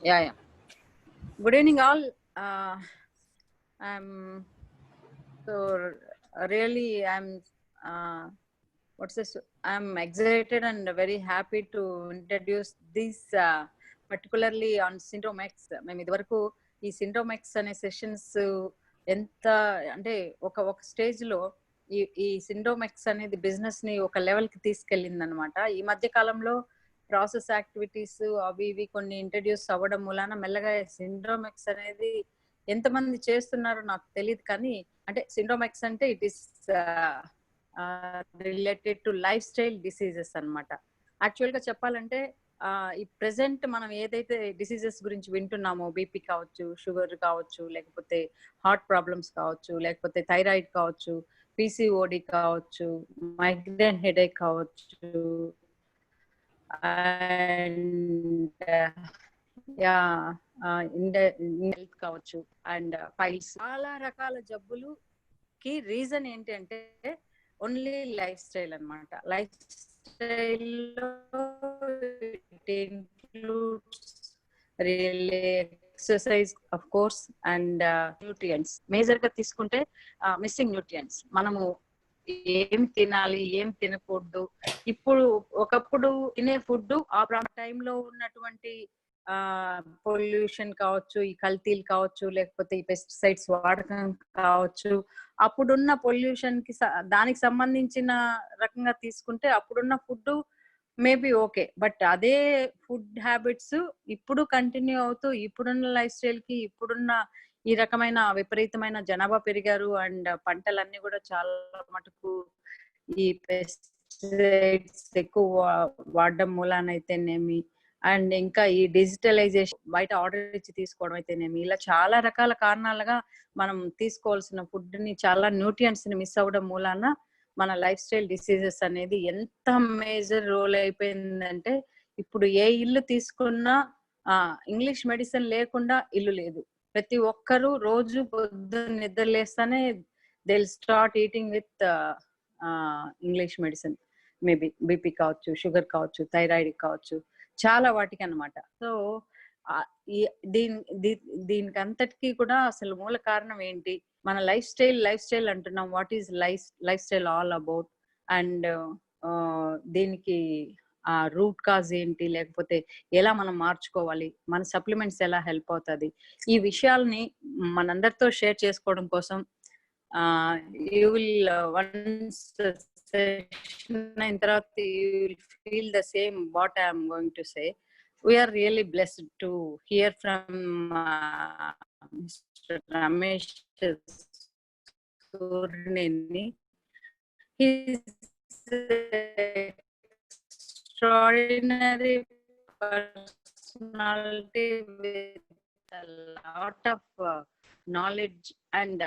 Yeah. Good evening, all. I'm so really what's this? I'm excited and very happy to introduce this particularly on Syndrome X. మేము ఇదివరకు ఈ Syndrome X అనే sessions ఎంత అంటే ఒక stage లో ఈ Syndrome X అనేది బిజినెస్ ని ఒక లెవెల్ కి తీసుకెళ్ళింది అనమాట. ఈ మధ్య కాలంలో ప్రాసెస్ యాక్టివిటీస్ అవి ఇవి కొన్ని ఇంట్రడ్యూస్ అవ్వడం మూలాన మెల్లగా Syndrome X అనేది ఎంతమంది చేస్తున్నారో నాకు తెలియదు, కానీ అంటే Syndrome X అంటే it is related to life style diseases అనమాట. యాక్చువల్ గా చెప్పాలంటే ఈ ప్రెసెంట్ మనం ఏదైతే డిసీజెస్ గురించి వింటున్నామో, బీపీ కావచ్చు, షుగర్ కావచ్చు, లేకపోతే హార్ట్ ప్రాబ్లమ్స్ కావచ్చు, లేకపోతే థైరాయిడ్ కావచ్చు, పిసిఓడి కావచ్చు, మైగ్రేన్ హెడేక్ కావచ్చు, అండ్ హెల్త్ కావచ్చు, అండ్ ఫైల్స్, చాలా రకాల జబ్బులుకి రీజన్ ఏంటంటే ఓన్లీ లైఫ్ స్టైల్ అనమాట. లైఫ్ స్టైల్లో exercise of course and nutrients. Major గా తీసుకుంటే మిస్సింగ్ న్యూట్రియంట్స్. మనము ఏం తినాలి, ఏం తినకూడదు, ఇప్పుడు ఒకప్పుడు తినే ఫుడ్ ఆ టైంలో ఉన్నటువంటి పొల్యూషన్ కావచ్చు, ఈ కల్తీలు కావచ్చు, లేకపోతే ఈ పెస్టిసైడ్స్ వాడకం కావచ్చు, అప్పుడున్న పొల్యూషన్ కి దానికి సంబంధించిన రకంగా తీసుకుంటే అప్పుడున్న ఫుడ్ మేబీ ఓకే, బట్ అదే ఫుడ్ హ్యాబిట్స్ ఇప్పుడు కంటిన్యూ అవుతూ ఇప్పుడున్న లైఫ్ స్టైల్ కి, ఇప్పుడున్న ఈ రకమైన విపరీతమైన జనాభా పెరిగారు అండ్ పంటలన్నీ కూడా చాలా మటుకు ఈ పెస్టిసైడ్స్ ఎక్కువ వాడడం మూలానైతేనేమి, అండ్ ఇంకా ఈ డిజిటలైజేషన్, బయట ఆర్డర్ ఇచ్చి తీసుకోవడం అయితేనేమి, ఇలా చాలా రకాల కారణాలుగా మనం తీసుకోవాల్సిన ఫుడ్ ని, చాలా న్యూట్రియంట్స్ ని మిస్ అవ్వడం మూలాన మన లైఫ్ స్టైల్ డిసీజెస్ అనేది ఎంత మేజర్ రోల్ అయిపోయిందంటే, ఇప్పుడు ఏ ఇల్లు తీసుకున్నా ఇంగ్లీష్ మెడిసిన్ లేకుండా ఇల్లు లేదు. ప్రతి ఒక్కరూ రోజు పొద్దున్న నిద్ర లేస్తానే they will start eating with English medicine. Maybe BP కావచ్చు, షుగర్ కావచ్చు, థైరాయిడ్ కావచ్చు, చాలా వాటికి అన్నమాట. సో దీనికి అంతటికీ కూడా అసలు మూల కారణం ఏంటి? మన లైఫ్ స్టైల్ అంటున్నాం. What is life style all about? And దీనికి రూట్ కాజ్ ఏంటి, లేకపోతే ఎలా మనం మార్చుకోవాలి, మన సప్లిమెంట్స్ ఎలా హెల్ప్ అవుతుంది, ఈ విషయాల్ని మనందరితో షేర్ చేసుకోవడం కోసం యూ విల్ వన్స్ అయిన తర్వాత you will feel the same what I'm going to say. We are really blessed to hear from Mr. Ramesh Surneni. He is an extraordinary personality with a lot of knowledge and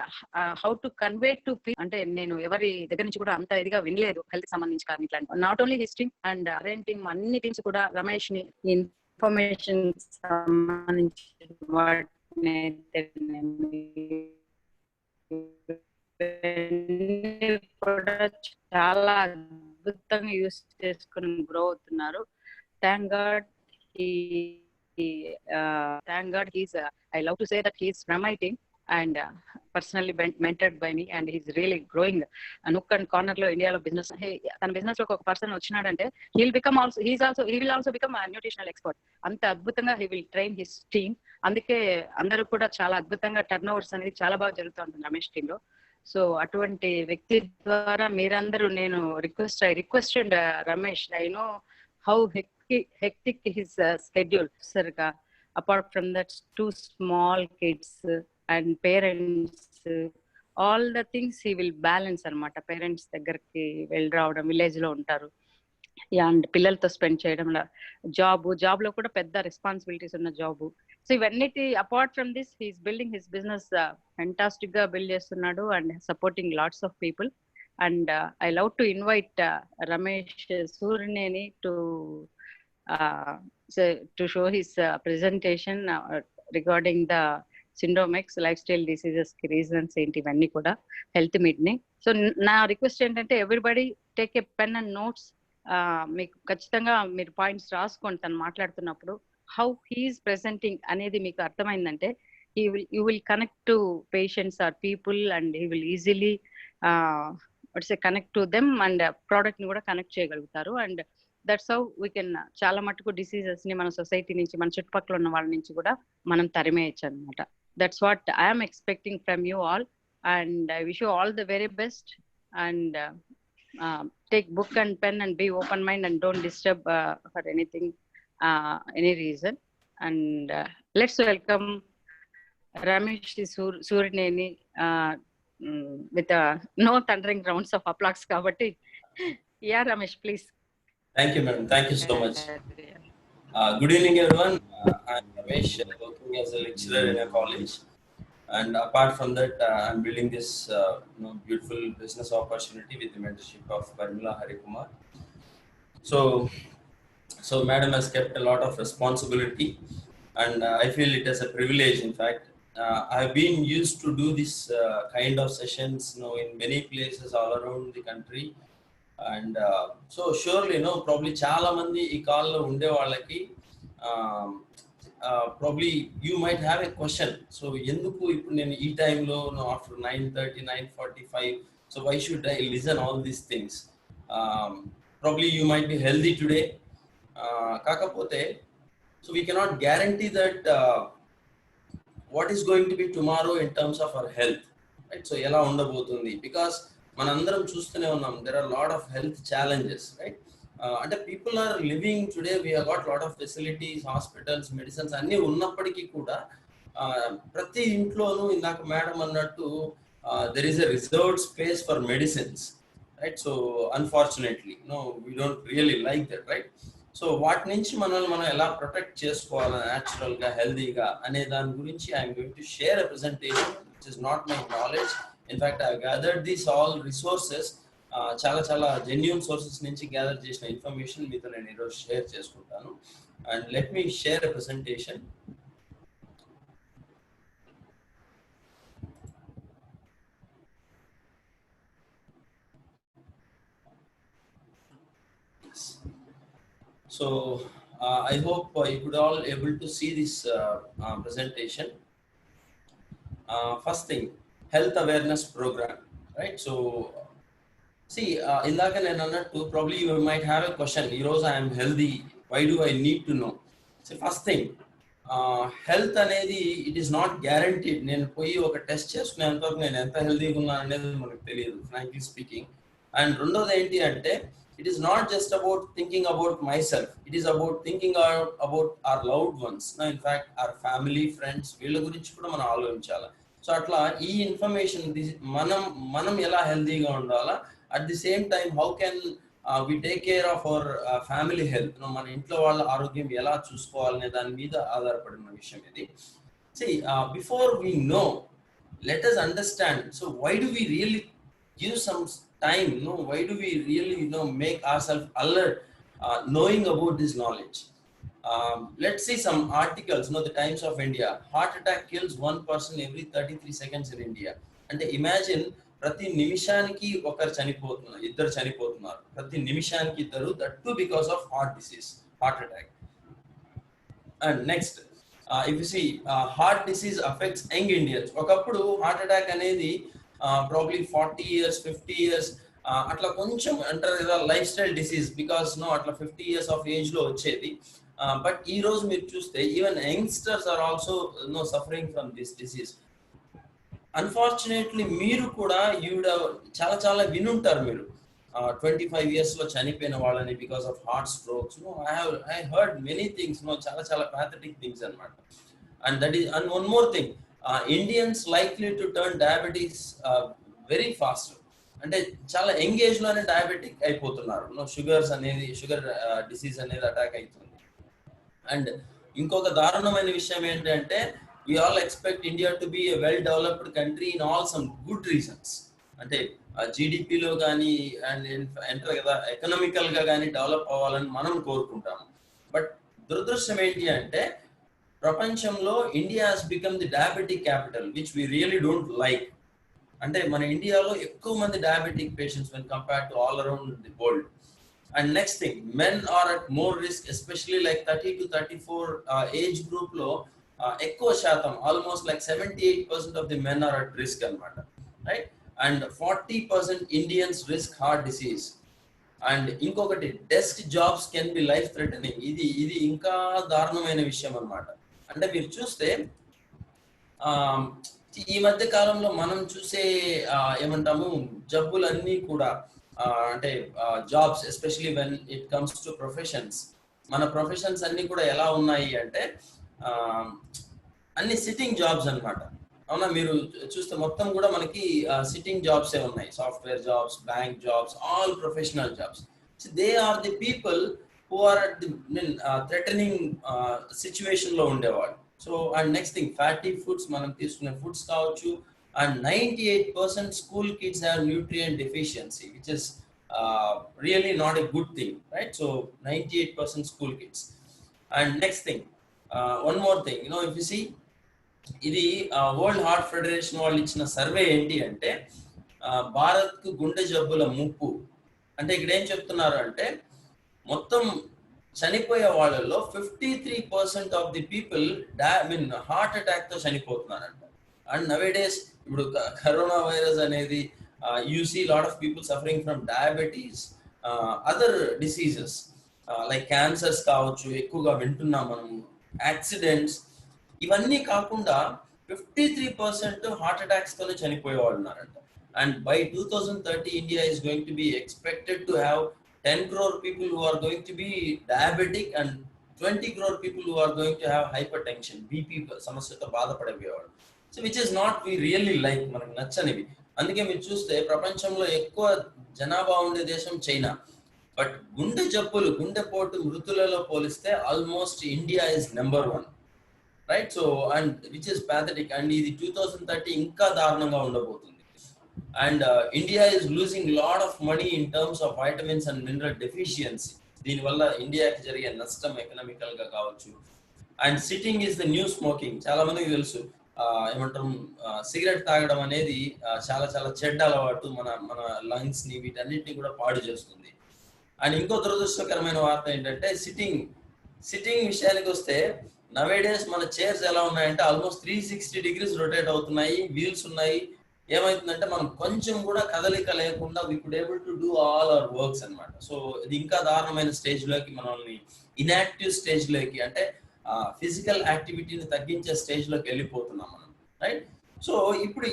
how to convey to people. అంటే నేను ఎవరి దగ్గర నుంచి కూడా అంత ఇదిగా వినలేదు health సంబంధించి, కానీ ఇట్లాంటి నాట్ ఓన్లీ హిస్టరీ అండ్ అరేంటింగ్ అన్ని థింగ్స్ కూడా రమేష్ ని ఇన్ఫర్మేషన్ సంబంధించిన వాటిని కూడా చాలా అద్భుతంగా యూస్ చేసుకుని గ్రో అవుతున్నారు. Thank God he's I love to say that he's from my team and personally mentored by me, and he's really growing nook and corner lo India lo business. Hey, than business lo oka person vachinadante he will also become a nutritional expert. anta adbhutanga he will train his team. అందుకే అందరూ కూడా చాలా అద్భుతంగా turn overs అనేది చాలా బాగా జరుగుతూ ఉంటుంది రమేష్ టీమ్ లో. సో అటువంటి వ్యక్తి ద్వారా మీరందరూ, నేను requested Ramesh, I know how hectic his schedule, sirga. Apart from that, 2 small kids and parents, all the things he will balance anamata. Parents దగ్గరికి వెళ్ళి రావడం, విలేజ్ లో ఉంటారు, అండ్ పిల్లలతో స్పెండ్ చేయడం, జాబ్ లో కూడా పెద్ద రెస్పాన్సిబిలిటీస్ ఉన్న జాబ్. సో ఇవన్నిటి apart from this he's building his business fantastic గా బిల్డ్ చేస్తున్నాడు and supporting lots of people. And I love to invite Ramesh Surneni to show his presentation regarding the Syndrome X lifestyle diseases ki reasons enti ivanni kuda health meet ni. So na request entante everybody take a pen and notes. మీకు ఖచ్చితంగా మీరు points రాసుకోండి తను మాట్లాడుతున్నప్పుడు. How he's presenting అనేది మీకు అర్థమైందంటే you will connect to patients or people and he will easily connect to them and product ని కూడా కనెక్ట్ చేయగలుగుతారు. And that's how we can చాలా మటుకు డిసీజెస్ ని మన సొసైటీ నుంచి, మన చుట్టుపక్కల ఉన్న వాళ్ళ నుంచి కూడా మనం తరిమేయచ్చు అనమాట. That's what I'm expecting from you all and I wish you all the very best and take book and pen and be open mind and don't disturb for anything, any reason. And let's welcome Ramesh Surineni with no thundering rounds of applause kabatti. Yeah, Ramesh, please. Thank you, madam. Thank you so much. Good evening, everyone. I'm Ramesh, working as a lecturer in a college. And apart from that, I'm building this beautiful business opportunity with the mentorship of Parmila Harikumar. So madam has kept a lot of responsibility, and I feel it as a privilege. In fact, I've been used to do this kind of sessions, in many places all around the country. And so surely, probably chala mandi ee call lo unde vallaki probably you might have a question. So enduku ippudu nenu ee time lo after 9:30 9:45, so why should I listen all these things? Probably you might be healthy today, kakapothe so we cannot guarantee that what is going to be tomorrow in terms of our health, right? So ela undabotundi, because manandaram chustune unnam, there are a lot of health challenges, right? And people are living today, we have got a lot of facilities, hospitals, medicines anni unnappadiki kuda prati intlonu indaka madam annattu there is a reserved space for medicines, right? So unfortunately we don't really like that, right? So వాటి నుంచి మనం ఎలా protect చేసుకోవాలి న్యాచురల్గా, హెల్దీగా అనే దాని గురించి I'm going to share a presentation which is not my knowledge. In fact I gathered these all resources, చాలా జెన్యూన్ సోర్సెస్ నుంచి గ్యాదర్ చేసిన ఇన్ఫర్మేషన్ మీతో నేను ఈరోజు షేర్ చేసుకుంటాను. And let me share a presentation. So I hope you could all able to see this presentation. First thing, health awareness program, right? So see, indaka nenu annattu probably you might have a question, I am healthy, why do I need to know? So first thing, health anedi it is not guaranteed. Nenu poi oka test chestunantha nenu enta healthy ga unnanu anedi manaku teliyadu, frankly speaking. And రెండోది ఏంటి అంటే, it is not just about thinking about myself, it is about thinking about our loved ones. Now in fact our family, friends, వీళ్ళ గురించి కూడా మనం ఆలోచించాలి. So అట్లా ఈ ఇన్ఫర్మేషన్ మనం ఎలా హెల్తీగా ఉండాలా, at the same time how can we take care of our family health, మన ఇంట్లో వాళ్ళ ఆరోగ్యం ఎలా చూసుకోవాలనే దాని మీద ఆధారపడిన విషయం ఇది. See, before we know, let us understand, so why do we really give some time, why do we really make ourselves alert knowing about this knowledge? Let's see some articles. The Times of India, heart attack kills one person every 33 seconds in India. And imagine ప్రతి నిమిషానికి ఒకరు చనిపోతున్నారు, ఇద్దరు చనిపోతున్నారు ప్రతి నిమిషానికి ఇద్దరు, that to because of heart attack. And next, if you see, heart disease affects young Indians. ఒకప్పుడు హార్ట్ అటాక్ అనేది probably 40 years 50 years అట్లా కొంచెం అంటారు కదా, లైఫ్ స్టైల్ డిసీజ్, బికాస్ అట్లా 50 years ఆఫ్ ఏజ్ లో వచ్చేది. బట్ ఈ రోజు మీరు చూస్తే even youngsters are also suffering from this disease. Unfortunately మీరు కూడా చాలా వినుంటారు మీరు 25 years లో చనిపోయిన వాళ్ళని because of heart strokes. I heard many things, చాలా ప్యాథటిక్ థింగ్స్ అన్నమాట. And that is, and one more thing, Indians likely to turn diabetics very fast. అంటే చాలా యంగ్ ఏజ్ లోనే డయాబెటిక్ అయిపోతున్నారు, షుగర్ డిసీజ్ అనేది అటాక్ అవుతుంది. అండ్ ఇంకొక దారుణమైన విషయం ఏంటంటే, we all expect India to be a well developed country in all some good reasons. అంటే జీడిపిలో కానీ అండ్ ఎంటర్ కదా ఎకనామికల్ గా కానీ డెవలప్ అవ్వాలని మనం కోరుకుంటాము. బట్ దురదృష్టం ఏంటి అంటే, ప్రపంచంలో India has become the diabetic capital, which we really don't like. అంటే మన ఇండియాలో ఎక్కువ మంది diabetic patients when compare to all around the world. And next thing, men are at more risk, especially like 30 to 34 age group lo ఎక్కువ శాతం almost like 78% of the men are at risk అన్నమాట, right? And 40% Indians risk heart disease. And ఇంకొకటి, desk jobs can be life threatening. ఇది ఇంకా దారుణమైన విషయం అన్నమాట. అంటే మీరు చూస్తే ఈ మధ్య కాలంలో మనం చూసే ఏమంటాము జబ్బులన్నీ కూడా అంటే jobs, especially when it comes to professions, మన ప్రొఫెషన్స్ అన్ని కూడా ఎలా ఉన్నాయి అంటే అన్ని సిట్టింగ్ జాబ్స్ అన్నమాట. అవునా? మీరు చూస్తే మొత్తం కూడా మనకి సిట్టింగ్ జాబ్సే ఉన్నాయి. Software jobs, bank jobs, all professional jobs. They are the people who are at the threatening situation లో ఉండేవాళ్ళు. So and next thing, fatty foods, మనం తీసుకునే ఫుడ్స్ కావచ్చు. And 98% school kids have nutrient deficiency, which is really not a good thing, right? So 98% school kids. And next thing, one more thing, if you see, ఇది World Heart Federation వాళ్ళు ఇచ్చిన survey ఏంటి అంటే భారత్ కు గుండె జబ్బుల ముప్పు అంటే ఇక్కడ ఏం చెప్తున్నారు అంటే మొత్తం చనిపోయే వాళ్ళలో 53% of the people heart attack తో చనిపోతున్నారంట. అండ్ నవేడేస్ ఇప్పుడు కరోనా వైరస్ అనేది you see lot of people suffering from diabetes, other diseases like cancers కావచ్చు, ఎక్కువగా వింటున్నాం మనం, యాక్సిడెంట్స్. ఇవన్నీ కాకుండా 53% హార్ట్ అటాక్స్ తోనే చనిపోయేవాళ్ళు ఉన్నారంట. And by 2030 India is going to be expected to have 10 crore people who are going to be diabetic and 20 crore people who are going to have hypertension, BP సమస్యతో బాధపడేవాళ్ళు. So which is not we really like, మనకు నచ్చనివి. అందుకే మీరు చూస్తే ప్రపంచంలో ఎక్కువ జనాభా ఉండే దేశం చైనా, బట్ గుండె జబ్బులు, గుండెపోటు మృతులలో పోలిస్తే almost India is number 1, right? So and which is pathetic. And ఇది 2030 ఇంకా దారుణంగా ఉండబోతుంది. And India is losing lot of money in terms of vitamins and mineral deficiency. దీనివల్ల ఇండియాకి జరిగే నష్టం ఎకనామికల్ గా కావచ్చు. And sitting is the new smoking. చాలా మందికి తెలుసు, ఏమంటారు, సిగరెట్ తాగడం అనేది చాలా చాలా చెడ్డ అలవాటు, మన లంగ్స్ ని వీటన్నిటిని కూడా పాడు చేస్తుంది. అండ్ ఇంకో దురదృష్టకరమైన వార్త ఏంటంటే సిట్టింగ్ విషయానికి వస్తే నవేడేస్ మన చైర్స్ ఎలా ఉన్నాయంటే ఆల్మోస్ట్ 360 degrees రొటేట్ అవుతున్నాయి, వీల్స్ ఉన్నాయి. ఏమైతుందంటే మనం కొంచెం కూడా కదలిక లేకుండా we could able to do all our works అన్నమాట. సో ఇది ఇంకా దారుణమైన స్టేజ్ లోకి, మనల్ని ఇన్యాక్టివ్ స్టేజ్ లోకి, అంటే ఫిజికల్ యాక్టివిటీని తగ్గించే స్టేజ్ లోకి వెళ్ళిపోతున్నాం మనం, రైట్? సో ఇప్పుడు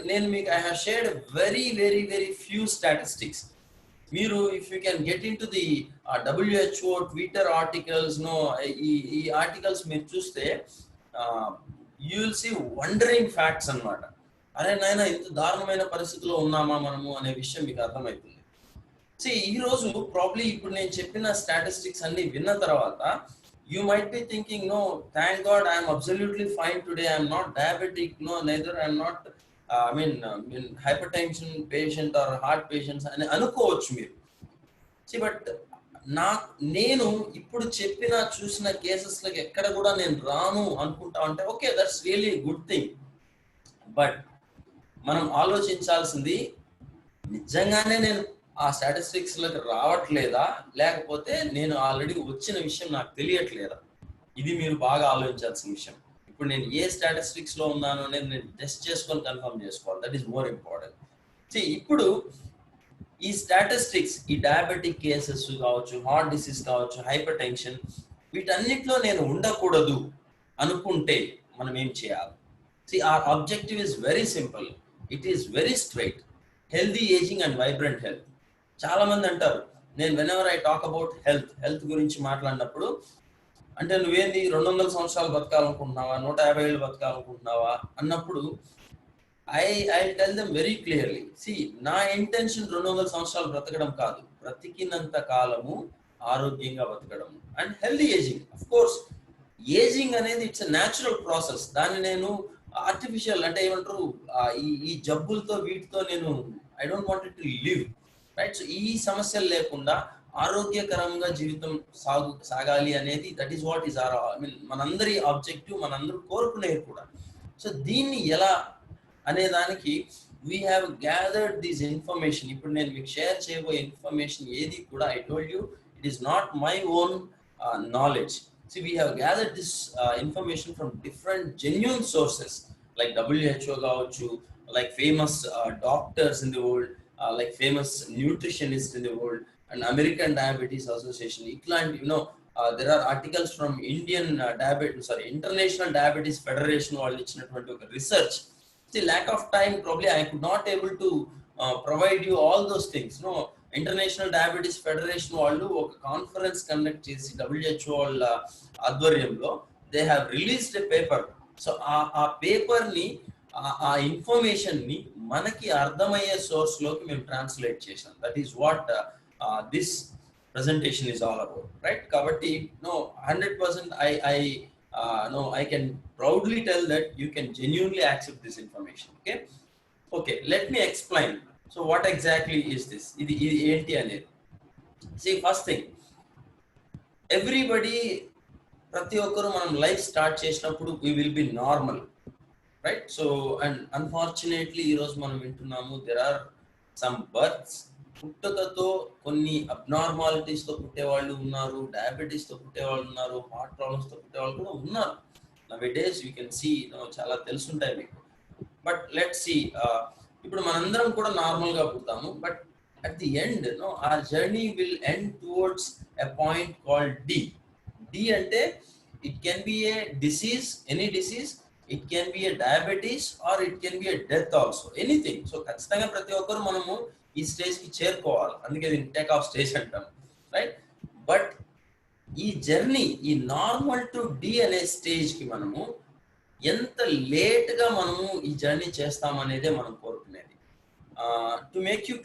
నేను మీకు I have shared very very very few statistics. మీరు if you can get into the WHO Twitter articles, ఈ ఆర్టికల్స్ మీరు చూస్తే you will see wondering facts అన్నమాట. అరే నాయన, ఇంత దారుణమైన పరిస్థితిలో ఉన్నామా మనము అనే విషయం మీకు అర్థమవుతుంది. సో ఈ రోజు ప్రాబ్లీ ఇప్పుడు నేను చెప్పిన స్టాటిస్టిక్స్ అన్ని విన్న తర్వాత you might be thinking, no, thank God I am absolutely fine today, I am not diabetic, no, neither I am not hypertension patient or heart patients అని అనుకోవచ్చు మీరు. బట్ నేను ఇప్పుడు చెప్పిన చూసిన కేసెస్లకి ఎక్కడ కూడా నేను రాను అనుకుంటా అంటే okay, that's really good thing. But మనం ఆలోచించాల్సింది, నిజంగానే నేను ఆ స్టాటిస్టిక్స్ లకు రావట్లేదా, లేకపోతే నేను ఆల్రెడీ వచ్చిన విషయం నాకు తెలియట్లేదా? ఇది మీరు బాగా ఆలోచించాల్సిన విషయం. ఇప్పుడు నేను ఏ స్టాటిస్టిక్స్ లో ఉన్నాను అనేది నేను టెస్ట్ చేసుకొని కన్ఫర్మ్ చేసుకోవాలి. That is more important. ఇప్పుడు ఈ స్టాటిస్టిక్స్, ఈ డయాబెటిక్ కేసెస్ కావచ్చు, హార్ట్ డిసీజ్ కావచ్చు, హైపర్ టెన్షన్, వీటన్నిటిలో నేను ఉండకూడదు అనుకుంటే మనం ఏం చేయాలి? our objective is very simple. It is very straight. Healthy aging and vibrant health. చాలా మంది అంటారు, నేను whenever I talk about health గురించి మాట్లాడినప్పుడు, అంటే నువ్వేంది 200 సంవత్సరాలు బతకాలనుకుంటున్నావా, 150 ఏళ్ళు బతకాలనుకుంటున్నావా అన్నప్పుడు I tell them very clearly, నా ఇంటెన్షన్ 200 సంవత్సరాలు బ్రతకడం కాదు, బ్రతికినంత కాలము ఆరోగ్యంగా బతకడం and healthy ageing. Of course ageing అనేది ఇట్స్ ఎ న్యాచురల్ ప్రాసెస్. దాన్ని నేను ఆర్టిఫిషియల్ అంటే ఏమంటారు, ఈ జబ్బులతో వీటితో నేను I don't want to live, right? So ఈ సమస్యలు లేకుండా ఆరోగ్యకరంగా జీవితం సాగాలి అనేది that is what is our మనందరి ఆబ్జెక్టివ్, మనందరూ కోరుకునేది కూడా. సో దీన్ని ఎలా అనే దానికి we have gathered this information. ఇప్పుడు నేను మీకు షేర్ చేయబోయే ఇన్ఫర్మేషన్ ఏది కూడా, I told you, it is not my own knowledge. See, we have gathered this information from different genuine sources, like WHO కావచ్చు, like famous doctors in the world, like famous nutritionists in the world, and American Diabetes Association. ఇట్లాంటి there are articles from International Diabetes Federation వాళ్ళు ఇచ్చినటువంటి ఒక research. See, lack of time, probably I could not able to provide you all those things. International Diabetes Federation వాళ్ళు ఒక conference conduct చేసి WHO వాళ్ళ ఆధ్వర్యంలో they have released a paper. So ఆ paper ని, ఆ ఇన్ఫర్మేషన్ ని మనకి అర్థమయ్యే సోర్స్ లోకి మేము ట్రాన్స్లేట్ చేసాం. That is what this presentation is all about, right? Kabatti, 100% I can proudly tell that you can genuinely accept this information. Okay, let me explain. So what exactly is this? Idi enti anedi. See, first thing, everybody, prati okkaru manam life start chesinappudu we will be normal, right? So, and unfortunately ee roju manam vintunnamu, there are some births, పుట్టుకతో కొన్ని abnormalities తో పుట్టేవాళ్ళు ఉన్నారు, diabetes తో పుట్టేవాళ్ళు ఉన్నారు, heart problems తో పుట్టేవాళ్ళు కూడా ఉన్నారు. నౌడేస్ you can see, చాలా తెలుసుంటాయి మీకు. బట్ లెట్ సీ, ఇప్పుడు మనందరం కూడా నార్మల్ గా పుడతాము, but at the end our journey will end towards a point called D. D అంటే it can be a disease, any disease, it can be a diabetes, or it can be a death also, anything. So ఖచ్చితంగా ప్రతి ఒక్కరు మనము ఈ stage కి చేరుకోవాలి, అందుకే దీన్ని టేక్ ఆఫ్ స్టేజ్ అంటాం, రైట్? బట్ ఈ జర్నీ, ఈ నార్మల్ టు డి అనే స్టేజ్ కి మనము ఎంత లేట్ గా మనము ఈ జర్నీ చేస్తామనేదే మనం కోరుకునేది. To make you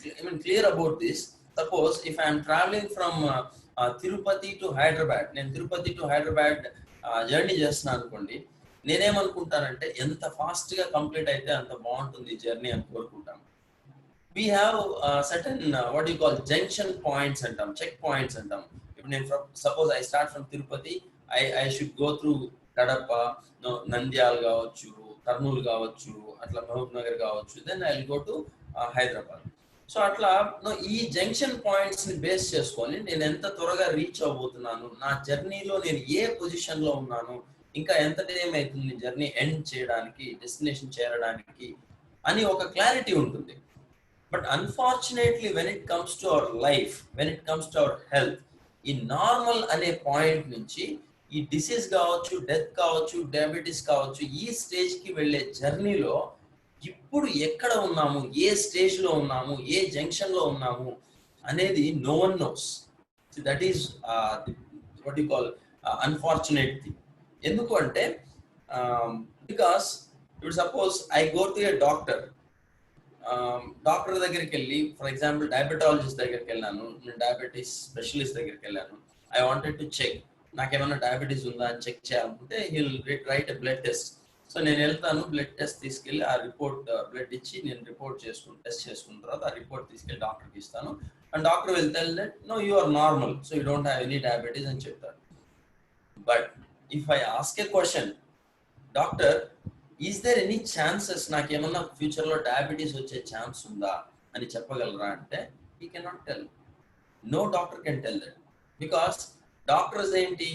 clear about this, suppose if I'm travelling from Tirupati to Hyderabad, నేను తిరుపతి టు హైదరాబాద్ జర్నీ చేస్తున్నాను అనుకోండి, నేనేమనుకుంటానంటే ఎంత ఫాస్ట్ గా కంప్లీట్ అయితే అంత బాగుంటుంది జర్నీ అని కోరుకుంటాను. We have certain what you call junction points అంటాం, చెక్ పాయింట్స్ అంటాం. ఇప్పుడు నేను suppose I start from Tirupati, I should go through Kadapa, Nandyal కావచ్చు, కర్నూలు కావచ్చు, అట్లా మహబూబ్ నగర్ కావచ్చు, then I'll go to Hyderabad. So అట్లా ఈ జంక్షన్ పాయింట్స్ ని బేస్ చేసుకొని నేను ఎంత త్వరగా రీచ్ అవబోతున్నాను, నా జర్నీలో నేను ఏ పొజిషన్ లో ఉన్నాను, ఇంకా ఎంత టైం అవుతుంది జర్నీ ఎండ్ చేయడానికి, డెస్టినేషన్ చేరడానికి అని ఒక క్లారిటీ ఉంటుంది. But unfortunately, when it comes to our life, when it comes to our health, ఈ నార్మల్ అనే పాయింట్ నుంచి ఈ డిసీజ్ కావచ్చు, డెత్ కావచ్చు, డయాబెటీస్ కావచ్చు, ఈ స్టేజ్ కి వెళ్ళే జర్నీలో ఇప్పుడు ఎక్కడ ఉన్నాము, ఏ స్టేజ్ లో ఉన్నాము, ఏ జంక్షన్ లో ఉన్నాము అనేది no one knows. So that is what you call unfortunate thing. ఎందుకు అంటే because ఇప్పుడు suppose I go to a doctor, doctor దగ్గరికి వెళ్ళి, ఫర్ ఎగ్జాంపుల్ డయాబెటాలజిస్ట్ దగ్గరికి వెళ్ళాను, నేను డయాబెటీస్ స్పెషలిస్ట్ దగ్గరికి వెళ్ళాను, ఐ వాంటెడ్ టు చెక్, నాకేమైనా డయాబెటీస్ ఉందా అని చెక్ చేయాలనుకుంటే he will write a blood test. So నేను వెళ్తాను, బ్లడ్ టెస్ట్ తీసుకెళ్ళి ఆ రిపోర్ట్, బ్లడ్ ఇచ్చి నేను రిపోర్ట్ టెస్ట్ చేసుకున్న తర్వాత ఆ రిపోర్ట్ తీసుకెళ్ళి డాక్టర్కి ఇస్తాను. And doctor will tell that no you are normal, so you don't have any diabetes అని చెప్తారు. But if I ask a question, doctor is there any chances, నాకేమన్నా ఫ్యూచర్ లో డయాబెటీస్ వచ్చే ఛాన్స్ ఉందా అని చెప్పగలరా అంటే he cannot tell. No doctor can tell that, because doctors ఏంటి,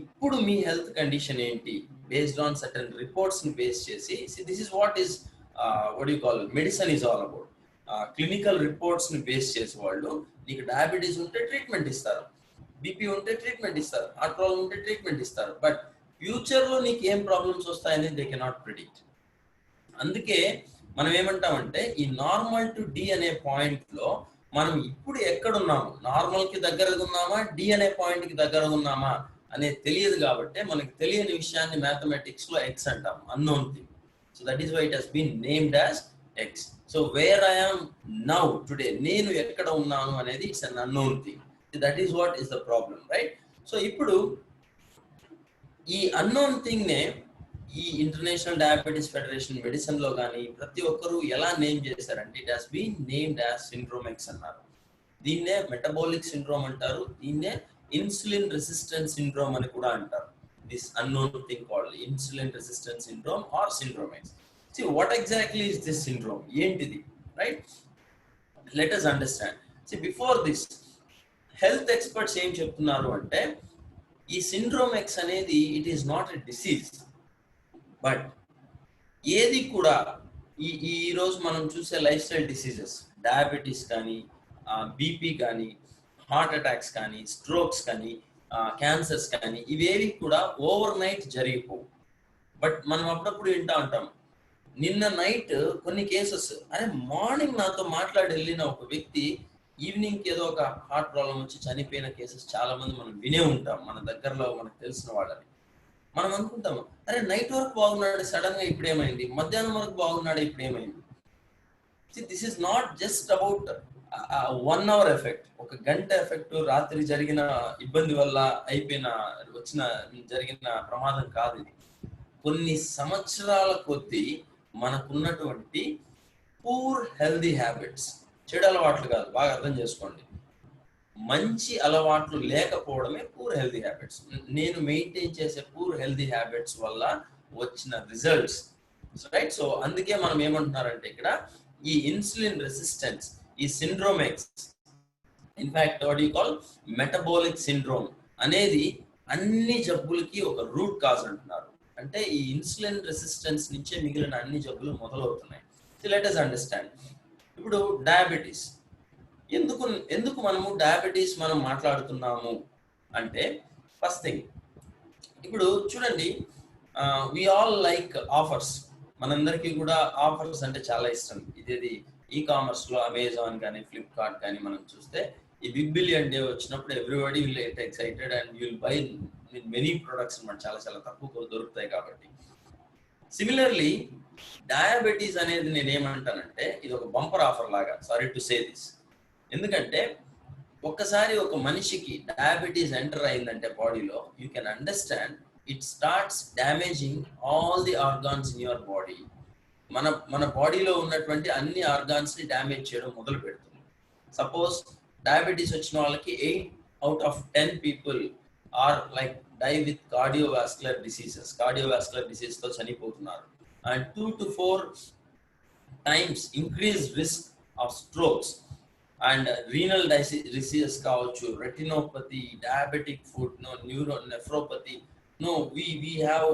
ఇప్పుడు మీ హెల్త్ కండిషన్ ఏంటి బేస్డ్ ఆన్ సర్టన్ రిపోర్ట్స్ ని బేస్ చేసి, this is what is what you call medicine is all about. Clinical reports ని బేస్ చేసి వాళ్ళు నీకు డయాబెటీస్ ఉంటే ట్రీట్మెంట్ ఇస్తారు, బీపీ ఉంటే ట్రీట్మెంట్ ఇస్తారు, హార్ట్ ప్రాబ్లం ఉంటే ట్రీట్మెంట్ ఇస్తారు, బట్ ఫ్యూచర్ లో నీకు ఏం ప్రాబ్లమ్స్ వస్తాయని దే కెనాట్ ప్రిడిక్ట్. అందుకే మనం ఏమంటామంటే ఈ నార్మల్ టు డి అనే పాయింట్ లో మనం ఇప్పుడు ఎక్కడున్నాము, నార్మల్ కి దగ్గరగా ఉన్నామా, డి అనే పాయింట్ కి దగ్గరగా ఉన్నామా అనేది తెలియదు. కాబట్టి మనకి తెలియని విషయాన్ని మ్యాథమెటిక్స్ లో ఎక్స్ అంటాం, unknown thing. So that is why it has been named as X. So where I am now today, నేను ఎక్కడ ఉన్నాను అనేది it's an unknown thing. That is what is the problem, right? So ఇప్పుడు ఈ unknown thing నే ఈ international diabetes federation medicine లో కానీ ప్రతి ఒక్కరు ఎలా నేమ్ చేశారంటే it has been named as syndrome X అన్నారు. దీన్నే మెటబాలిక్ సిండ్రోమ్ అంటారు, దీన్నే ఇన్సులిన్ రెసిస్టెన్స్ సిండ్రోమ్ అని కూడా అంటారు. This unknown thing called insulin resistance syndrome are syndrome X. See, what exactly is this syndrome? Entity, right? Let us understand. See, before this, health experts ఏం చెప్తున్నారు అంటే ఈ syndrome X అనేది it is not a disease, but ఏది కూడా ఈ రోజు మనం చూసే లైఫ్ స్టైల్ డిసీజెస్, డయాబెటీస్ కానీ, బీపీ కానీ, హార్ట్ అటాక్స్ కానీ, స్ట్రోక్స్ కానీ, క్యాన్సర్స్ కానీ, ఇవేవి కూడా ఓవర్ నైట్ జరిగిపోవు. బట్ మనం అప్పుడప్పుడు వింటా ఉంటాం, నిన్న నైట్ కొన్ని కేసెస్, అరే మార్నింగ్ నాతో మాట్లాడి వెళ్ళిన ఒక వ్యక్తి ఈవినింగ్కి ఏదో ఒక హార్ట్ ప్రాబ్లం వచ్చి చనిపోయిన కేసెస్ చాలా మంది మనం వినే ఉంటాం, మన దగ్గరలో మనకు తెలిసిన వాళ్ళని. మనం అనుకుంటాము, అరే నైట్ వరకు బాగున్నాడు, సడన్ గా ఇప్పుడు ఏమైంది, మధ్యాహ్నం వరకు బాగున్నాడు, ఇప్పుడు ఏమైంది. This is not just about 1 hour effect, ఒక గంట ఎఫెక్ట్, రాత్రి జరిగిన ఇబ్బంది వల్ల జరిగిన ప్రమాదం కాదు ఇది. కొన్ని సంవత్సరాల కొద్దీ మనకున్నటువంటి పూర్ హెల్దీ హ్యాబిట్స్, చెడు అలవాట్లు కాదు, బాగా అర్థం చేసుకోండి, మంచి అలవాట్లు లేకపోవడమే పూర్ హెల్దీ హ్యాబిట్స్. నేను మెయింటైన్ చేసే పూర్ హెల్దీ హ్యాబిట్స్ వల్ల వచ్చిన రిజల్ట్స్, రైట్? సో అందుకే మనం ఏమంటున్నారంటే ఇక్కడ ఈ ఇన్సులిన్ రెసిస్టెన్స్, ఈ syndrome X, in fact what you call metabolic syndrome అనేది అన్ని జబ్బులకి ఒక రూట్ కాజ్ అంటున్నారు. అంటే ఈ ఇన్సులిన్ రెసిస్టెన్స్ నుంచే మిగిలిన అన్ని జబ్బులు మొదలవుతున్నాయి. Let us understand. ఇప్పుడు డయాబెటీస్, ఎందుకు మనము డయాబెటీస్ మనం మాట్లాడుతున్నాము అంటే, ఫస్ట్ థింగ్, ఇప్పుడు చూడండి, వి ఆల్ లైక్ ఆఫర్స్. మనందరికీ కూడా ఆఫర్స్ అంటే చాలా ఇష్టం. ఇదేది ఈ-కామర్స్ లో అమెజాన్ కానీ, ఫ్లిప్కార్ట్ కానీ మనం చూస్తే ఈ బిగ్ బిలియన్ డే వచ్చినప్పుడు everybody will get excited and you will buy many products అన్నమాట, చాలా చాలా తక్కువ దొరుకుతాయి కాబట్టి. సిమిలర్లీ డయాబెటీస్ అనేది నేను ఏమంటానంటే ఇది ఒక బంపర్ ఆఫర్ లాగా, సారీ టు సే దిస్. ఎందుకంటే ఒక్కసారి ఒక మనిషికి డయాబెటీస్ ఎంటర్ అయిందంటే బాడీలో, you can understand it starts damaging all the organs in your body. మన బాడీలో ఉన్నటువంటి అన్ని ఆర్గాన్స్ ని డ్యామేజ్ చేయడం మొదలు పెడుతుంది. సపోజ్ డయాబెటీస్ వచ్చిన వాళ్ళకి 8 out of 10 people are like die with cardiovascular diseases, cardiovascular disease తో చనిపోతున్నారు. And 2 to 4 times increased risk of strokes and renal diseases కావచ్చు, retinopathy, diabetic foot, nephropathy, we have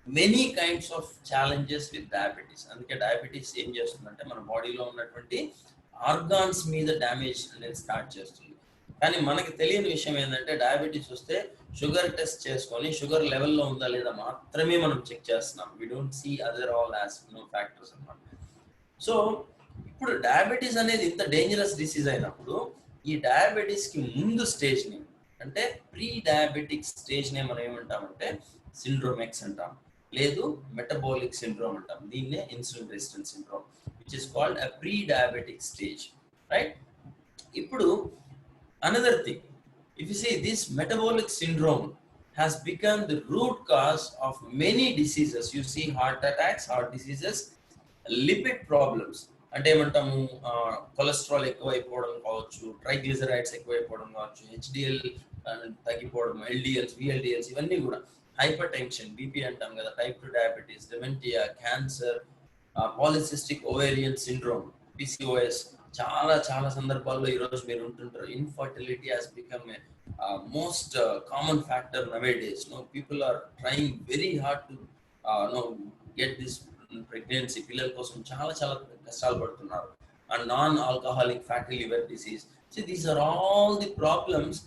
many kinds of challenges with diabetes. అందుకే diabetes ఏం చేస్తుందంటే మన బాడీలో ఉన్నటువంటి organs మీద డ్యామేజ్ అనేది స్టార్ట్ చేస్తుంది. కానీ మనకి తెలియని విషయం ఏంటంటే డయాబెటీస్ వస్తే షుగర్ టెస్ట్ చేసుకొని షుగర్ లెవెల్లో ఉందా లేదా మాత్రమే మనం చెక్ చేస్తున్నాం. We don't see other all as factors అన్నమాట. సో ఇప్పుడు డయాబెటీస్ అనేది ఇంత డేంజరస్ డిసీజ్ అయినప్పుడు ఈ డయాబెటీస్ కి ముందు స్టేజ్ ని, అంటే ప్రీ డయాబెటిక్ స్టేజ్ నే మనం ఏమంటామంటే సిండ్రోమ్ ఎక్స్ అంటాం, లేదు మెటబాలిక్ సిండ్రోమ్ అంటాం. దీన్నే insulin resistance syndrome, which is called a pre diabetic stage, right? ఇప్పుడు another thing, if you see, this metabolic syndrome has become the root cause of many diseases. You see heart attacks, heart diseases, lipid problems, అంటే ఏమంటాము, cholesterol ఎక్కువైపోవడం కావచ్చు, triglycerides ఎక్కువైపోవడం కావచ్చు, HDL తగ్గిపోవడం, ఎల్డిఎల్స్, విఎల్డిఎల్స్, ఇవన్నీ కూడా, hyper tension, BP అంటాం కదా, type 2 diabetes, dementia, cancer, polycystic ovarian syndrome, PCOS, చాలా చాలా సందర్భాల్లో ఈరోజు మీరు ఉంటుంటారు. Infertility has become a most common factor nowadays. People are trying very hard to get this pregnancy. పిల్లల కోసం చాలా చాలా కష్టాలు పడుతున్నారు. And non alcoholic fatty liver disease. So these are all the problems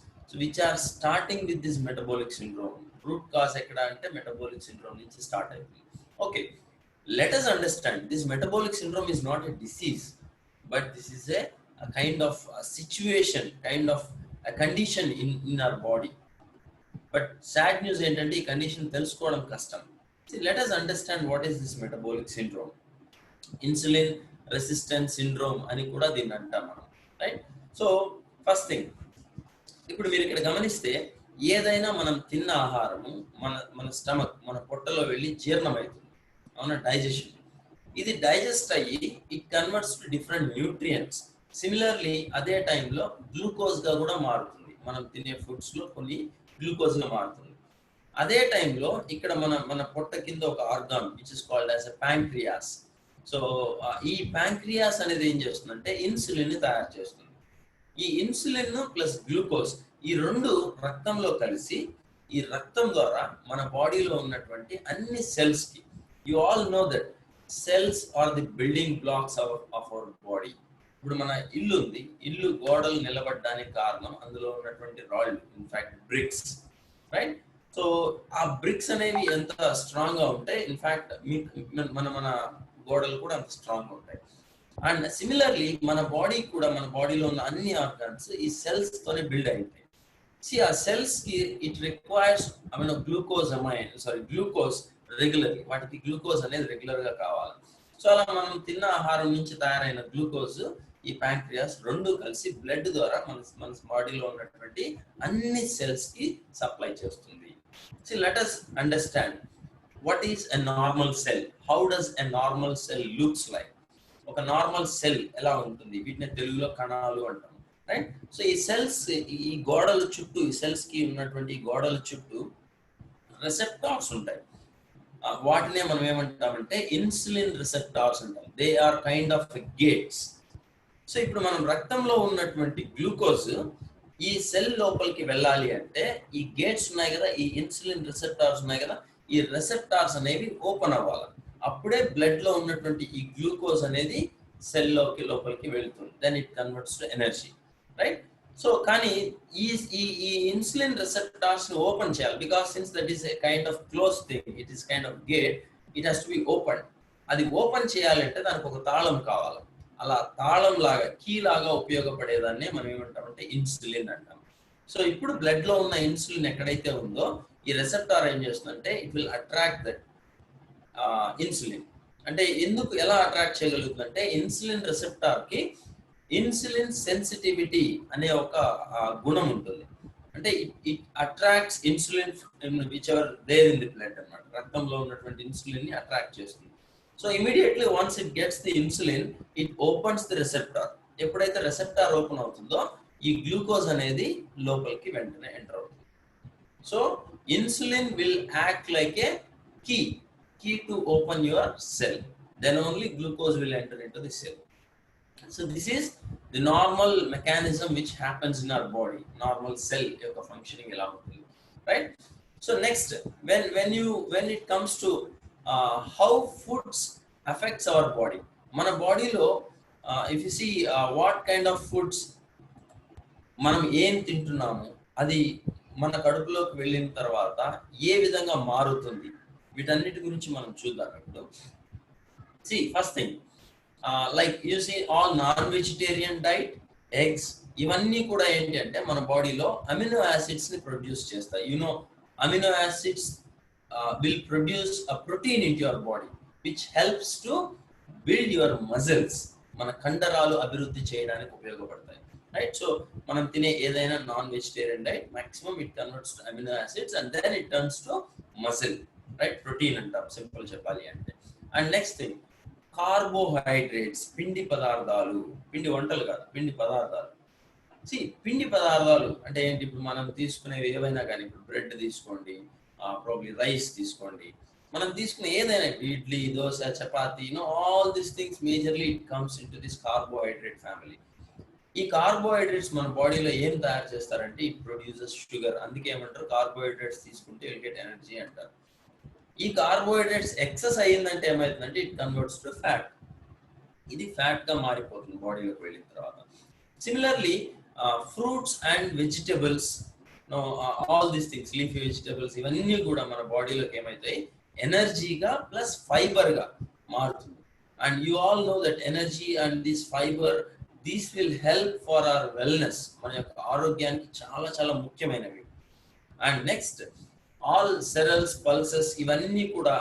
which are starting with this metabolic syndrome. Root cause ఎక్కడ అంటే metabolic syndrome నుంచి start అయింది. Okay, let us understand this metabolic syndrome is not a disease, but this is a kind of a situation, kind of a condition in our body. But sad news ఏంటంటే ఈ condition తెలుసుకోవడం కష్టం. See, let us understand what is this metabolic syndrome. Insulin resistance syndrome అని కూడా దీన్ని అంటాం మనం, right? So first thing, ఇప్పుడు మీరు ఇక్కడ గమనిస్తే ఏదైనా మనం తిన్న ఆహారము మన స్టమక్, మన పొట్టలో వెళ్ళి జీర్ణమవుతుంది, అవునా, డైజెషన్. ఇది డైజెస్ట్ అయ్యి it converts to different nutrients. Similarly అదే టైంలో గ్లూకోజ్ గా కూడా మారుతుంది. మనం తినే ఫుడ్స్ లో కొన్ని గ్లూకోజ్ గా మారుతుంది. అదే టైంలో ఇక్కడ మన మన పొట్ట కింద ఒక organ which is called as a pancreas. So ఈ ప్యాంక్రియాస్ అనేది ఏం చేస్తుందంటే ఇన్సులిన్ ని తయారు చేస్తుంది. ఈ ఇన్సులిన్ ప్లస్ గ్లూకోజ్ ఈ రెండు రక్తంలో కలిసి ఈ రక్తం ద్వారా మన బాడీలో ఉన్నటువంటి అన్ని సెల్స్ కి, you all know that cells are the building blocks of our body. ఇప్పుడు మన ఇల్లు ఉంది, ఇల్లు గోడలు నిలబడడానికి కారణం అందులో ఉన్నటువంటి రాళ్ళు, ఇన్ఫాక్ట్ బ్రిక్స్, రైట్? సో ఆ బ్రిక్స్ అనేవి ఎంత స్ట్రాంగ్ గా ఉంటాయి, ఇన్ఫాక్ట్ మన మన గోడలు కూడా అంత స్ట్రాంగ్ గా ఉంటాయి. అండ్ సిమిలర్లీ మన బాడీ కూడా, మన బాడీలో ఉన్న అన్ని ఆర్గాన్స్ ఈ సెల్స్ తోనే బిల్డ్ అయింటాయి. ఆ సెల్స్ కి ఇట్ రిక్వైర్స్ గ్లూకోజ్ రెగ్యులర్లీ, వాటికి గ్లూకోజ్ అనేది రెగ్యులర్ గా కావాలి. సో అలా మనం తిన్న ఆహారం నుంచి తయారైన గ్లూకోజ్ ఈ ప్యాంక్రియాస్ రెండు కలిసి బ్లడ్ ద్వారా మన బాడీలో ఉన్నటువంటి అన్ని సెల్స్ కి సప్లై చేస్తుంది. Let us understand what is a normal cell, how does a normal cell looks like. ఒక నార్మల్ సెల్ ఎలా ఉంటుంది, వీటిని తెలుగులో కణాలు అంటాం, రైట్? సో ఈ సెల్స్, ఈ గోడల చుట్టూ, ఈ సెల్స్ కి ఉన్నటువంటి గోడల చుట్టూ రిసెప్టార్స్ ఉంటాయి. వాటినే మనం ఏమంటామంటే ఇన్సులిన్ రిసెప్టార్స్ అంటాం. They are kind of gates. So ఇప్పుడు మనం రక్తంలో ఉన్నటువంటి గ్లూకోజ్ ఈ సెల్ లోపలికి వెళ్ళాలి అంటే ఈ గేట్స్ ఉన్నాయి కదా, ఈ ఇన్సులిన్ రిసెప్టార్స్ ఉన్నాయి కదా, ఈ రిసెప్టార్స్ అనేవి ఓపెన్ అవ్వాలి. అప్పుడే బ్లడ్ లో ఉన్నటువంటి ఈ గ్లూకోజ్ అనేది సెల్ లోపలికి వెళ్తుంది. Then it converts to energy, right? So కానీ ఈ ఇన్సులిన్ రిసెప్టార్స్ ని ఓపెన్ చేయాలి. Because since that is a kind of close thing, it is kind of gate, it has to be open. అది open చేయాలంటే దానికి ఒక తాళం కావాలి. అలా తాళం లాగా, కీ లాగా ఉపయోగపడేదాన్ని మనం ఏమంటామంటే ఇన్సులిన్ అంటాం. సో ఇప్పుడు బ్లడ్ లో ఉన్న ఇన్సులిన్ ఎక్కడైతే ఉందో ఈ రిసెప్టార్ ఏం చేస్తుందంటే it will attract that insulin. అంటే ఎందుకు, ఎలా అట్రాక్ట్ చేయగలుగుతుందంటే ఇన్సులిన్ రిసెప్టార్ కి ఇన్సులిన్ సెన్సిటివిటీ అనే ఒక గుణం ఉంటుంది. అంటే it attracts insulin which ever there in the blood అన్నమాట. రక్తంలో ఉన్నటువంటి ఇన్సులిన్ ని అట్రాక్ట్ చేస్తుంది. So immediately once it gets the insulin, it opens the receptor. ఎప్పుడైతే రిసెప్టార్ ఓపెన్ అవుతుందో ఈ గ్లూకోజ్ అనేది లోపలికి వెంటనే ఎంటర్ అవుతుంది. So insulin will act like a key to open your cell. Then only glucose will enter into the cell. So this is the normal mechanism which happens in our body. Normal cell యొక్క functioning ఎలా ఉంటుంది, right? So next, when it comes to how foods affects our body, మన బాడీలో if you see what kind of foods మనం ఏం తింటున్నాము అది మన కడుపులోకి వెళ్ళిన తర్వాత ఏ విధంగా మారుతుంది, వీటన్నిటి గురించి మనం చూద్దాం ఇప్పుడు. First thing, like you see all non vegetarian diet, eggs, ఇవన్నీ కూడా ఏంటి అంటే మన బాడీలో అమినో యాసిడ్స్ ని ప్రొడ్యూస్ చేస్తాయి. You know amino acids will produce a protein in your body which helps to build your muscles. మన కండరాలు అభివృద్ధి చేయడానికి ఉపయోగపడతాయి, రైట్? సో మనం తినే ఏదైనా non vegetarian diet maximum it converts to amino acids and then it turns to muscle, right? Protein అంటాం simple చెప్పాలి అంటే. అండ్ నెక్స్ట్ థింగ్, కార్బోహైడ్రేట్స్, పిండి పదార్థాలు, పిండి వంటలు కాదు, పిండి పదార్థాలు. పిండి పదార్థాలు అంటే ఏంటి? ఇప్పుడు మనం తీసుకునేవి ఏవైనా కానీ, ఇప్పుడు బ్రెడ్ తీసుకోండి, ప్రాబ్లీ రైస్ తీసుకోండి, మనం తీసుకునే ఏదైనా idli, dosa, chapati, all these things majorly it comes in to this carbohydrate family. ఈ కార్బోహైడ్రేట్స్ మన బాడీలో ఏం తయారు చేస్తారంటే ఇట్ ప్రొడ్యూసెస్ షుగర్. అందుకే ఏమంటారు, కార్బోహైడ్రేట్స్ తీసుకుంటే విల్ గెట్ ఎనర్జీ అంటారు. ఈ కార్బోహైడ్రేట్స్ ఎక్సెస్ అయ్యిందంటే ఏమవుతుందంటే ఇట్ కన్వర్ట్స్ టు ఫ్యాట్. ఇది ఫ్యాట్ గా మారిపోతుంది బాడీలోకి వెళ్ళిన తర్వాత. Similarly fruits and vegetables, all these things, leafy vegetables, ఇవన్నీ కూడా మన బాడీలోకి ఏమవుతాయి, ఎనర్జీగా ప్లస్ ఫైబర్ గా మారుతుంది. And you all know that energy and this fibre, these will help for our wellness, మన యొక్క ఆరోగ్యానికి చాలా చాలా ముఖ్యమైనవి. And next, all cereals, pulses, ఇవన్నీ కూడా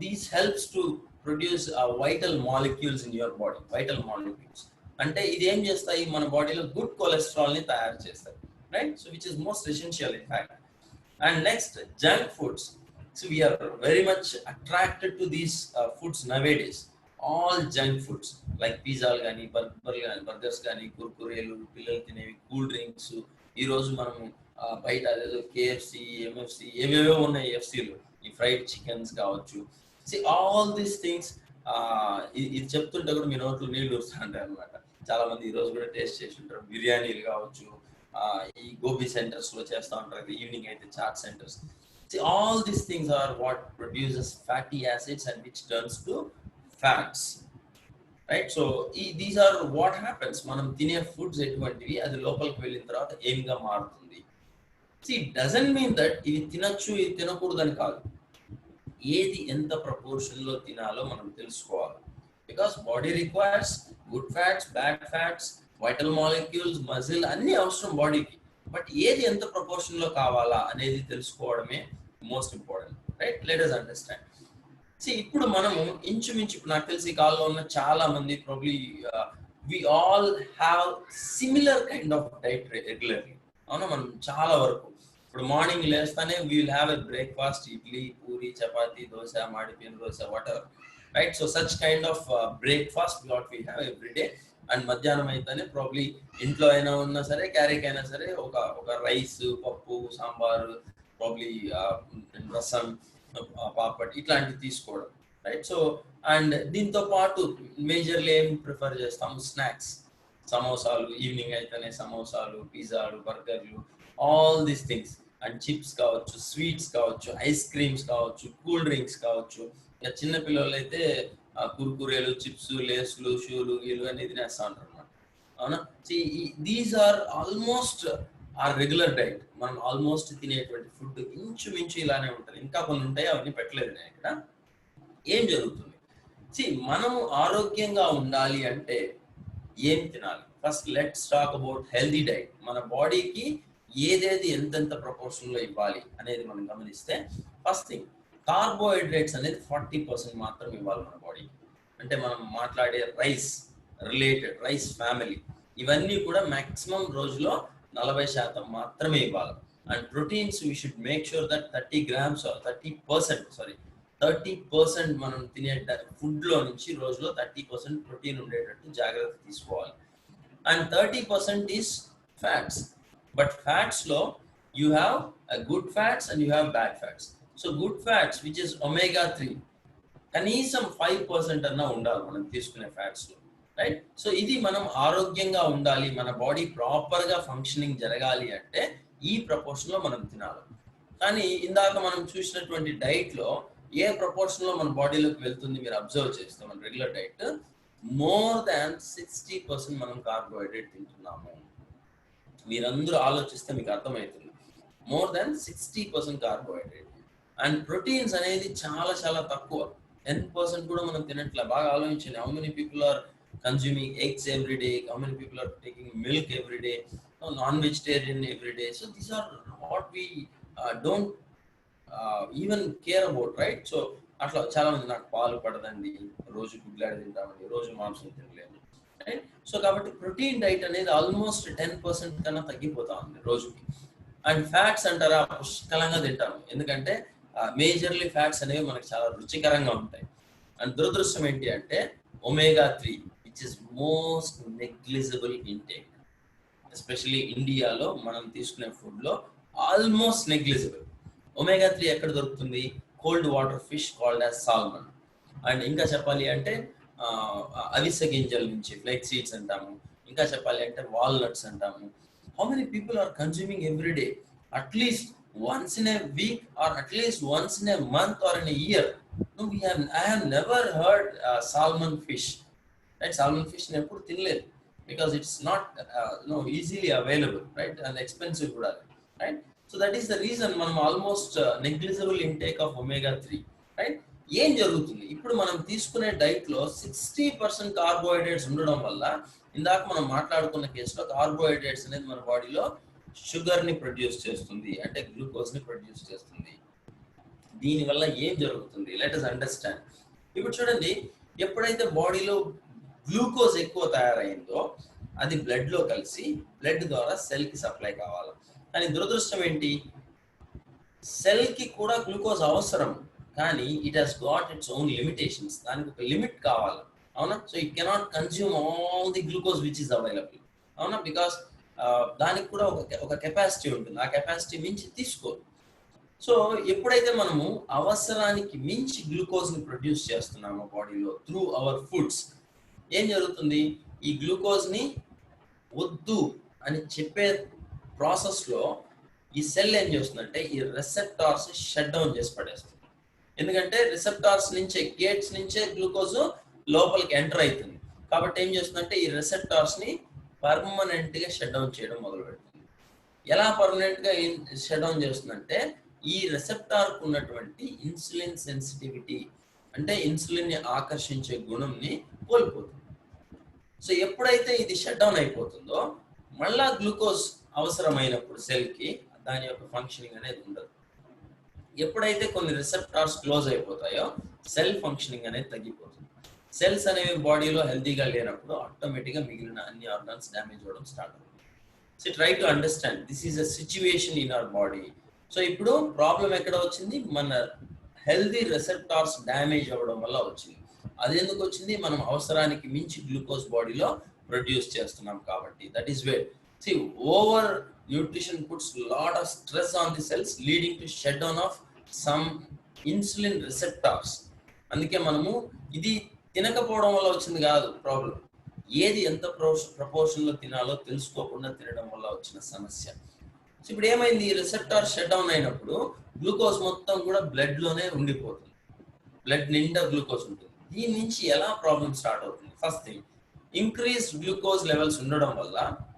these helps to produce vital molecules in your body. Vital molecules అంటే ఇది ఏం చేస్తాయి, మన బాడీలో గుడ్ కొలెస్ట్రాల్ ని తయారు చేస్తాయి, right? So which is most essential in fact. And next, junk foods. So we are very much attracted to these foods nowadays. All junk foods like పిజ్జాలు కానీ, బర్గర్స్ కానీ, కుర్కురేలు, పిల్లలు తినేవి, కూల్ డ్రింక్స్. ఈరోజు మనము బయట అదేదో కేఎఫ్సి, ఎంఎఫ్సి ఏవేవో ఉన్నాయి, ఎఫ్సీలు, ఈ ఫ్రైడ్ చికెన్స్ కావచ్చు. ఆల్ దీస్ థింగ్స్ ఇది చెప్తుంటే కూడా మీ నోట్లో నీళ్ళు వస్తూ ఉంటాయి అనమాట. చాలా మంది ఈ రోజు కూడా టేస్ట్ చేసి ఉంటారు. బిర్యానీలు కావచ్చు, ఈ గోబీ సెంటర్స్ లో చేస్తూ ఉంటారు, ఈవినింగ్ అయితే chat centres. All these things are what produces fatty acids and which turns to fats, right? So these are what happens. మనం తినే ఫుడ్స్ ఎటువంటివి, అది లోపలికి వెళ్ళిన తర్వాత ఏమిగా మారుతుంది. ఇట్ డజంట్ మీన్ దట్ ఇవి తినచ్చు ఇది తినకూడదని కాదు. ఏది ఎంత ప్రపోర్షన్ లో తినాలో మనం తెలుసుకోవాలి. Because body requires good fats, bad fats, vital molecules, muscle అన్ని అవసరం బాడీకి. బట్ ఏది ఎంత ప్రపోర్షన్ లో కావాలా అనేది తెలుసుకోవడమే most important, right? Let us understand. ఇప్పుడు మనము ఇంచుమించు నాకు తెలిసి కాల్లో ఉన్న చాలా మంది probably we all have similar kind of diet regularly. అవునా? మనం చాలా వరకు ఇప్పుడు మార్నింగ్ లేస్తానే we will have a breakfast, idli, puri, chapati, dosa, మాడిపోయిన dosa, whatever, right? So such kind of breakfast what we have every day. And మధ్యాహ్నం అయితేనే ప్రాబ్లీ ఇంట్లో అయినా ఉన్నా సరే, క్యారీకి అయినా సరే ఒక రైస్, పప్పు, సాంబారు, ప్రాబ్లీ రసం, పాపడ్ ఇట్లాంటివి తీసుకోవడం, రైట్? సో అండ్ దీంతో పాటు మేజర్లీ ఏం ప్రిఫర్ చేస్తాము? స్నాక్స్, సమోసాలు, ఈవినింగ్ అయితేనే సమోసాలు, పిజ్జాలు, బర్గర్లు, all these things. And chips కావచ్చు, స్వీట్స్ కావచ్చు, ఐస్ క్రీమ్స్ కావచ్చు, కూల్ డ్రింక్స్ కావచ్చు. ఇక చిన్న పిల్లలు అయితే కుర్కురేలు, చిప్స్, లేస్లు, షూలు, గీలు అన్ని తినేస్తా ఉంటారు అనమాట. అవునా? These are almost are regular diet. మనం ఆల్మోస్ట్ తినేటువంటి ఫుడ్ ఇంచుమించు ఇలానే ఉంటుంది. ఇంకా కొన్ని ఉంటాయి, అవన్నీ పెట్టలేదు నేను ఇక్కడ. ఏం జరుగుతుంది? మనము ఆరోగ్యంగా ఉండాలి అంటే ఏం తినాలి? First let's talk about healthy diet. మన బాడీకి ఏదేది ఎంతెంత ప్రపోర్షన్ లో ఇవ్వాలి అనేది మనం గమనిస్తే, ఫస్ట్ థింగ్ కార్బోహైడ్రేట్స్ అనేది 40% మాత్రం ఇవ్వాలి మన బాడీకి. అంటే మనం మాట్లాడే రైస్ రిలేటెడ్, రైస్ ఫ్యామిలీ, ఇవన్నీ కూడా మాక్సిమం రోజులో 40% మాత్రమే ఇవ్వాలి. And proteins we should make sure that 30 grams or 30% మనం తినే ఫుడ్ లో నుంచి రోజులో 30% ప్రోటీన్ ఉండేటట్టు జాగ్రత్త తీసుకోవాలి. And 30% is fats. But fats లో you have good fats and you have bad fats. So good fats which is omega-3 కనీసం 5% అన్నా ఉండాలి మనం తీసుకునే ఫ్యాట్స్ లో, రైట్? సో ఇది మనం ఆరోగ్యంగా ఉండాలి, మన బాడీ ప్రాపర్ గా ఫంక్షనింగ్ జరగాలి అంటే ఈ ప్రపోర్షన్ లో మనం తినాలి. కానీ ఇందాక మనం చూసినటువంటి డైట్ లో ఏ ప్రపోర్షన్ లో మన బాడీలోకి వెళ్తుంది మీరు అబ్జర్వ్ చేస్తే, మన రెగ్యులర్ డైట్ మోర్ దాన్ 60% మనం కార్బోహైడ్రేట్ తింటున్నాము. మీరందరూ ఆలోచిస్తే మీకు అర్థమవుతుంది. More than 60% carbohydrate. And proteins అనేది చాలా చాలా తక్కువ, 10% కూడా మనం తినట్లే. బాగా ఆలోచించండి. How many people are consuming eggs every day, how many people are taking milk every day, non vegetarian every day. So these are what we don't even care about, right? సో అట్లా చాలా మంది, నాకు పాలు పడదండి, రోజు గుడ్లాడి తింటామండి, రోజు మాంసం తినలేము, రైట్? సో కాబట్టి ప్రోటీన్ డైట్ అనేది ఆల్మోస్ట్ 10% కన్నా తగ్గిపోతా ఉంది రోజుకి. అండ్ ఫ్యాట్స్ అంటారా, పుష్కలంగా తింటాము. ఎందుకంటే మేజర్లీ ఫ్యాట్స్ అనేవి మనకు చాలా రుచికరంగా ఉంటాయి. అండ్ దురదృష్టం ఏంటి అంటే omega-3 which is most negligible intake. Especially ఇండియాలో మనం తీసుకునే ఫుడ్ లో ఆల్మోస్ట్ నెగ్లిజిబుల్. omega-3 ఎక్కడ దొరుకుతుంది? Cold water fish called as salmon. And ఇంకా చెప్పాలి అంటే అవిసె గింజల నుంచి ఫ్లెక్స్ సీడ్స్ అంటాము. ఇంకా చెప్పాలి అంటే వాల్నట్స్ అంటాము. How many people are consuming every day? At least once in a week or at least once in a month or in a year. No, I have never heard salmon fish, right? Salmon fish ne eppudu tinaledu because it's not easily available, right? And expensive kuda, right? So that is the reason manam almost negligible intake of omega-3, right? ఏం జరుగుతుంది ఇప్పుడు మనం తీసుకునే diet లో 60% carbohydrates ఉండడం వల్ల, ఇందాక మనం మాట్లాడుకున్న కేసులో కార్బోహైడ్రేట్స్ అనేది మన బాడీలో షుగర్ ని ప్రొడ్యూస్ చేస్తుంది, అంటే గ్లూకోజ్ ని ప్రొడ్యూస్ చేస్తుంది. దీనివల్ల ఏం జరుగుతుంది? Let us understand. ఇప్పుడు చూడండి, ఎప్పుడైతే బాడీలో గ్లూకోజ్ ఎక్కువ తయారైందో అది బ్లడ్ లో కలిసి బ్లడ్ ద్వారా సెల్ కి సప్లై కావాలి. కానీ దురదృష్టం ఏంటి, సెల్ కి కూడా గ్లూకోజ్ అవసరం, కానీ it has got its own limitations. దానికి ఒక లిమిట్ కావాలి, అవునా? So it cannot consume all the glucose which is available, అవునా? బికాస్ దానికి కూడా ఒక కెపాసిటీ ఉంటుంది. ఆ కెపాసిటీ మించి తీసుకోదు. సో ఎప్పుడైతే మనము అవసరానికి మించి గ్లూకోజ్ని ప్రొడ్యూస్ చేస్తున్నామో బాడీలో త్రూ అవర్ ఫుడ్స్, ఏం జరుగుతుంది? ఈ గ్లూకోజ్ని వద్దు అని చెప్పే ప్రాసెస్లో ఈ సెల్ ఏం చేస్తుందంటే ఈ రిసెప్టార్స్ షట్ డౌన్ చేసి పడేస్తుంది. ఎందుకంటే రిసెప్టార్స్ నుంచే, గేట్స్ నుంచే గ్లూకోజ్ లోపలికి ఎంటర్ అవుతుంది. కాబట్టి ఏం చేస్తుందంటే ఈ రిసెప్టార్స్ని పర్మనెంట్గా షట్ డౌన్ చేయడం మొదలు పెడుతుంది. ఎలా పర్మనెంట్గా షట్ డౌన్ చేస్తుందంటే ఈ రిసెప్టార్కు ఉన్నటువంటి ఇన్సులిన్ సెన్సిటివిటీ, అంటే ఇన్సులిన్ని ఆకర్షించే గుణంని కోల్పోతుంది. సో ఎప్పుడైతే ఇది షట్ డౌన్ అయిపోతుందో మళ్ళా గ్లూకోజ్ అవసరమైనప్పుడు సెల్కి దాని యొక్క ఫంక్షనింగ్ అనేది ఉండదు. ఎప్పుడైతే కొన్ని రిసెప్టార్స్ క్లోజ్ అయిపోతాయో సెల్ ఫంక్షనింగ్ అనేది తగ్గిపోతుంది. సెల్స్ అనేవి బాడీలో హెల్తీగా లేనప్పుడు ఆటోమేటిక్గా మిగిలిన అన్ని ఆర్గాన్స్ డ్యామేజ్ అవ్వడం స్టార్ట్ అవుతుంది. So try to understand this is a situation in our body. So ఇప్పుడు ప్రాబ్లం ఎక్కడ వచ్చింది? మన హెల్తీ రిసెప్టార్స్ డ్యామేజ్ అవ్వడం వల్ల వచ్చింది. అది ఎందుకు వచ్చింది? మనం అవసరానికి మించి గ్లూకోజ్ బాడీలో ప్రొడ్యూస్ చేస్తున్నాం కాబట్టి. That is wear see over nutrition puts lot of stress on the cells leading to shutdown of some insulin receptors. అందుకే మనము ఇది తినకపోవడం వల్ల వచ్చింది కాదు ప్రాబ్లం, ఏది ఎంత ప్రపోర్షన్లో తినాలో తెలుసుకోకుండా తినడం వల్ల వచ్చిన సమస్య. సో ఇప్పుడు ఏమైంది? ఈ రిసెప్టార్ షట్ డౌన్ అయినప్పుడు గ్లూకోజ్ మొత్తం కూడా బ్లడ్లోనే ఉండిపోతుంది, బ్లడ్ నిండా గ్లూకోజ్ ఉంటుంది. దీని నుంచి ఎలా ప్రాబ్లం స్టార్ట్ అవుతుంది? First thing, increased glucose levels ఉండడం వల్ల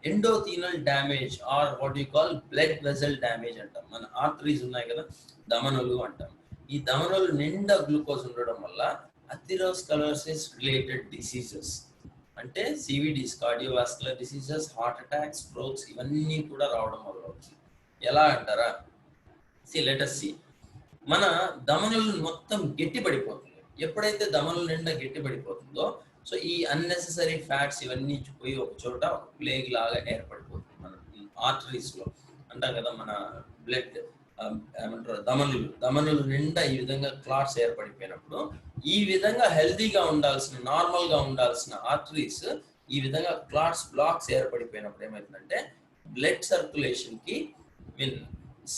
endothelial damage or what you call blood vessel damage అంటాం. మన ఆర్టరీస్ ఉన్నాయి కదా, ధమనులు అంటాం. ఈ ధమనులు నిండా గ్లూకోజ్ ఉండడం వల్ల అథెరోస్క్లెరోసిస్ రిలేటెడ్ డిసీజెస్ అంటే CVDs, cardiovascular diseases, heart attacks, strokes ఇవన్నీ కూడా రావడం మొదలవుతుంది. ఎలా అంటారా? Let us see. మన ధమనులు మొత్తం గట్టిపడిపోతుంది. ఎప్పుడైతే ధమనుల నిండా గట్టిపడిపోతుందో సో ఈ అన్నెసెసరీ ఫ్యాట్స్ ఇవన్నీ పోయి ఒక చోట ప్లేగ్ లాగా ఏర్పడిపోతుంది మన ఆర్టరీస్లో. అంటాం కదా మన బ్లడ్ ఏమంటారు ధమనులు నిండా ఈ విధంగా క్లాట్స్ ఏర్పడిపోయినప్పుడు ఈ విధంగా హెల్తీగా ఉండాల్సిన, నార్మల్గా ఉండాల్సిన ఆర్టరీస్ ఈ విధంగా క్లాట్స్, బ్లాక్స్ ఏర్పడిపోయినప్పుడు ఏమవుతుందంటే బ్లడ్ సర్క్యులేషన్కి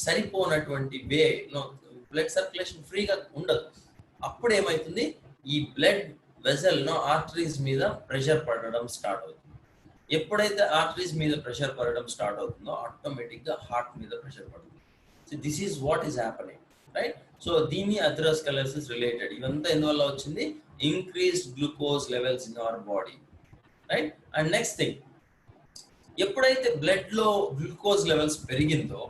సరిపోనటువంటి బ్లడ్ సర్క్యులేషన్ ఫ్రీగా ఉండదు. అప్పుడు ఏమవుతుంది? ఈ బ్లడ్ వెజల్ ఆర్టరీస్ మీద ప్రెషర్ పడడం స్టార్ట్ అవుతుంది. ఎప్పుడైతే ఆర్టరీస్ మీద ప్రెషర్ పడడం స్టార్ట్ అవుతుందో ఆటోమేటిక్గా హార్ట్ మీద ప్రెషర్ పడుతుంది. So this is what is happening, right? So దీన్ని అథెరోస్క్లెరోసిస్ రిలేటెడ్. ఇదంతా ఎందువల్ల వచ్చింది? Increased glucose levels in our body, right? And next thing, ఎప్పుడైతే బ్లడ్లో గ్లూకోజ్ లెవెల్స్ పెరిగిందో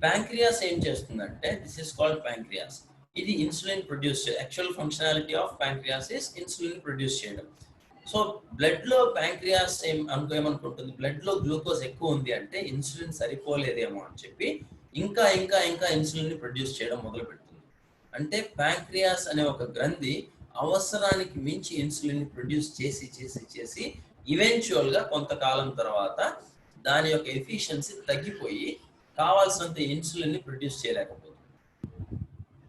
ప్యాంక్రియాస్ ఏం చేస్తుందంటే, దిస్ ఈస్ కాల్డ్ ప్యాంక్రియాస్, ఇది insulin produce actual functionality of pancreas is insulin produce చేయడం. సో బ్లడ్లో ప్యాంక్రియాస్ ఏమనుకుంటుంది? బ్లడ్లో గ్లూకోజ్ ఎక్కువ ఉంది అంటే ఇన్సులిన్ సరిపోలేదేమో అని చెప్పి ఇంకా ఇంకా ఇంకా ఇన్సులిన్ని ప్రొడ్యూస్ చేయడం మొదలు పెడుతుంది. అంటే ప్యాంక్రియాస్ అనే ఒక గ్రంథి అవసరానికి మించి ఇన్సులిన్ని ప్రొడ్యూస్ చేసి చేసి చేసి ఈవెన్చువల్గా కొంతకాలం తర్వాత దాని యొక్క ఎఫిషియన్సీ తగ్గిపోయి కావాల్సినంత ఇన్సులిన్ని produce చేయలేకపోతుంది.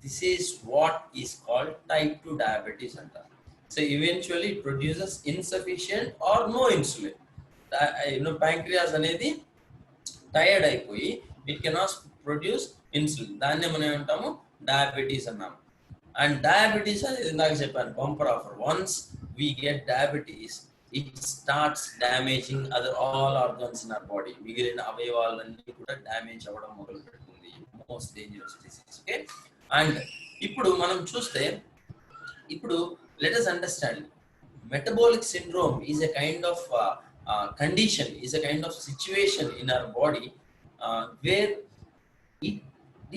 This is what is called type 2 diabetes అంటారు. So eventually it produces insufficient or no insulin. Pancreas అనేది టైర్డ్ అయిపోయి it cannot produce insulin. దాన్నే మనం ఏమంటాము? డయాబెటీస్ అన్నాము. అండ్ డయాబెటీస్ అనేది ఇందాక చెప్పాను, bumper offer. Once we get diabetes, it starts damaging all organs in our body. మిగిలిన అవయవాలన్నీ కూడా డ్యామేజ్ అవ్వడం మొదలు పెడుతుంది. Most dangerous disease. Okay, and ఇప్పుడు మనం చూస్తే, ఇప్పుడు let us understand metabolic syndrome is a kind of condition, is a kind of situation in our body wear it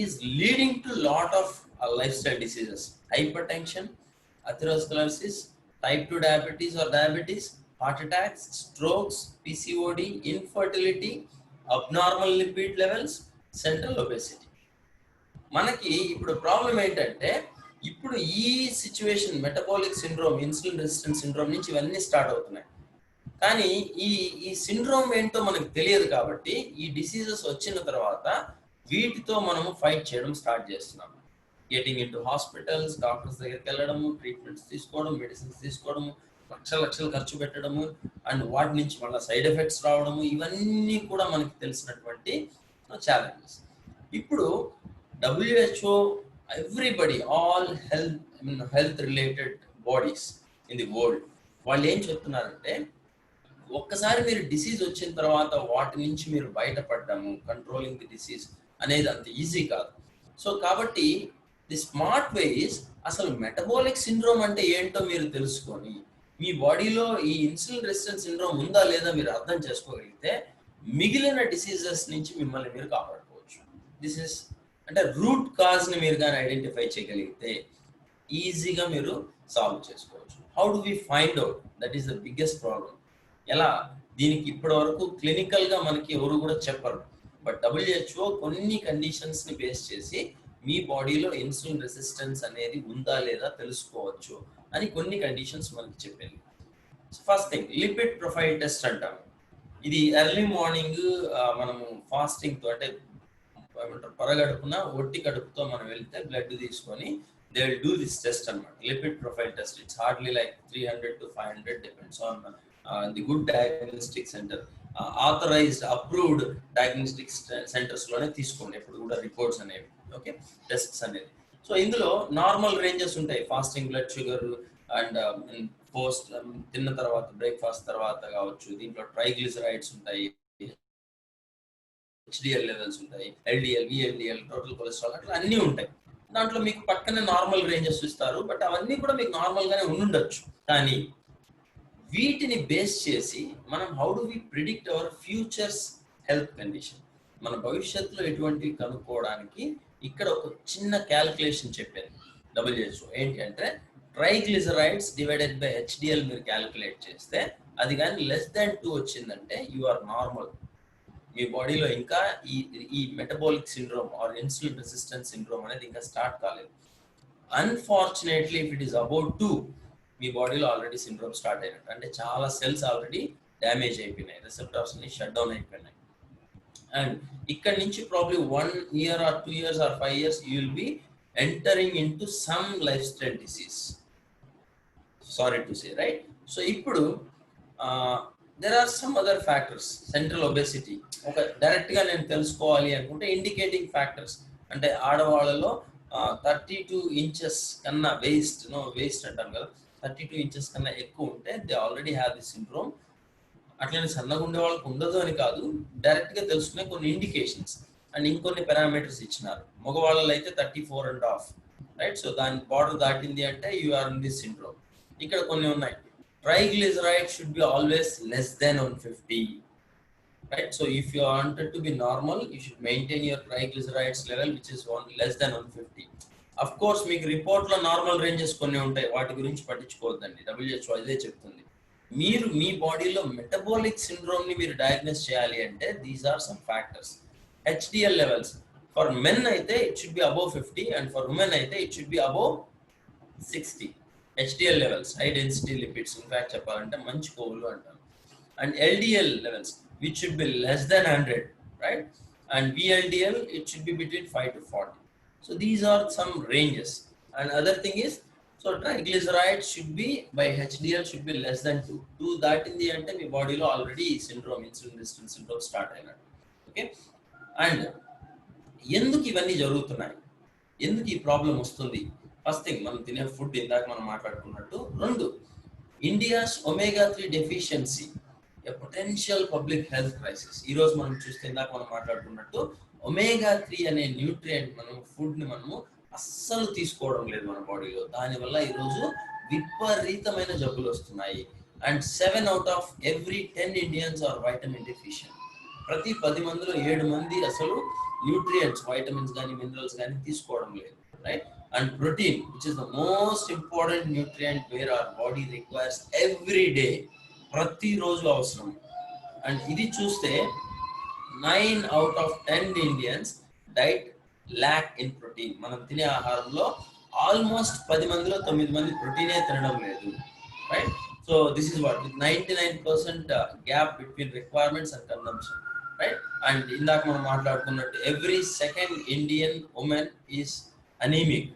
is leading to lot of lifestyle diseases, hypertension, atherosclerosis, type 2 diabetes or diabetes, heart attacks, strokes, PCOD, infertility, abnormal lipid levels, central obesity. మనకి ఇప్పుడు problem ఏంటంటే, ఇప్పుడు ఈ situation metabolic syndrome, insulin resistant syndrome నుంచి ఇవన్నీ start అవుతున్నాయి. కానీ ఈ సిండ్రోమ్ ఏంటో మనకు తెలియదు కాబట్టి ఈ డిసీజెస్ వచ్చిన తర్వాత వీటితో మనము ఫైట్ చేయడం స్టార్ట్ చేస్తున్నాము. Getting in to hospitals, doctors దగ్గరికి వెళ్ళడము, ట్రీట్మెంట్స్ తీసుకోవడం, మెడిసిన్స్ తీసుకోవడము, లక్షలు ఖర్చు పెట్టడము అండ్ వాటి నుంచి మళ్ళీ సైడ్ ఎఫెక్ట్స్ రావడము, ఇవన్నీ కూడా మనకి తెలిసినటువంటి ఛాలెంజెస్. ఇప్పుడు WHO, everybody, all health related bodies in the world, వాళ్ళు ఏం చెప్తున్నారంటే ఒక్కసారి మీరు డిసీజ్ వచ్చిన తర్వాత వాటి నుంచి మీరు బయటపడ్డాము, కంట్రోలింగ్ ది డిసీజ్ అనేది అంత ఈజీ కాదు. సో కాబట్టి ది స్మార్ట్ వే ఇస్ అసలు మెటబాలిక్ సిండ్రోమ్ అంటే ఏంటో మీరు తెలుసుకొని మీ బాడీలో ఈ ఇన్సులిన్ రెసిస్టెన్స్ సిండ్రోమ్ ఉందా లేదా మీరు అర్థం చేసుకోగలిగితే మిగిలిన డిసీజెస్ నుంచి మిమ్మల్ని మీరు కాపాడుకోవచ్చు. దిస్ ఇస్ అంటే రూట్ కాజ్ ని మీరు కానీ ఐడెంటిఫై చేయగలిగితే ఈజీగా మీరు సాల్వ్ చేసుకోవచ్చు. How do we find out? That is the biggest problem. ఎలా? దీనికి ఇప్పటి వరకు క్లినికల్ గా మనకి ఎవరు కూడా చెప్పరు. బట్ WHO కొన్ని కండిషన్స్ ని బేస్ చేసి మీ బాడీలో ఇన్సులిన్ రెసిస్టెన్స్ అనేది ఉందా లేదా తెలుసుకోవచ్చు అని కొన్ని కండిషన్స్ మనకి చెప్పారు. First thing lipid profile test అంటాం. ఇది ఎర్లీ మార్నింగ్ మనము ఫాస్టింగ్ తో అంటే పరగడుపున ఒట్టి కడుపుతో మనం వెళ్తే బ్లడ్ తీసుకొని they will do this test అన్నమాట. Lipid profile test. It's hardly like 300 to 500 depends on the good diagnostic centre, authorised approved diagnostic centres లోనే తీసుకోండి ఎప్పుడు కూడా రిపోర్ట్స్ అనేవి. ఓకే, టెస్ట్స్ అనేది. సో ఇందులో నార్మల్ రేంజెస్ ఉంటాయి. Fasting blood sugar and post తిన్న తర్వాత బ్రేక్ఫాస్ట్ తర్వాత కావచ్చు. దీంట్లో ట్రైగ్లిసరైడ్స్ ఉంటాయి, HDL లెవెల్స్ ఉంటాయి, LDL, VLDL, టోటల్ కొలెస్ట్రాల్, అట్లా అన్నీ ఉంటాయి. దాంట్లో మీకు పక్కనే నార్మల్ రేంజెస్ ఇస్తారు. బట్ అవన్నీ కూడా మీకు నార్మల్ గానే ఉండుండొచ్చు. కానీ వీటిని బేస్ చేసి మనం how do we predict our futures health condition, మన భవిష్యత్తులో ఎటువంటివి కనుక్కోవడానికి ఇక్కడ ఒక చిన్న క్యాల్కులేషన్ చెప్పారు WHO. ఏంటి అంటే ట్రైగ్లిసరైడ్స్ డివైడెడ్ బై HDL మీరు క్యాల్కులేట్ చేస్తే అది కానీ <2 వచ్చిందంటే యు ఆర్ నార్మల్. మీ బాడీలో ఇంకా ఈ metabolic syndrome are insulin resistance syndrome అనేది ఇంకా స్టార్ట్ కాలేదు. Unfortunately if it is about 2, మీ బాడీలో ఆల్రెడీ సిండ్రోమ్ స్టార్ట్ అయినట్టు. అంటే చాలా సెల్స్ ఆల్రెడీ డ్యామేజ్ అయిపోయినాయి, రిసెప్టార్స్ ని షట్ డౌన్ అయిపోయినాయి. అండ్ ఇక్కడ నుంచి probably 1 year or 2 years or 5 years you will be entering into some lifestyle disease. Sorry to say, right? So ఇప్పుడు there are some other factors. Central obesity ఒక direct గా నేను తెలుసుకోవాలి అనుకుంటే ఇండికేటింగ్ ఫ్యాక్టర్స్ అంటే ఆడవాళ్ళలో 32 inches కన్నా వేస్ట్ అంటాం కదా, 32 inches కన్నా ఎక్కువ ఉంటే they already have the syndrome. అట్లనే సన్నగా ఉండే వాళ్ళకి ఉండదు అని కాదు, డైరెక్ట్ గా తెలుసుకునే కొన్ని ఇండికేషన్స్ అండ్ ఇంకొన్ని పారామీటర్స్ ఇచ్చినారు. మగవాళ్ళలో అయితే 34.5, రైట్? సో దాని బార్డర్ దాటింది అంటే you are in this syndrome. ఇక్కడ కొన్ని ఉన్నాయి. Triglyceride should be always less than 150, right? So if you wanted to be normal, you should maintain your triglycerides level which is less than 150. Of course మీకు report లో normal ranges కొన్ని ఉంటాయి, వాటి గురించి పట్టించుకోవద్దండి. WHO అదే చెప్తుంది. మీరు మీ బాడీలో మెటబాలిక్ సిండ్రోమ్ ని మీరు డయాగ్నోస్ చేయాలి అంటే these are some factors. HDL levels for men అయితే it should be above 50 and for women అయితే it should be above 60. HDL levels high density lipids, in fact చెప్పాలంటే మంచి కొవ్వులు అంటారు. And LDL levels which should be less than 100, right? And VLDL it should be between 5 to 40. So these are some ranges. And other thing is, so triglycerides should be by HDL should be less than 2. Do that in the end, my body lo already syndrome, insulin resistance syndrome start అయినట్టు. Okay? And ఎందుకు ఇవన్నీ జరుగుతున్నాయి, ఎందుకు ఈ problem వస్తుంది? First thing మనం తినే food, ఇందాక మనం మాట్లాడుకున్నట్టు. 2, India's omega-3 deficiency, potential public health crisis. ఈ రోజు మనం చూస్తే ఇందాక మనం మాట్లాడుకున్నట్టు omega-3 అనే న్యూట్రియంట్ మనం ఫుడ్ ని మనము అస్సలు తీసుకోవడం లేదు మన బాడీలో. దానివల్ల ఈరోజు విపరీతమైన జబ్బులు వస్తున్నాయి. And 7 out of every 10 Indians are vitamin deficient. ప్రతి 10 మందిలో 7 మంది అసలు న్యూట్రియంట్స్, వైటమిన్స్ కానీ మినరల్స్ కానీ తీసుకోవడం లేదు, right? And protein which is the most important nutrient wear our body requires every day, ప్రతిరోజు అవసరం. అండ్ ఇది చూస్తే 9 out of 10 Indians diet lakh in protein. మనం తినే ఆహారంలో ఆల్మోస్ట్ 10 మందిలో 9 మంది ప్రోటీనే తినడం లేదు, right? So this is what 99% gap between requirements and consumption, right? And ఇందాక మనం మాట్లాడుకున్నట్టు every second Indian women is anaemic,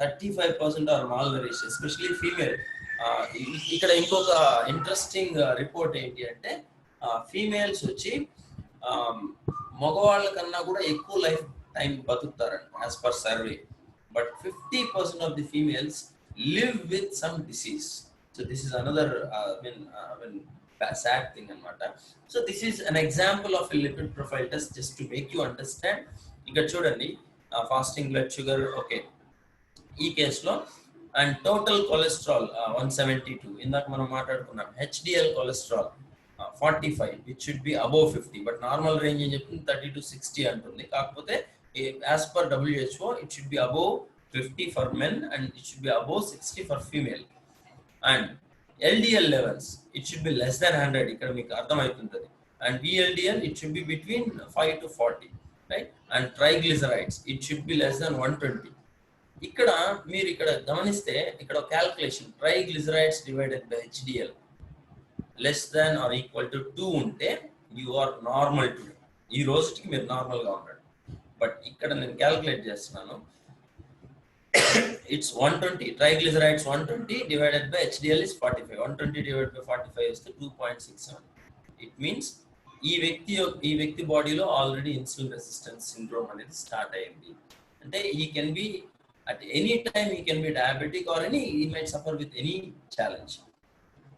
35% are malnourished, especially female. ఇక్కడ ఇంకొక ఇంట్రెస్టింగ్ రిపోర్ట్ ఏంటి అంటే ఫీమేల్స్ వచ్చి మగవాళ్ళ కన్నా కూడా ఎక్కువ లైఫ్ టైం బతుకుతారంట as per survey. But 50% of the females live with some disease. So this is another sad thing anamata. So this is an example of a lipid profile test just to make you understand. Ikkada chudandi fasting blood sugar okay ee case lo, and total cholesterol 172 indaka manam maatadukunnam. HDL cholesterol 45 which should be above 50, but normal range em cheptundi 30 to 60 antundi. Kakapothe as per WHO it should be above 50 for men and it should be above 60 for female. And LDL levels it should be less than 100 ikkada meeku ardham aituntadi, and VLDL it should be between 5 to 40, right? And triglycerides it should be less than 120. ikkada meer ikkada gamaniste ikkada calculation triglycerides divided by HDL less than or equal to 2 unte you are normal today. ee rojiki meer normal ga unnadu. But ikkada nenu calculate chestunanu, it's 120 triglycerides 120 divided by HDL is 45. 120 divided by 45 is 2.67. It means ఈ వ్యక్తి బాడీలో already insulin resistance syndrome అనేది start అయ్యింది. అంటే ఈ can be at any time ఈ can be diabetic are he might suffer with any challenge.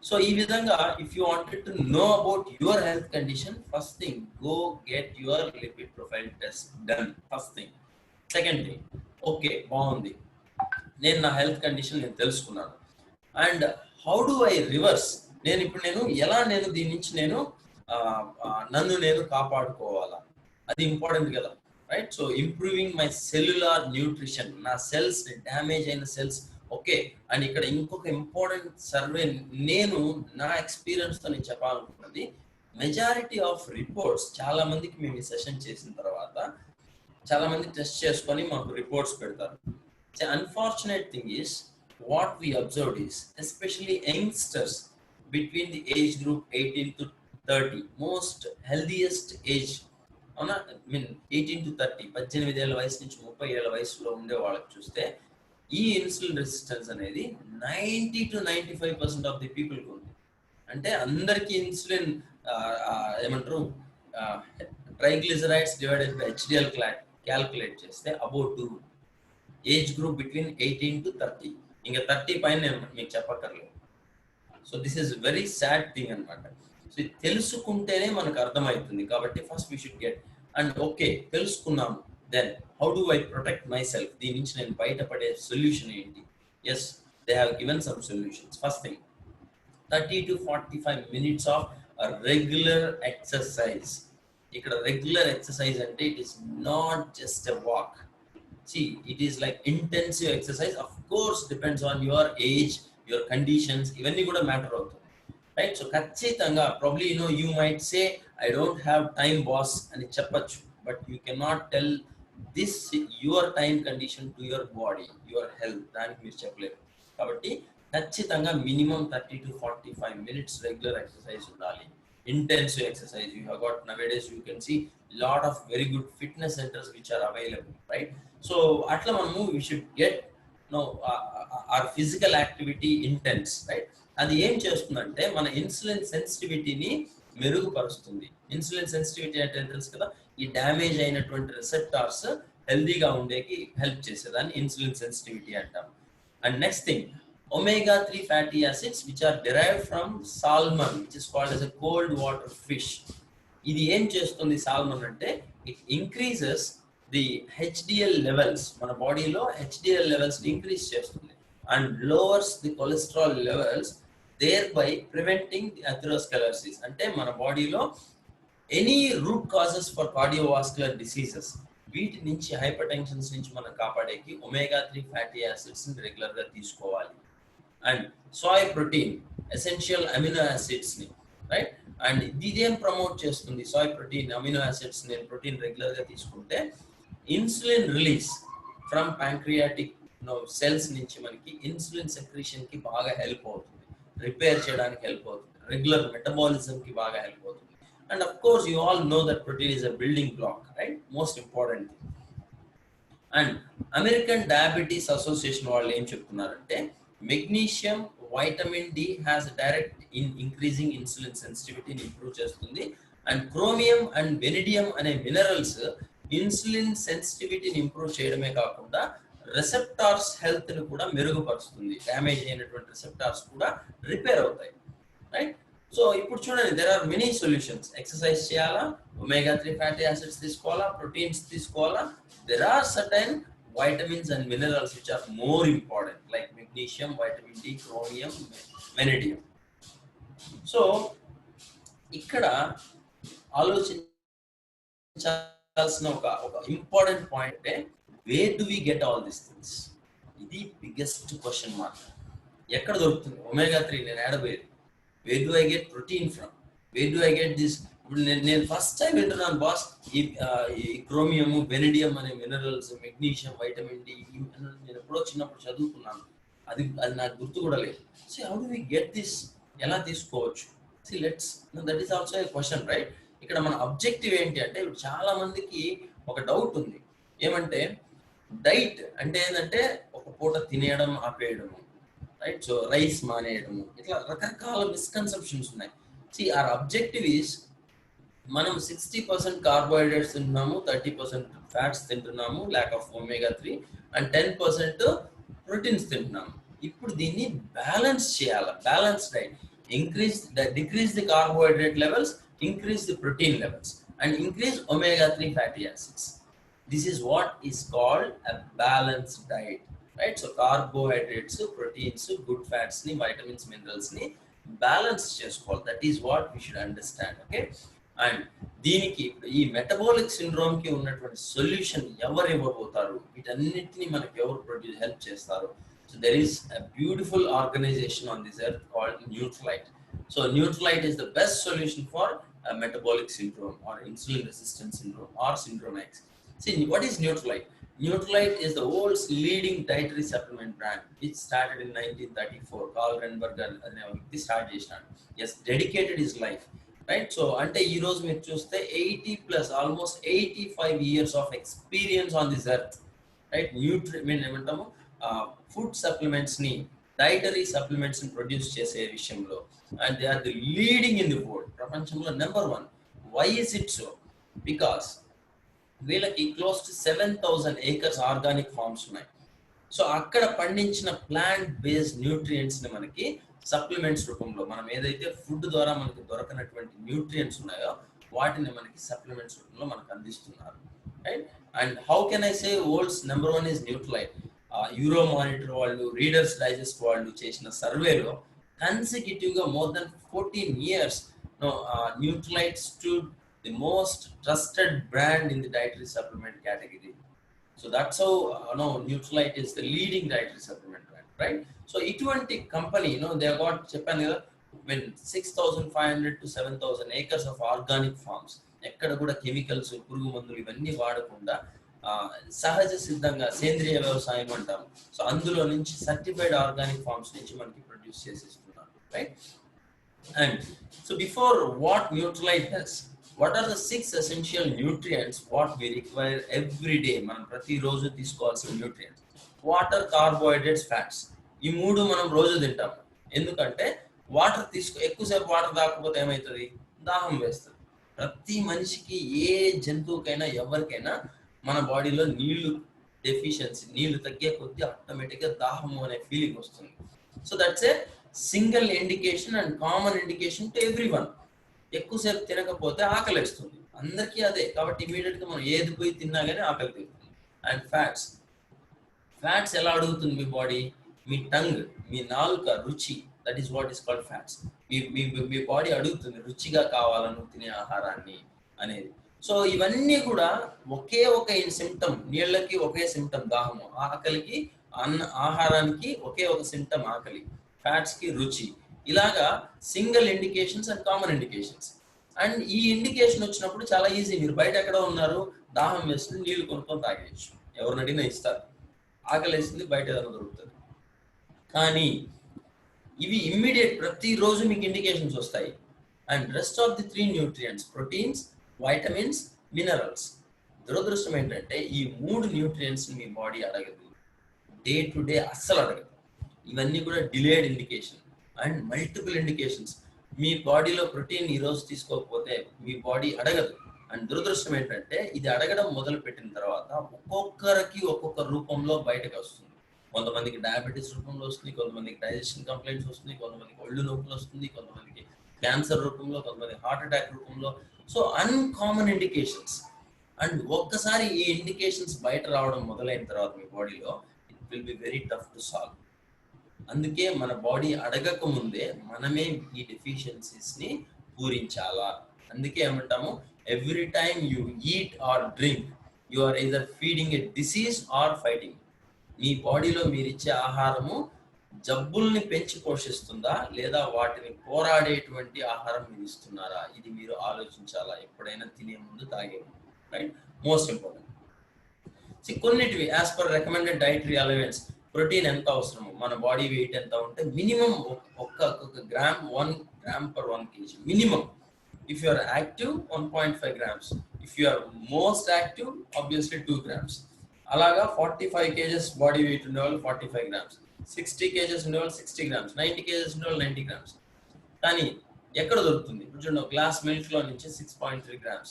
So ఈ విధంగా if you wanted to know about your health condition, first thing go get your lipid profile test done. First thing. Second thing, okay బాగుంది, నేను నా health condition నేను తెలుసుకున్నాను, and how do I reverse, నేను ఎలా దీని నుంచి నన్ను నేను కాపాడుకోవాలా, అది ఇంపార్టెంట్ కదా, right? So improving my cellular nutrition, నా సెల్స్ డ్యామేజ్ అయిన సెల్స్, ఓకే. అండ్ ఇక్కడ ఇంకొక ఇంపార్టెంట్ సర్వే నేను నా ఎక్స్పీరియన్స్తో నేను చెప్పాలనుకున్నది, మెజారిటీ ఆఫ్ రిపోర్ట్స్ చాలా మందికి మేము ఈ సెషన్ చేసిన తర్వాత చాలా మంది టెస్ట్ చేసుకొని మాకు రిపోర్ట్స్ పెడతారు. The unfortunate thing is what we observed is especially youngsters between the age group 18 to 30, most healthiest age, I mean 18 to 30, 18 ఏళ్ల వయసు నుంచి 30 ఏళ్ల వయసులో ఉండే వాళ్ళకి చూస్తే ఈ ఇన్సులిన్ రెసిస్టెన్స్ అనేది 90 to 95% ఆఫ్ ది పీపుల్కి ఉంది. అంటే అందరికీ ఇన్సులిన్ ఏమంటారు triglycerides divided by HDL calculate చేస్తే about 2, age group between 18 to 30, ఇంకా 30 పైన నేను మీకు చెప్పక్కర్లేదు. So this is very sad thing అనమాట. సో ఇది తెలుసుకుంటేనే మనకు అర్థమవుతుంది. కాబట్టి first we should get, and okay తెలుసుకున్నాము, then how do I protect myself, దీని నుంచి నేను బయటపడే సొల్యూషన్ ఏంటి? Yes, they have given some solutions. First thing 30 to 45 minutes of regular exercise. ఇక్కడ రెగ్యులర్ ఎక్సర్సైజ్ అంటే it is not just a walk. See, it is like intensive exercise. Of course, depends on your age, your conditions. Ivanni kuda matter avutundi, right? So kachithanga probably you might say I don't have time boss ani cheppachu, but you cannot tell this your time condition to your body, your health, daniki meer cheppaleru. Kabatti kachithanga minimum 30 to 45 minutes regular exercise undali. Intensive exercise you have got nowadays, you can see lot of very good fitness centers which are available, right? So atla manamu we should get our physical activity intense, right? అది ఏం చేస్తుందంటే మన insulin సెన్సిటివిటీని మెరుగుపరుస్తుంది. Insulin sensitivity అంటే తెలుసు కదా, ఈ damage అయినటువంటి రిసెప్టార్స్ హెల్దీగా ఉండేకి హెల్ప్ చేసేదాన్ని ఇన్సులిన్ సెన్సిటివిటీ అంటాం. And next thing, omega-3 fatty acids which are derived from salmon, which is called as a cold water fish. ఇది ఏం చేస్తుంది సాల్మన్ అంటే, it increases the HDL levels, మన బాడీలో HDL లెవెల్స్ ఇంక్రీజ్ చేస్తుంది, and lowers the cholesterol levels, thereby preventing the atherosclerosis. అంటే మన బాడీలో any root causes for cardiovascular diseases, వీటి నుంచి హైపర్ టెన్షన్స్ నుంచి మనం కాపాడేకి omega-3 ఫ్యాటీ యాసిడ్స్ రెగ్యులర్ గా తీసుకోవాలి. And soy protein, essential amino acids ని, రైట్? అండ్ ఇదేం ప్రమోట్ చేస్తుంది, సోయ్ ప్రోటీన్, అమినో యాసిడ్స్ ని, ప్రోటీన్ రెగ్యులర్ గా తీసుకుంటే insulin release from pancreatic cells నుంచి మనకి ఇన్సులిన్ సెక్రీషన్ కి బాగా హెల్ప్ అవుతుంది, రిపేర్ చేయడానికి హెల్ప్ అవుతుంది, రెగ్యులర్ మెటబాలిజం కి బాగా హెల్ప్ అవుతుంది. And of course you all know that protein is a building block, right? Most important thing. And American Diabetes Association వాళ్ళు ఏం చెప్తున్నారంటే, magnesium vitamin D has direct in increasing insulin సెన్సిటివిటీని improve చేస్తుంది. And chromium and vanadium అనే minerals insulin సెన్సిటివిటీని improve చేయడమే కాకుండా receptors health ని కూడా మెరుగుపరుస్తుంది. డ్యామేజ్ అయినటువంటి రిసెప్టార్స్ కూడా రిపేర్ అవుతాయి, రైట్? సో ఇప్పుడు చూడండి, there are many solutions. Exercise చేయాలా, ఒమేగా 3 ఫ్యాటీ యాసిడ్స్ తీసుకోవాలా, ప్రోటీన్స్ తీసుకోవాలా. There are certain vitamins and minerals which are more important, like magnesium, vitamin D, chromium, vanadium. So ఇక్కడ ఆలోచించాల్సిన ఒక ఇంపార్టెంట్ పాయింట్ అంటే, where do we get all these things? ఇది biggest question mark. ఎక్కడ దొరుకుతుంది omega 3? నేను ఆడబోయేది. Where do I get protein from? Where do I get this? ఇప్పుడు నేను ఫస్ట్ టైం వింటున్నాను బాస్, ఈ క్రోమియం, వెనిడియం అనే మినరల్స్, మెగ్నీషియం, వైటమిన్ డి. నేను ఎప్పుడో చిన్నప్పుడు చదువుకున్నాను, అది నాకు గుర్తు కూడా లేదు. So how do we get this? ఎలా తీసుకోవచ్చు? That is also A question, right? ఇక్కడ మన అబ్జెక్టివ్ ఏంటి అంటే, ఇప్పుడు చాలా మందికి ఒక డౌట్ ఉంది. ఏమంటే, డైట్ అంటే ఏంటంటే ఒక పూట తినేయడం ఆపేయడము, రైట్? సో రైస్ మానేయడము, ఇట్లా రకరకాల మిస్కన్సెప్షన్స్ ఉన్నాయి. our objective is మనం 60% కార్బోహైడ్రేట్స్ తింటున్నాము, 30% ఫ్యాట్స్ తింటున్నాము, lack of omega 3, and 10% proteins తింటున్నాము. ఇప్పుడు దీన్ని బ్యాలెన్స్ చేయాలి. Balance diet, decrease the carbohydrate levels, increase the protein levels, and increase omega 3 fatty acids. This is what is called a balanced diet, right? So carbohydrates, proteins, good fats ni, vitamins, minerals ni balance చేసుకోవాలి. That is what we should understand, okay? And దీనికి ఈ metabolic syndrome కి ఉన్నటువంటి solution ఎవరు ఇవ్వబోతారు? వీటన్నిటిని మనకి ఎవరు help చేస్తారు? So there is a beautiful organization on this earth called Nutralite. So Nutralite is the best solution for a metabolic syndrome or insulin resistant syndrome or syndrome X. See, what is Nutralite? Nutralite is the world's leading dietary supplement brand, which started in 1934. Carl Renberger started this. Yes, dedicated his life, right? So, ante ee roju meer chuste 80 plus, almost 85 years of experience on this earth, right? Food supplements ni, dietary supplements ni produce chese vishayamlo, and they are the leading in the world. Prapanchamlo number 1. Why is it so? Because వీళ్ళకి close to 7,000 acres organic farms ఉన్నాయి. So అక్కడ పండించిన plant based nutrients ని మనకి supplements రూపంలో, మనం ఏదైతే food ద్వారా మనకి దొరకనటువంటి న్యూట్రియంట్స్ ఉన్నాయో వాటిని మనకి సప్లిమెంట్స్ రూపంలో మనకు అందిస్తున్నారు, right? And how can I say world's number 1 is Nutralite? Euro monitor వాళ్ళు, రీడర్స్ డైజెస్ట్ వాళ్ళు చేసిన సర్వేలో కన్సిక్యూటివ్ గా more than 14 years Nutralite stood the most trusted brand in the dietary supplement category. So that's how Nutralite is the leading dietary supplement brand, right? So itwanti company, they have got Japan when 6,500 to 7,000 acres of organic farms, ekkada kuda chemicals, purugu mandulu ivanni vaadakunda సహజ సిద్ధంగా సేంద్రియ వ్యవసాయం అంటాం. So అందులో నుంచి certified organic farms నుంచి మనకి produce చేసి ఇస్తున్నారు, right? And so before what Nutralite does, what are the 6 essential nutrients what we require every day? మనం ప్రతిరోజు తీసుకోవాల్సిన న్యూట్రియంట్స్: వాటర్, కార్బోహైడ్రేట్స్, ఫ్యాట్స్. ఈ 3 మనం రోజు తింటాం. ఎందుకంటే వాటర్ ఎక్కువసేపు వాటర్ తాగకపోతే ఏమవుతుంది? దాహం వేస్తుంది. ప్రతి మనిషికి, ఏ జంతువుకైనా, ఎవరికైనా మన బాడీలో నీళ్లు డెఫిషియన్సీ, నీళ్లు తగ్గే కొద్దీ ఆటోమేటిక్గా దాహము అనే ఫీలింగ్ వస్తుంది. So that's a single indication and common indication to everyone. ఎక్కువసేపు తినకపోతే ఆకలి వేస్తుంది, అందరికీ అదే. కాబట్టి ఇమీడియట్ గా మనం ఏది పోయి తిన్నా కానీ ఆకలి తీరుతుంది. అండ్ ఫ్యాట్స్ ఎలా అడుగుతుంది మీ బాడీ? మీ టంగ్, మీ నాలుక రుచి, that is what is called fats. Me body అడుగుతుంది రుచిగా కావాలను తినే ఆహారాన్ని అనేది. సో ఇవన్నీ కూడా ఒకే ఒక సిమ్టమ్. నీళ్ళకి ఒకే సిమ్టమ్ దాహము, ఆకలికి ఆహారానికి ఒకే ఒక సిమ్టమ్ ఆకలి, ఫ్యాట్స్ కి రుచి. ఇలాగా single indications and common indications. And ఈ ఇండికేషన్ వచ్చినప్పుడు చాలా ఈజీ. మీరు బయట ఎక్కడ ఉన్నారు, దాహం వేస్తుంది, నీళ్లు కొనుక్కొని తాగేయచ్చు, ఎవరిని అడిగినా ఇస్తారు. ఆకలి వేస్తుంది, బయట ఏదైనా దొరుకుతుంది. కానీ ఇవి ఇమ్మీడియట్ ప్రతిరోజు మీకు ఇండికేషన్స్ వస్తాయి. And rest of the 3 nutrients, proteins, vitamins, minerals, దురదృష్టం ఏంటంటే ఈ 3 న్యూట్రియంట్స్ మీ బాడీ అడగదు, డే టు డే అస్సలు అడగదు. ఇవన్నీ కూడా delayed indication and multiple indications. మీ బాడీలో ప్రోటీన్ ఈరోజు తీసుకోకపోతే మీ బాడీ అడగదు. అండ్ దురదృష్టం ఏంటంటే ఇది అడగడం మొదలు పెట్టిన తర్వాత ఒక్కొక్కరికి ఒక్కొక్క రూపంలో బయటకు వస్తుంది. కొంతమందికి డయాబెటీస్ రూపంలో వస్తుంది, కొంతమందికి డైజెషన్ కంప్లైంట్స్ వస్తుంది, కొంతమందికి ఒళ్ళు నొప్పులు వస్తుంది, కొంతమందికి క్యాన్సర్ రూపంలో, కొంతమంది హార్ట్ అటాక్ రూపంలో. So uncommon indications. అండ్ ఒక్కసారి ఈ ఇండికేషన్స్ బయట రావడం మొదలైన తర్వాత మీ బాడీలో it will be very tough to solve. అందుకే మన బాడీ అడగక ముందే మనమే ఈ డెఫిషియన్సీస్ ని పూరించాలా. అందుకే ఏమంటాము, every time you eat or drink you are either feeding a disease or fighting. మీ బాడీలో మీరు ఇచ్చే ఆహారము జబ్బుల్ని పెంచి పోషిస్తుందా లేదా వాటిని పోరాడేటువంటి ఆహారం మీరు ఇస్తున్నారా, ఇది మీరు ఆలోచించాలా ఎప్పుడైనా తినే ముందు, తాగే ముందు. Right, most important. కొన్నిటివి as per recommended dietary allowance protein ఎంత అవసరము, మన బాడీ వెయిట్ ఎంత ఉంటే మినిమం ఒక్క gram 1 gram per 1 kg minimum. If you are active 1.5 grams, if you are most active obviously 2 grams. అలాగా 45 kgs బాడీ వెయిట్ ఉండేవాళ్ళు 45 grams, 60 kgs ఉండేవాళ్ళు 60 grams, 90 kgs ఉండేవాళ్ళు 90 grams. కానీ ఎక్కడ దొరుకుతుంది? ఇప్పుడు చూడండి, ఒక గ్లాస్ మిల్క్ లో నుంచి 6.3 grams,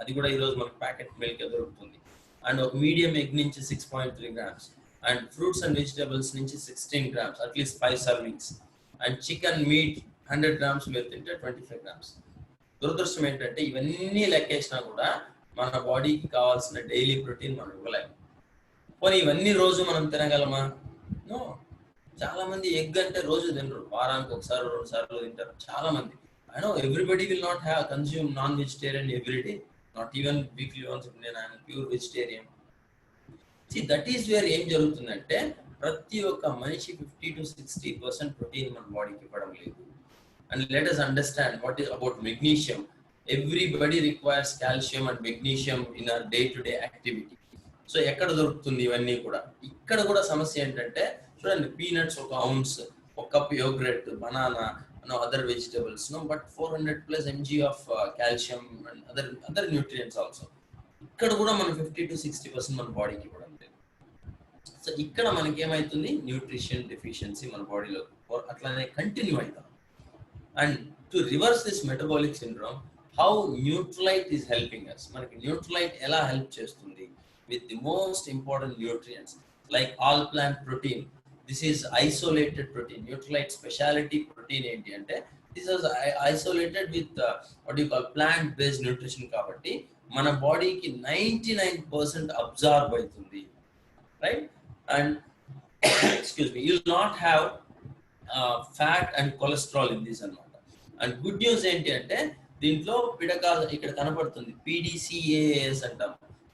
అది కూడా ఈరోజు మనకు ప్యాకెట్ మిల్క్ దొరుకుతుంది. అండ్ ఒక మీడియం ఎగ్ నుంచి 6.3 grams, and fruits and vegetables నుంచి 16 grams, at least 5 servings. And chicken meet 100 grams మీరు తింటే 25 grams. దురదృష్టం ఏంటంటే ఇవన్నీ లెక్కేసినా కూడా మన బాడీకి కావాల్సిన డైలీ ప్రోటీన్ మనం ఇవ్వలేము. పోనీ ఇవన్నీ రోజు మనం తినగలమా? నో. చాలా మంది ఎగ్ అంటే రోజు తినరు, వారానికి ఒకసారి 2 సార్లు తింటారు చాలా మంది. I know everybody will not have consume non vegetarian every day, not even weekly once. నేను I'm pure vegetarian. That is where ఏం జరుగుతుందంటే ప్రతి ఒక్క మనిషి 50 to 60% ప్రోటీన్ మన బాడీకి ఇవ్వడం లేదు. And let us understand what is about magnesium. Everybody requires calcium and magnesium in our day to day activity. So ఎక్కడ దొరుకుతుంది ఇవన్నీ కూడా? ఇక్కడ కూడా సమస్య ఏంటంటే చూడండి, peanuts 1 ounce, 1 cup yogurt, banana, other vegetables, but 400+ mg of calcium and other nutrients also. ఇక్కడ కూడా మనం 50 to 60% మన బాడీకి ఇవ్వడం లేదు. సో ఇక్కడ మనకి ఏమవుతుంది, న్యూట్రిషన్ డెఫిషియన్సీ మన బాడీలో అట్లానే కంటిన్యూ అవుతాం. And to reverse this metabolic syndrome, how Nutrilite is helping us. మనకి న్యూట్రలైట్ ఎలా హెల్ప్ చేస్తుంది? with the most important nutrients like all plant protein. This is isolated protein. Neutralite specialty protein enti ante this is isolated with what you call plant based nutrition kabatti mana body ki 99% absorb aitundi, right? And excuse me, you will not have fat and cholesterol in this anamata. And good news enti ante దీంట్లో పిడక ఇక్కడ కనబడుతుంది, PDCAS అంటాం,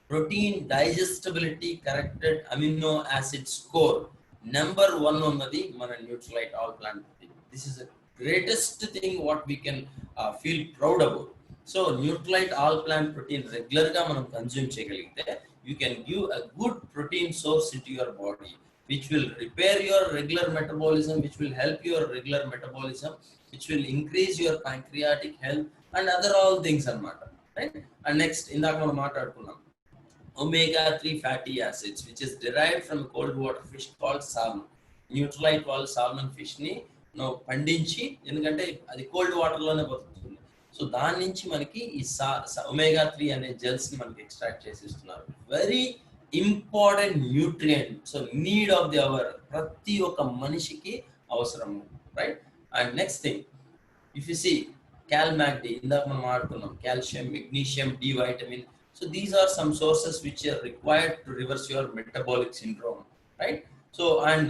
protein digestibility corrected amino acid score number 1 ఉన్నది మన Nutralite all plant protein. This is the greatest thing what we can feel proud about. So Nutralite all plant protein regular గా మనం consume చేయగలిగితే you can give a good protein source in to your body which will repair your regular metabolism, which will help your regular metabolism, which will increase your pancreatic health and other all things anamata, right? And next indaka మనం మాట్లాడుకున్నాం omega-3 fatty acids, which is derived from a cold water fish called salmon. Nutralite వాళ్ళు salmon fish ని పండించి, ఎందుకంటే అది cold water లోనే బతుకుతుంది, so దాని నుంచి మనకి ఈ omega-3 అనే జెల్స్ ని మనకి ఎక్స్ట్రాక్ట్ చేసి ఇస్తున్నారు. Very important nutrient. So need of the hour, ప్రతి ఒక్క మనిషికి అవసరము, right? And next thing, if you see CalMag-D, ఇందాక మనం ఆడుకున్నాం, calcium, magnesium, D vitamin. So these are some sources which are required to reverse your metabolic syndrome, right? So and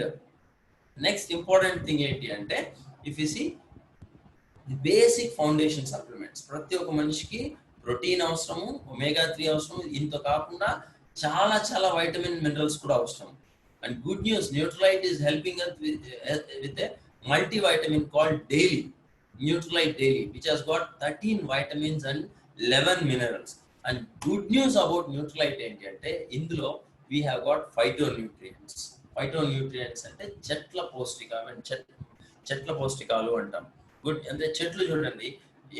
next important thing enti ante, if you see the basic foundation supplements, ప్రతి ఒక్క మనిషికి protein అవసరము, omega-3 అవసరం, ఇంత కాకుండా చాలా చాలా vitamin minerals కూడా అవసరం. And good news, Nutralite is helping us with a multivitamin called daily, Neutralite Daily, which has got 13 vitamins and 11 minerals. And good news about Neutralite enti ante indulo we have got phytonutrients. Phytonutrients ante చెట్ల పౌష్టికాలు, చెట్ల పౌష్టికాలు అంటాం. Good అంటే చెట్లు చూడండి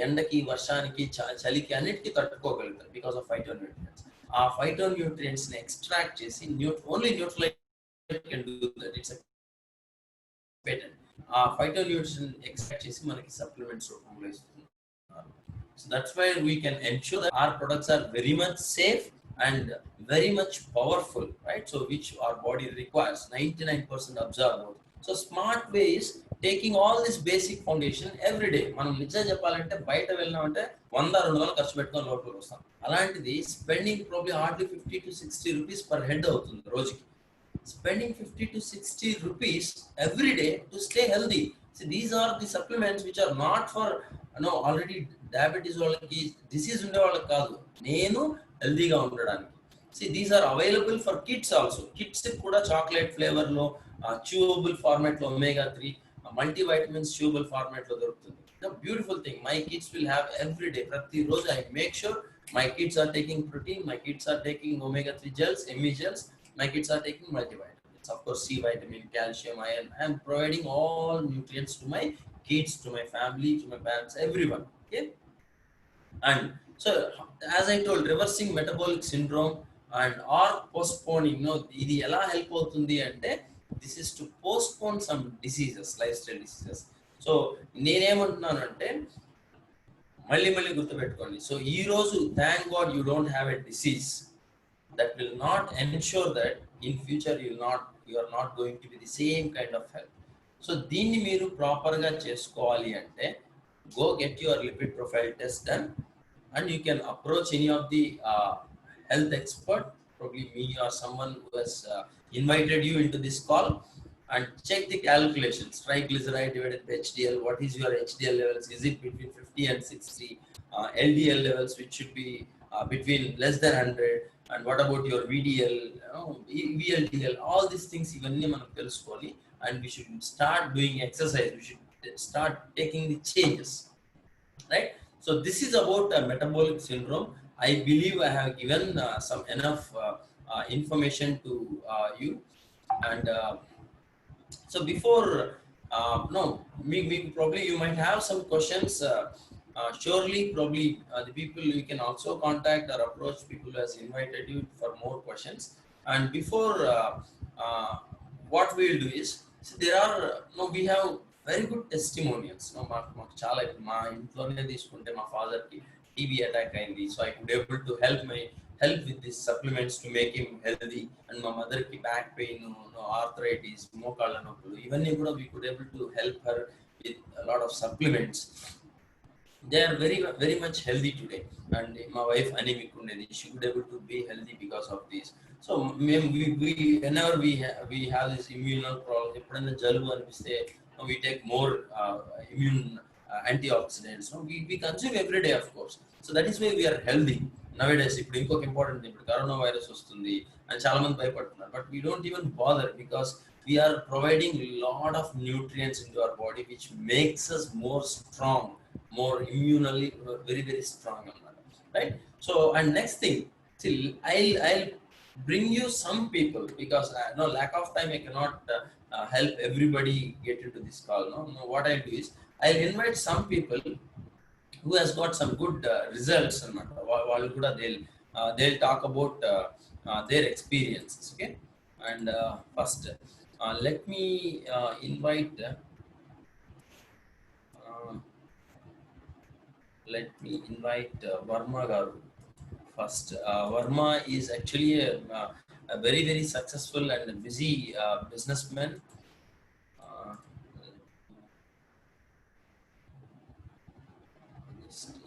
ఎండకి, వర్షానికి, చలికి అన్నిటికీ తట్టుకోగలుగుతారు బికాస్ ఆఫ్ phytonutrients. ఆ phytonutrients ని ఎక్స్ట్రాక్ట్ చేసి only Neutralite can do that. It's a patent. Phytonutrition extract చేసి మనకి supplements రూపంలో ఇస్తున్నారు. So that's why we can ensure that our products are very much safe and very much powerful, right? So which our body requires, 99% absorb. So smart way is taking all this basic foundation every day. మనం నిజంగా చెప్పాలంటే బయట వెళ్ళినామంటే 100-200 ఖర్చు పెట్టుకొని లోపలికి వస్తాం. అలాంటిది spending probably hardly 50 to 60 rupees per head అవుతుంది రోజుకి. Spending 50 to 60 rupees every day to stay healthy. See, these are the supplements which are not for already diabetes వాళ్ళకి disease ఉండే వాళ్ళకి కాదు, నేను హెల్దీగా ఉండడానికి. See, these are available for kids also. Kids కూడా చాక్లెట్ ఫ్లేవర్ లో chewable format లో omega 3 multivitamins chewable format లో దొరుకుతుంది. The beautiful thing, my kids will have every day. ప్రతి రోజు I make sure my kids are taking protein, my kids are taking omega 3 gels, ME gels, my kids are taking multivitamins, of course C vitamin, calcium, iron. I am providing all nutrients to my kids, to my family, to my parents, everyone. Okay. And so as I told, reversing metabolic syndrome and or postponing, ఇది ఎలా help అవుతుంది అంటే this is to postpone some diseases, lifestyle diseases. So నేనేమంటున్నానంటే మళ్ళీ గుర్తుపెట్టుకోండి. So ఈ రోజు thank God you don't have a disease. That will not ensure that in future you are not going to be the same kind of health. So దీన్ని మీరు proper గా చేసుకోవాలి అంటే go get your lipid profile test done, and you can approach any of the health expert, probably me or someone who has invited you into this call, and check the calculations. Triglyceride divided by HDL, what is your HDL levels, is it between 50 and 60, LDL levels which should be between less than 100, and what about your VDL, VLDL, all these things ivanni manam telusukoni, and we should start doing exercise, we should start taking the changes, right? So this is about metabolic syndrome. I believe I have given some enough information to you, and so before probably you might have some questions. Surely, probably the people you can also contact or approach people who has invited you for more questions. And before what we will do is, so there are we have very good testimonials. మాకు చాలా మా ఇంట్లోనే తీసుకుంటే మా father కి TB attack అయింది, so I could able to help with these supplements to make him healthy. And my mother ki back pain, arthritis, మోకాళ్ళ నొప్పులు, ఇవన్నీ కూడా we could able to help her with a lot of supplements. They are very much healthy today. And my wife anemic undedi, she could able to be healthy because of this. So we whenever we have this immunal problem, eppudaina jalubu anipiste we take more immune antioxidants. We consume every day, of course. So that is why we are healthy nowadays. Ippudu inkoka important thing, ippudu corona virus vastundi and chaala mandi bhayapadtunnaru, but we don't even bother because we are providing a lot of nutrients into our body which makes us more strong, more immunally very strong, right? So and next thing, see, I'll bring you some people because no lack of time I cannot help everybody get into this call. No, what I'll do is I'll invite some people who has got some good results, and వాళ్ళు కూడా they'll talk about their experiences. Okay. And first let me invite Varma garu first. Varma is actually a very successful and busy businessman.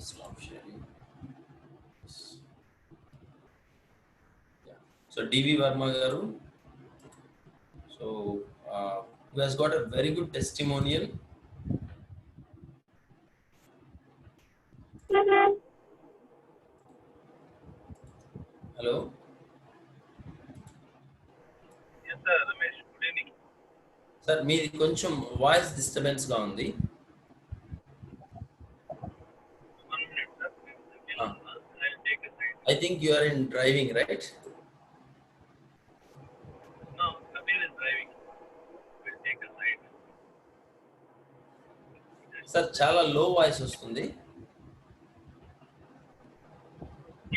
Stop sharing. Yeah. So DV Varma garu, so who has got a very good testimonial. Hello. Yes sir, Ramesh, good evening. Sir, మీది కొంచెం voice disturbance గా ఉంది. 1 minute sir. I'll take a side. I think you are in driving, right? No, Kabir is driving. We'll take a side. Sir చాలా లో voice వస్తుంది.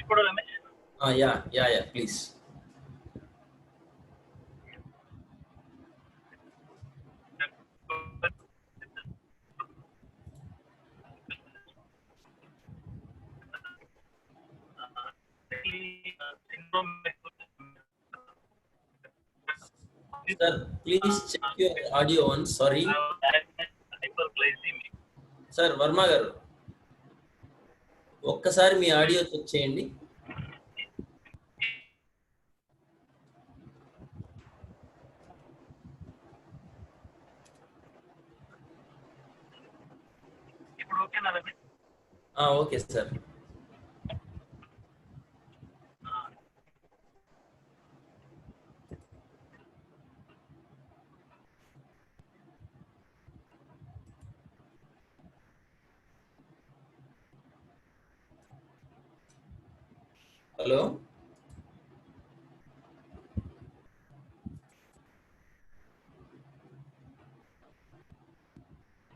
ఇప్పుడు Ramesh, yeah please. Sir, please check your audio once. Sorry. I was diagnosed hyperglycemic. Sir, Varma గారు ఒక్కసారి మీ audio check చేయండి. ఇప్పుడు ఓకేనా Ravi? Okay sir. Hello,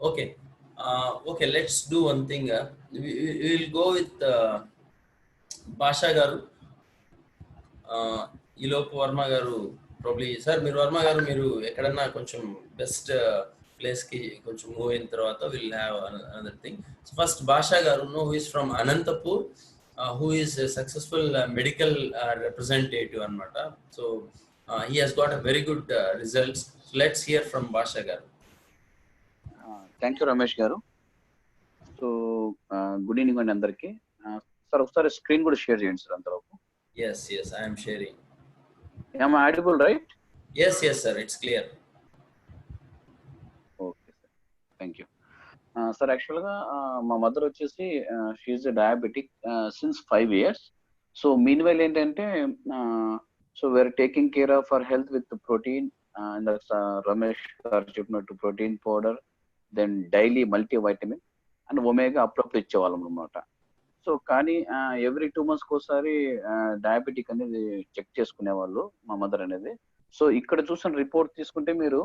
okay. Okay, let's do one thing. We will go with భాషా గారు. ఈలోపు వర్మ గారు ప్రాబ్లీ. సార్ మీరు వర్మ గారు మీరు ఎక్కడన్నా కొంచెం బెస్ట్ ప్లేస్కి కొంచెం మూవ్ అయిన తర్వాత will have another thing. So first భాషా గారు know who is from Anantapur, who is a successful medical representative అనమాట. So he has got a very good results. So let's hear from Basha garu. Thank you Ramesh garu. So good evening and andarki. Sir ఒకసారి screen కూడా share చేయండి sir అంతలోపు. Yes, I am sharing. Am I audible, right? Yes sir, it's clear. Okay sir, thank you. Sir actually గా మా mother వచ్చేసి she is diabetic since 5 years. So meanwhile ఏంటంటే so we're taking care of our health with protein, Ramesh garu చెప్పినట్టు protein powder, then daily multi vitamin and omega అప్పుడప్పుడు ఇచ్చేవాళ్ళం అనమాట. So కానీ every 2 months ఒకసారి డయాబెటిక్ అనేది చెక్ చేసుకునే వాళ్ళు మా మదర్ అనేది. సో ఇక్కడ చూసిన రిపోర్ట్ తీసుకుంటే మీరు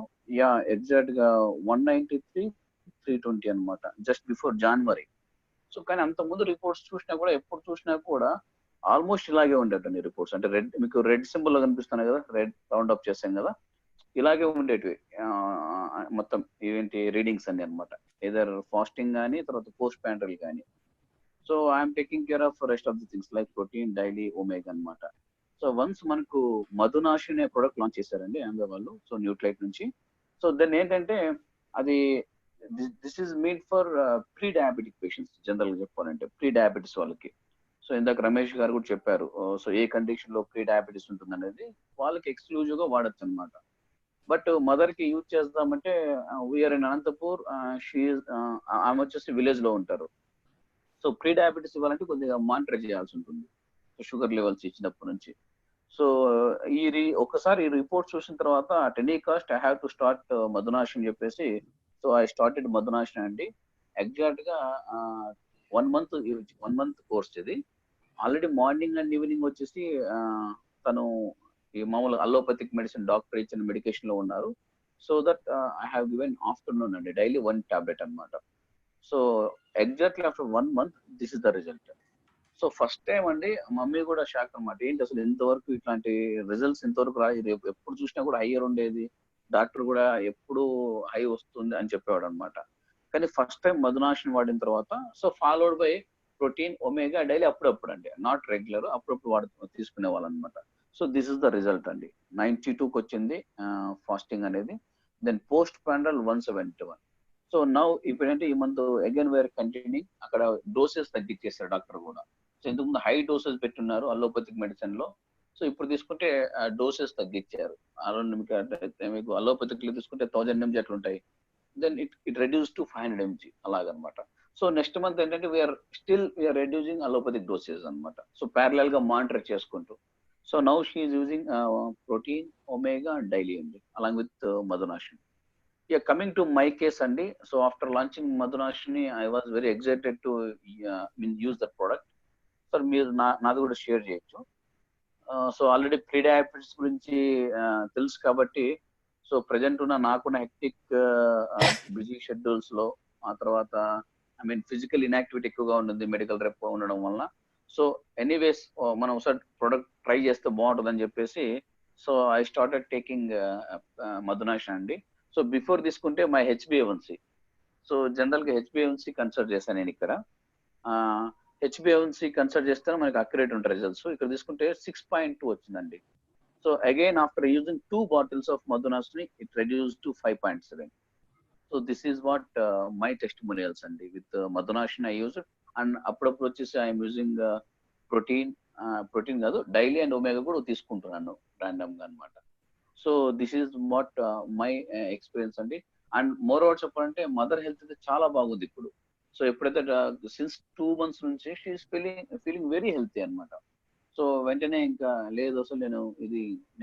ఎగ్జాక్ట్ గా 193 320 అనమాట, జస్ట్ బిఫోర్ జనవరి. సో కానీ అంత ముందు రిపోర్ట్స్ చూసినా కూడా ఎప్పుడు చూసినా కూడా ఆల్మోస్ట్ ఇలాగే ఉండేటండి రిపోర్ట్స్. అంటే రెడ్, మీకు రెడ్ సింబల్ లో కనిపిస్తున్నాయి కదా, రెడ్ రౌండ్ అప్ చేసాం కదా, ఇలాగే ఉండేటివి మొత్తం ఏంటి రీడింగ్స్ అన్ని అనమాట, ఏదర్ ఫాస్టింగ్ కానీ తర్వాత పోస్ట్ ప్యాండ్రల్ కానీ. So I'm taking care of rest of the things like protein, daily, omega అనమాట. సో వన్స్ మనకు మధునాషి అనే ప్రోడక్ట్ లాంచ్ చేశారండి ఆంధ్ర వాళ్ళు, సో న్యూట్లైట్ నుంచి. సో దెన్ ఏంటంటే అది this is mean for pre diabetic patients, general గా చెప్పాలంటే ప్రీ డయాబెటిస్ వాళ్ళకి. సో ఇందాక రమేష్ గారు కూడా చెప్పారు, సో ఏ కండిషన్ లో ప్రీ డయాబెటిస్ ఉంటుంది అనేది వాళ్ళకి ఎక్స్క్లూజివ్ గా వాడచ్చు అనమాట. బట్ మదర్ కి యూజ్ చేద్దామంటే వీఆర్ ఇన్ అనంతపూర్, ఆమె వచ్చేసి విలేజ్ లో ఉంటారు. సో ప్రీ డయాబెటిస్ ఇవ్వాలంటే కొద్దిగా మానిటర్ చేయాల్సి ఉంటుంది షుగర్ లెవెల్స్ ఇచ్చినప్పటి నుంచి. సో ఒకసారి ఈ రిపోర్ట్ చూసిన తర్వాత at any cost I have to start Madhunash అని చెప్పేసి, సో ఐ స్టార్టెడ్ మధునాష్ అండి. ఎగ్జాక్ట్ గా 1 month కోర్స్ ఇది. ఆల్రెడీ మార్నింగ్ అండ్ ఈవినింగ్ వచ్చేసి తను ఈ మామూలు అలోపతిక్ మెడిసిన్ డాక్టర్ ఇచ్చిన మెడికేషన్ లో ఉన్నారు. So that I have given afternoon అండి డైలీ 1 tablet అనమాట. So exactly after 1 month this is the result. So first time అండి మమ్మీ కూడా షాక్ అనమాట, ఏంటి అసలు ఇంతవరకు ఇట్లాంటి రిజల్ట్స్ ఇంతవరకు ఎప్పుడు చూసినా కూడా హైయర్ ఉండేది, డాక్టర్ కూడా ఎప్పుడు హై వస్తుంది అని చెప్పేవాడు అనమాట. కానీ ఫస్ట్ టైం మధునాషిని వాడిన తర్వాత so followed by protein, omega daily అప్పుడప్పుడు అండి, నాట్ రెగ్యులర్, అప్పుడప్పుడు తీసుకునే వాళ్ళు అనమాట. So this is the result అండి. 92కి వచ్చింది ఫాస్టింగ్ అనేది. Then post prandial 171. So now ఇప్పుడంటే ఈ మంత్ అగైన్ వేర్ కంటిన్యూయింగ్, అక్కడ డోసెస్ తగ్గించేస్తారు డాక్టర్ కూడా. సో ఇంతకుముందు హై డోసెస్ పెట్టున్నారు అలోపతిక్ మెడిసిన్ లో, సో ఇప్పుడు తీసుకుంటే డోసెస్ తగ్గించారు. అరౌండ్ మీకు అలోపతిక్ లో తీసుకుంటే 1000 mg అట్లా ఉంటాయి, then it reduce to 500 mg అలాగనమాట. సో నెక్స్ట్ మంత్ ఏంటంటే వీఆర్ రెడ్యూసింగ్ అలోపతిక్ డోసెస్ అనమాట. సో ప్యారలల్ గా మానిటర్ చేసుకుంటూ. So now she is using protein, omega daily అండి అలాంగ్ విత్ మధునాషిని. కమింగ్ టు మై కేస్ అండి, సో ఆఫ్టర్ లాంచింగ్ మధునాషిని I was very excited to use that product. Sir మీరు నాది కూడా షేర్ చేయొచ్చు. సో ఆల్రెడీ ప్రీ డయాబెటిస్ గురించి తెలుసు కాబట్టి, సో ప్రెజెంట్ ఉన్న నాకున్న హెక్టిక్ బిజీ షెడ్యూల్స్ లో, ఆ తర్వాత ఫిజికల్ ఇన్యాక్టివిటీ ఎక్కువగా ఉంటుంది మెడికల్ రెప్ ఉండడం వల్ల. సో ఎనీవేస్ మనం ఒకసారి ప్రోడక్ట్ ట్రై చేస్తే బాగుంటుందని చెప్పేసి, సో ఐ స్టార్టెడ్ టేకింగ్ మధునాష్ అండి. సో బిఫోర్ తీసుకుంటే మై HbA1c, సో జనరల్ గా HbA1c కన్సల్ట్ చేశాను నేను ఇక్కడ. HbA1c కన్సల్ట్ చేస్తే మనకి అక్యురేట్ ఉంటాయి రిజల్ట్స్. ఇక్కడ తీసుకుంటే 6.2 వచ్చిందండి. So again, after using 2 bottles of Madhunasini, it reduced to 5.7. So this is what my testimonials and with Madhunasini I use it, and అప్పుడప్పుడు వచ్చేసి I am using protein కాదు, daily and omega కూడా తీసుకుంటున్నాను random గా అనమాట. So this is what my experience అండి. And more over చెప్పాలంటే mother health అయితే చాలా బాగుంది ఇప్పుడు. సో ఎప్పుడైతే సిన్స్ 2 months నుంచి షీఈస్ ఫీలింగ్ వెరీ హెల్తీ అనమాట. సో వెంటనే ఇంకా లేదు అసలు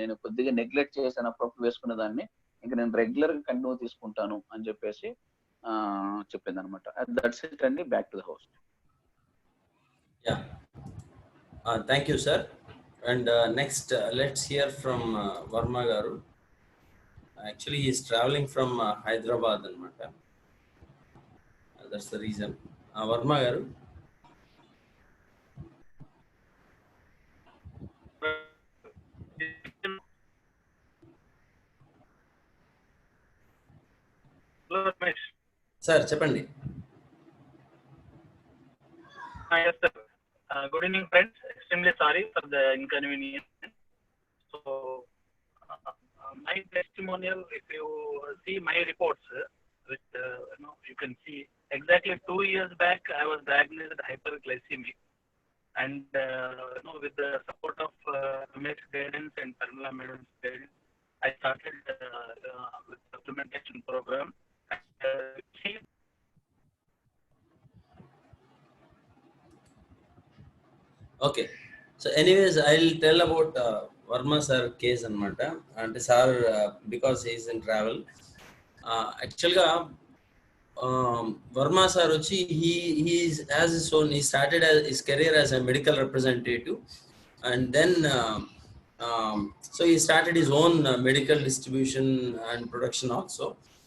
నేను కొద్దిగా నెగ్లెక్ట్ చేశాను అప్పుడప్పుడు వేసుకునే దాన్ని, ఇంకా నేను రెగ్యులర్ గా కంటిన్యూ తీసుకుంటాను అని చెప్పేసి చెప్పింది అనమాట. దట్స్ ఇట్ అండి. Back to the house. Thank you, sir. And next, let's hear from Varma garu. Actually, he is traveling from Hyderabad anamata. That's the reason. Varma garu. Sir, చెప్పండి. Yes, sir. Good evening, friends. Extremely sorry for the inconvenience. So, my testimonial, if you see my reports, which you can see exactly 2 years back, I was diagnosed with hyperglycemic, and with the support of Ramesh guidance and Parmala madam's guidance, I started with supplementation program. Okay. So anyways, I'll tell about Varma sir case anamata. And sir, because he is in travel, actually Varma sir vachi he is as his own, he started his career as a medical representative, and then so he started his own medical distribution and production also,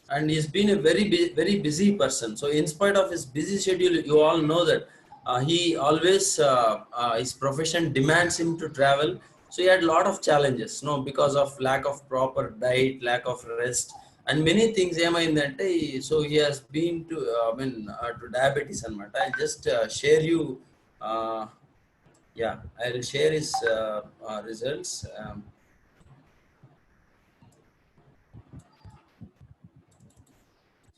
and he's been a very busy person. So in spite of his busy schedule, you all know that he always his profession demands him to travel. So he had a lot of challenges, because of lack of proper diet, lack of rest, and many things. So he has been to to diabetes anamata. I just share you. I will share his results.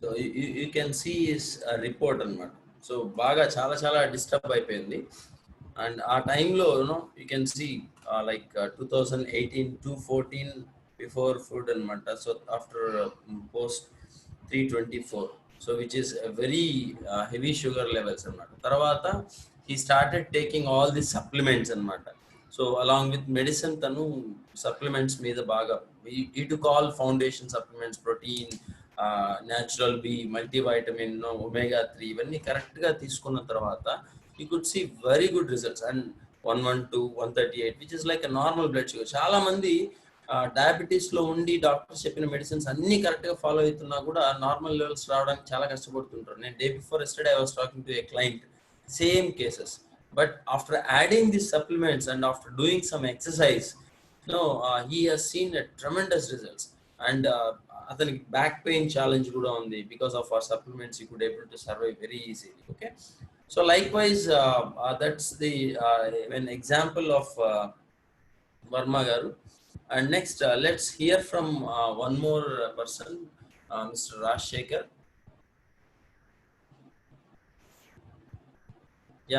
So you can see his report anamata. So baga chala disturb అయిపోయింది. And our time lo, you can see 2018 to 14 before food anamata. So after post 324, so which is a very heavy sugar levels anamata. Tarvata he started taking all these supplements anamata. So along with medicine tanu supplements meeda baga he took all foundation supplements, protein, natural B, multivitamin, omega 3, ఇవన్నీ correct గా తీసుకున్న తర్వాత you could see very good results, and 112, 138, which is like a normal blood sugar. చాలా మంది diabetes లో ఉండి doctors చెప్పిన medicines అన్ని కరెక్ట్ గా ఫాలో అవుతున్నా కూడా నార్మల్ లెవెల్స్ రావడానికి చాలా కష్టపడుతుంటారు. నేను day before yesterday I was talking to a client, same cases, but after adding these supplements and after doing some exercise, he has seen a tremendous results. And అతనికి back pain challenge కూడా ఉంది. Because of our supplements he could able to survive very easily. Okay, so likewise that's the an example of Varma garu. And next let's hear from one more person, Mr. Rajshekhar.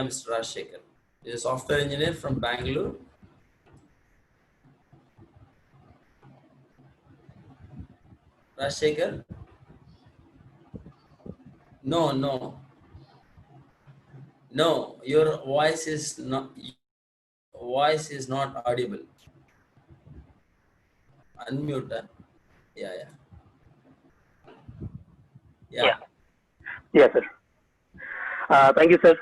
Mr. Rajshekhar is a software engineer from Bangalore. Rajshekhar? No, your voice is not audible. Unmute. Yeah. Yes, sir. Thank you, sir.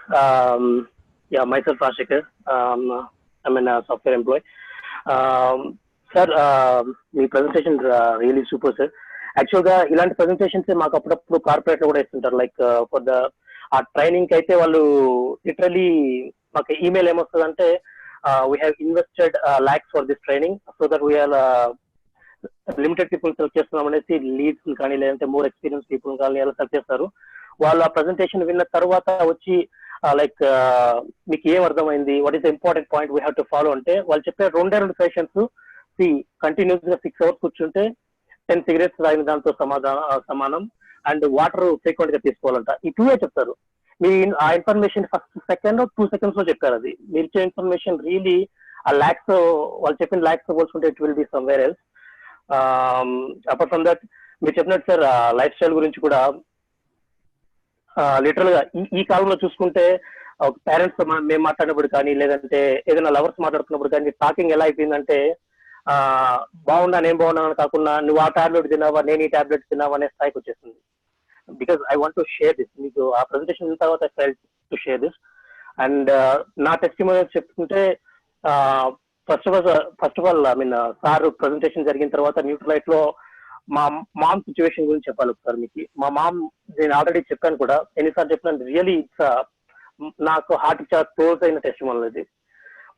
Myself Rajshekhar. I'm a software employee. Sir, me presentation really super, sir. యాక్చువల్గా ఇలాంటి presentations మాకు అప్పుడప్పుడు corporate లో కూడా ఇస్తుంటారు. Like for the uh training కి అయితే వాళ్ళు లిటరలీ మాకు ఈమెయిల్ ఏమొస్తుందంటే we have invested lakhs for this training so that we're limited people select చేస్తున్నాం అనేసి లీడ్స్ కానీ లేదంటే మోర్ ఎక్స్పీరియన్స్ పీపుల్ కానీ ఎలా సెలెక్ట్ చేస్తారు. వాళ్ళు ఆ ప్రజెంటేషన్ విన్న తర్వాత వచ్చి లైక్ మీకు ఏం అర్థమైంది, what is the important point we have to follow అంటే వాళ్ళు చెప్పే 2 సెషన్స్ కంటిన్యూస్ గా 6 hours కూర్చుంటే 10 cigarettes తాగిన దాంతో సమానం. అండ్ వాటర్ ఫ్రీక్వెంట్ గా తీసుకోవాలంట. ఈ 2 చెప్తారు. మీ ఆ ఇన్ఫర్మేషన్ ఫస్ట్ సెకండ్ 2 seconds లో చెప్పారు. అది మీరు ఇచ్చే ఇన్ఫర్మేషన్ రియలీ ఆ ల్యాక్స్, వాళ్ళు చెప్పిన ల్యాక్స్ పోల్చుకుంటే it will be somewhere else. Apart from that మీరు చెప్పినట్టు సార్ లైఫ్ స్టైల్ గురించి కూడా లిటరల్ గా ఈ కాలంలో చూసుకుంటే పేరెంట్స్ మేము మాట్లాడినప్పుడు కానీ, లేదంటే ఏదైనా లవర్స్ మాట్లాడుతున్నప్పుడు కానీ టాకింగ్ ఎలా అయిపోయిందంటే బాగున్నా నేను బాగున్నాను కాకుండా నువ్వు ఆ టాబ్లెట్ తిన్నావా నేను ఈ టాబ్లెట్ తిన్నావా అనే స్థాయికి వచ్చేస్తుంది. Because I want to share this. మీకు ఆ ప్రెజెంటేషన్ తర్వాత I felt to share this. And నా టెస్టిమోనియల్స్ చెప్పుకుంటే first of all I mean sir presentation జరిగిన తర్వాత న్యూట్రలైట్ లో మా మామ్ సిచ్యువేషన్ గురించి చెప్పాలి ఒకసారి మీకు. మా మామ్ నేను ఆల్రెడీ చెప్పాను కూడా, ఎన్నిసార్లు చెప్పినాను, రియలీ ఇట్స్ నాకు హార్ట్ చాలా క్లోజ్ అయిన టెస్టిమోనియల్ ఇది.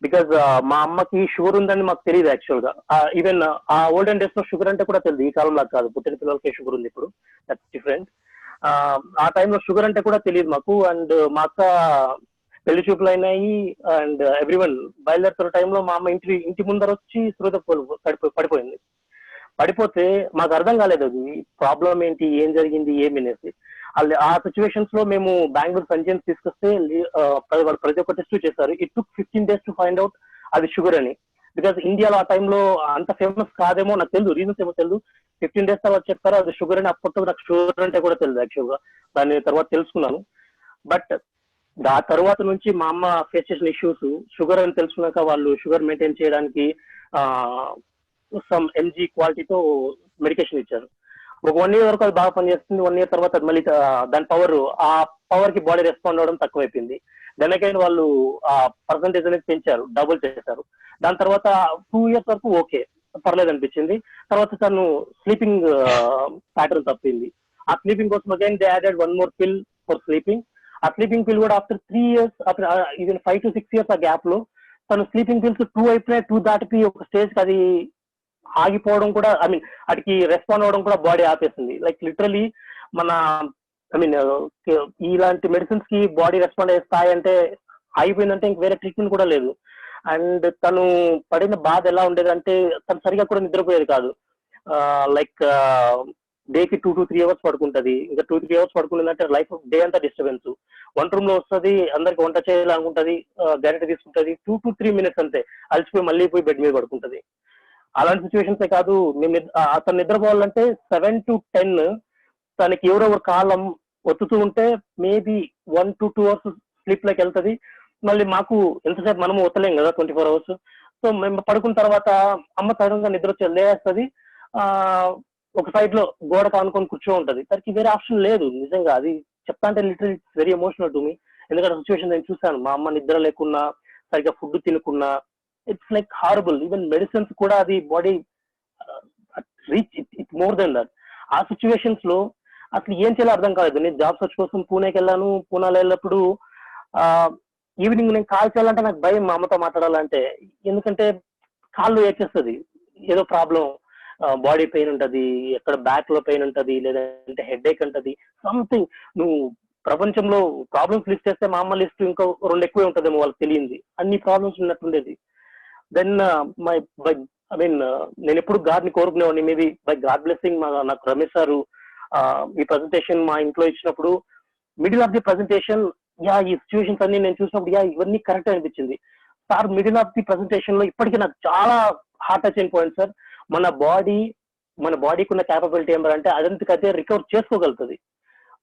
బికాజ్ మా అమ్మకి షుగర్ ఉందని మాకు తెలియదు యాక్చువల్ గా. ఈవెన్ ఆ ఓల్డెన్ డేస్ లో షుగర్ అంటే కూడా తెలియదు. ఈ కాలంలో కాదు, పుట్టిన పిల్లలకే షుగర్ ఉంది ఇప్పుడు, దట్స్ డిఫరెంట్. ఆ టైంలో షుగర్ అంటే కూడా తెలియదు మాకు. అండ్ మా అక్క పెళ్లి చూపులు అయినాయి అండ్ ఎవ్రీవన్ బయలుదేరుతున్న టైంలో మా అమ్మ ఇంటి ముందర వచ్చి పడిపోయింది. పడిపోతే మాకు అర్థం కాలేదు అది ప్రాబ్లం ఏంటి, ఏం జరిగింది ఏమనేసి. ఆ సిచ్యువేషన్స్ లో మేము బెంగళూరు సంజయన్స్ తీసుకొస్తే ప్రతి ఒక్క టెస్ట్ చేశారు. It took 15 days to find out అది షుగర్ అని. బికాస్ ఇండియాలో ఆ టైంలో అంత ఫేమస్ కాదేమో నాకు తెలియదు, రీజన్స్ ఏమో తెలియదు. 15 days తర్వాత చెప్పారు అది షుగర్ అని. అప్పట్లో నాకు షుగర్ అంటే కూడా తెలియదు యాక్చువల్ గా, దాని తర్వాత తెలుసుకున్నాను. బట్ ఆ తర్వాత నుంచి మా అమ్మ ఫేస్ చేసిన ఇష్యూస్, షుగర్ అని తెలుసుకున్నాక వాళ్ళు షుగర్ మెయింటైన్ చేయడానికి సమ్ mg క్వాలిటీతో మెడికేషన్ ఇచ్చారు. ఒక 1 year వరకు అది బాగా పనిచేస్తుంది. 1 year తర్వాత మళ్ళీ దాని ఆ పవర్ కి బాడీ రెస్పాండ్ అవ్వడం తక్కువైపోయింది. దెన్ అగైన్ వాళ్ళు ఆ పర్సంటేజ్ అనేది పెంచారు, డబుల్ చేశారు. దాని తర్వాత 2 years వరకు ఓకే పర్లేదు అనిపించింది. తర్వాత తను స్లీపింగ్ ప్యాటర్న్ తప్పింది. ఆ స్లీపింగ్ కోసం again they added 1 more pill for sleeping. ఆ స్లీపింగ్ పిల్ కూడా after 3 years, even 5 to 6 years ఆ గ్యాప్ లో తను స్లీపింగ్ పిల్స్ 2 అయిపోయినాయి. 2 దాటిపి ఒక స్టేజ్ కి అది ఆగిపోవడం కూడా, ఐ మీన్ వాటికి రెస్పాండ్ అవ్వడం కూడా బాడీ ఆపేసింది. లైక్ లిటరలీ మన ఐ మీన్ ఇలాంటి మెడిసిన్స్ కి బాడీ రెస్పాండ్ అయ్యే స్థాయి అంటే ఆగిపోయిందంటే ఇంక వేరే ట్రీట్మెంట్ కూడా లేదు. అండ్ తను పడిన బాధ ఎలా ఉండేది అంటే తను సరిగా కూడా నిద్రపోయేది కాదు. లైక్ డేకి 2 to 3 hours పడుకుంటది. ఇంకా 2-3 hours పడుకుంటుందంటే లైఫ్ డే అంతా డిస్టర్బెన్స్. వంట రూమ్ లో వస్తుంది, అందరికి వంట చేయాలనుకుంటది, గరిట తీసుకుంటది, 2 to 3 minutes అంతే అలసిపోయి మళ్ళీ పోయి బెడ్ మీద పడుకుంటది. అలాంటి సిచ్యువేషన్స్ కాదు. మేము అతను నిద్రపోవాలంటే 7 to 10 తనకి ఎవరెవరు కాలం ఒత్తుతూ ఉంటే మేబీ 1 to 2 hours స్లీప్ లోకి వెళ్తుంది. మళ్ళీ మాకు ఎంతసేపు మనము ఒత్తలేం కదా 24 hours. సో మేము పడుకున్న తర్వాత అమ్మ సడన్గా నిద్ర వచ్చి లేస్తుంది, ఒక సైడ్ లో గోడ కానుకొని కూర్చో ఉంటది. దానికి వేరే ఆప్షన్ లేదు. నిజంగా అది చెప్తా అంటే literal it's very emotional to me. ఎందుకంటే సిచ్యువేషన్ నేను చూసాను. మా అమ్మ నిద్ర లేకున్నా, సరిగ్గా ఫుడ్ తినకున్నా, it's like horrible. Even medicines కూడా అది body reach it more than that. ఆ సిచ్యువేషన్స్ లో అసలు ఏం చేయాలో అర్థం కాలేదు. నేను జాబ్ సర్చ్ కోసం పూణేకి వెళ్ళాను. పూణేలో వెళ్ళినప్పుడు ఈవినింగ్ నేను కాల్ చేయాలంటే నాకు భయం మా అమ్మతో మాట్లాడాలంటే. ఎందుకంటే కాళ్ళు ఏచేస్తుంది, ఏదో ప్రాబ్లం, బాడీ పెయిన్ ఉంటది, ఎక్కడ బ్యాక్ లో పెయిన్ ఉంటది, లేదంటే హెడ్ ఏక్ ఉంటది, సంథింగ్. నువ్వు ప్రపంచంలో ప్రాబ్లమ్స్ లిస్ట్ చేస్తే మా అమ్మ లిస్ట్ ఇంకో 2 ఎక్కువే ఉంటదేమో, వాళ్ళకి తెలియంది. అన్ని ప్రాబ్లమ్స్ ఉన్నట్టుండేది. దెన్ ఐ మీన్ నేను ఎప్పుడు గాడ్ ని కోరుకునేవాడిని. మేబీ బై గాడ్ బ్లెస్సింగ్ నాకు రమేష్ సారు ఈ ప్రెజెంటేషన్ మా ఇంట్లో ఇచ్చినప్పుడు మిడిల్ ఆఫ్ ది ప్రెజెంటేషన్ ఈ సిచ్యువేషన్స్ అన్ని నేను చూసినప్పుడు ఇవన్నీ కరెక్ట్ అనిపించింది. Sir middle of the presentation లో ఇప్పటికీ నాకు చాలా హార్ట్ టచ్ అయిన పాయింట్ సార్. మన బాడీకి ఉన్న క్యాపబిలిటీ ఏమంటే అదంతకదే రికవర్ చేసుకోగలుగుతుంది.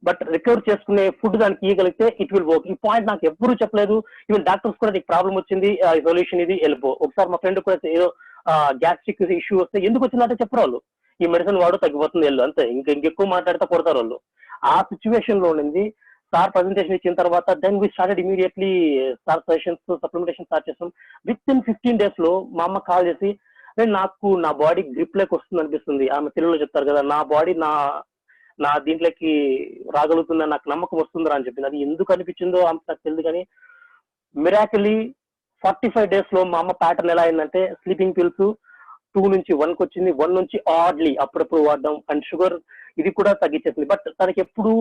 బట్ రికవర్ చేసుకునే ఫుడ్ దానికి ఇవ్వగలిగితే ఇట్ విల్ వర్క్. ఈ పాయింట్ నాకు ఎవ్వరూ చెప్పలేదు. ఈవెన్ డాక్టర్స్ కూడా నీకు ప్రాబ్లం వచ్చింది, సొల్యూషన్ ఇది, వెళ్ళిపో. ఒకసారి మా ఫ్రెండ్ కూడా ఏదో గ్యాస్ట్రిక్ ఇష్యూ వస్తే ఎందుకు వచ్చిందంటే చెప్పరు వాళ్ళు, ఈ మెడిసిన్ వాడు తగ్గిపోతుంది వెళ్ళు అంతే. ఇంకెక్కువ మాట్లాడితే కొడతారు వాళ్ళు. ఆ సిచ్యువేషన్ లో ఉండింది. సార్ ప్రెజెంటేషన్ ఇచ్చిన తర్వాత then we started immediately sir suggestions, supplementation start చేస్తాం. విత్ ఇన్ 15 days లో మా అమ్మ కాల్ చేసి నాకు నా బాడీ గ్రిప్ లేక వస్తుంది అనిపిస్తుంది. ఆమె తెలుగులో చెప్తారు కదా, నా బాడీ నా దీంట్లోకి రాగలుగుతుందని నాకు నమ్మకం వస్తుందా అని చెప్పింది. అది ఎందుకు అనిపించిందో నాకు తెలియదు కానీ మిరాకిలీ 45 days లో మా అమ్మ ప్యాటర్న్ ఎలా అయిందంటే స్లీపింగ్ పిల్స్ 2 నుంచి 1కి వచ్చింది, 1 నుంచి ఆడ్లీ అప్పుడప్పుడు వాడడం, అండ్ షుగర్ ఇది కూడా తగ్గించేసింది. బట్ తనకి ఎప్పుడు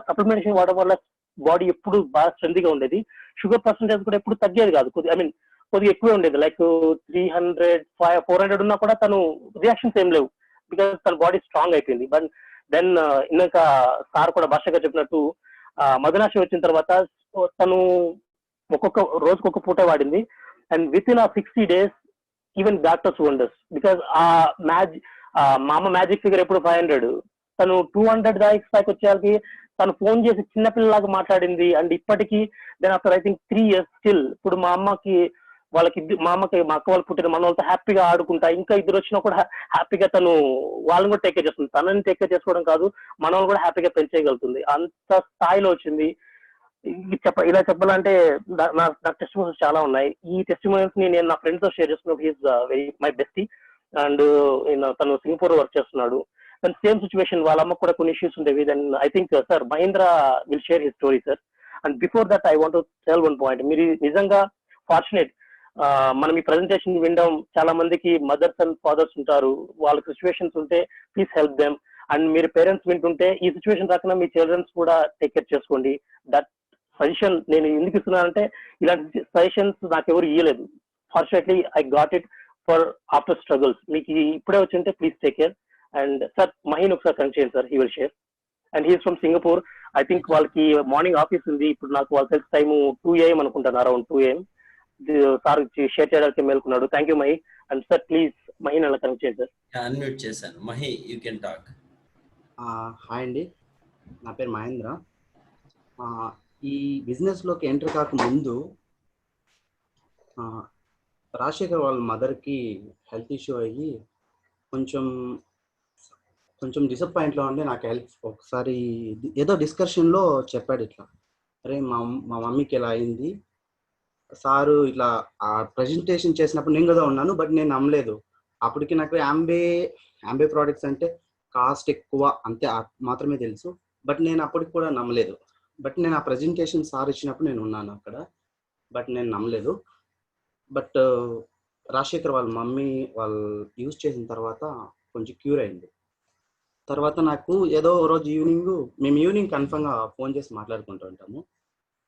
సప్లిమెంటేషన్ వాడడం వల్ల బాడీ ఎప్పుడు బాగా స్ట్రెంత్ గా ఉండేది. షుగర్ పర్సంటేజ్ కూడా ఎప్పుడు తగ్గేది కాదు. ఐ మీన్ కొద్దిగా ఎక్కువే ఉండేది, లైక్ 300 400 ఉన్నా కూడా తను రియాక్షన్స్ ఏం లేవు, బికాస్ తన బాడీ స్ట్రాంగ్ అయిపోయింది. బట్ దెన్ ఇందాక సార్ కూడా భాషగా చెప్పినట్టు మధునాశి వచ్చిన తర్వాత తను ఒక్కొక్క రోజుకి ఒక పూట వాడింది, and with in 60 days even doctors wonders, because మా అమ్మ మ్యాజిక్ ఫిగర్ ఎప్పుడు 500, తను 200 దాకా వచ్చేసరికి తను ఫోన్ చేసి చిన్నపిల్లలాగా మాట్లాడింది. అండ్ ఇప్పటికీ then after I think 3 years still ఇప్పుడు మా అమ్మకి మా అక్క వాళ్ళు పుట్టిన మన వాళ్ళతో హ్యాపీగా ఆడుకుంటా, ఇంకా ఇద్దరు వచ్చినా కూడా హ్యాపీగా తను వాళ్ళని కూడా టేక్ కేర్ చేస్తుంది. తనని టేక్ కేర్ చేసుకోవడం కాదు, మన వాళ్ళు కూడా హ్యాపీగా పెంచేయగలుగుతుంది, అంత స్థాయిలో వచ్చింది. ఇలా చెప్పాలంటే నాకు టెస్టిమోనియల్స్ చాలా ఉన్నాయి. ఈ టెస్టిమోనియల్స్ ని నేను నా ఫ్రెండ్స్ తో షేర్ చేసుకున్నాను. He's very my bestie, and తను సింగపూర్ వర్క్ చేస్తున్నాడు. అండ్ సేమ్ సిచ్యువేషన్ వాళ్ళ అమ్మకు కూడా కొన్ని ఇష్యూస్ ఉండేవి. Then I think sir Mahendra will share his story sir. And before that I want to tell one point. మీరు నిజంగా ఫార్చునేట్, మనం ఈ ప్రెజెంటేషన్ వినడం, చాలా మందికి మదర్స్ అండ్ ఫాదర్స్ ఉంటారు, వాళ్ళకి సిచ్యువేషన్స్ ఉంటే ప్లీజ్ హెల్ప్ దెమ్. అండ్ మీరు పేరెంట్స్ వింటుంటే ఈ సిచ్యువేషన్ రాకుండా మీ చిల్డ్రన్స్ కూడా టేక్ కేర్ చేసుకోండి. దట్ సజెషన్ నేను ఎందుకు ఇస్తున్నానంటే ఇలాంటి సజెషన్స్ నాకు ఎవరు ఇవ్వలేదు. Fortunately I got it for after struggles. మీకు ఇప్పుడే వచ్చింటే please take care. And sir Maheen ఒకసారి కనెక్ట్ చేయండి sir, he will share. And he's from Singapore. I think వాళ్ళకి మార్నింగ్ ఆఫీస్ ఉంది ఇప్పుడు, నాకు వాళ్ళ తెలిసి టైము 2 AM అనుకుంటాను, అరౌండ్ 2 AM. సార్ షేర్ చేయడానికి మేల్కున్నాడు. Thank you Mahi. And sir please మహీన్ అలా కనెక్ట్ చేయండి సార్. అన్మ్యూట్ చేశాను. Mahi, you can talk. Hi అండి, నా పేరు మహేంద్ర. ఈ బిజినెస్లోకి ఎంటర్ కాక ముందు రాజశేఖర్ వాళ్ళ మదర్కి హెల్త్ ఇష్యూ అయ్యి కొంచెం డిసప్పాయింట్లో ఉండి నాకు హెల్ప్ ఒకసారి ఏదో డిస్కషన్లో చెప్పాడు ఇట్లా, అరే మా మమ్మీకి ఇలా అయింది సారు, ఇట్లా ఆ ప్రజెంటేషన్ చేసినప్పుడు నేను కూడా ఉన్నాను, బట్ నేను నమ్మలేదు. అప్పటికి నాకు యాంబే ప్రోడక్ట్స్ అంటే కాస్ట్ ఎక్కువ అంతే మాత్రమే తెలుసు, బట్ నేను అప్పటికి కూడా నమ్మలేదు. బట్ నేను ఆ ప్రజెంటేషన్ సార్ ఇచ్చినప్పుడు నేను ఉన్నాను అక్కడ, బట్ నేను నమ్మలేదు. బట్ రాజశేఖర్ వాళ్ళ మమ్మీ వాళ్ళు యూజ్ చేసిన తర్వాత కొంచెం క్యూర్ అయింది. తర్వాత నాకు ఏదో రోజు మేము ఈవినింగ్ కన్ఫర్మ్గా ఫోన్ చేసి మాట్లాడుకుంటూ ఉంటాము.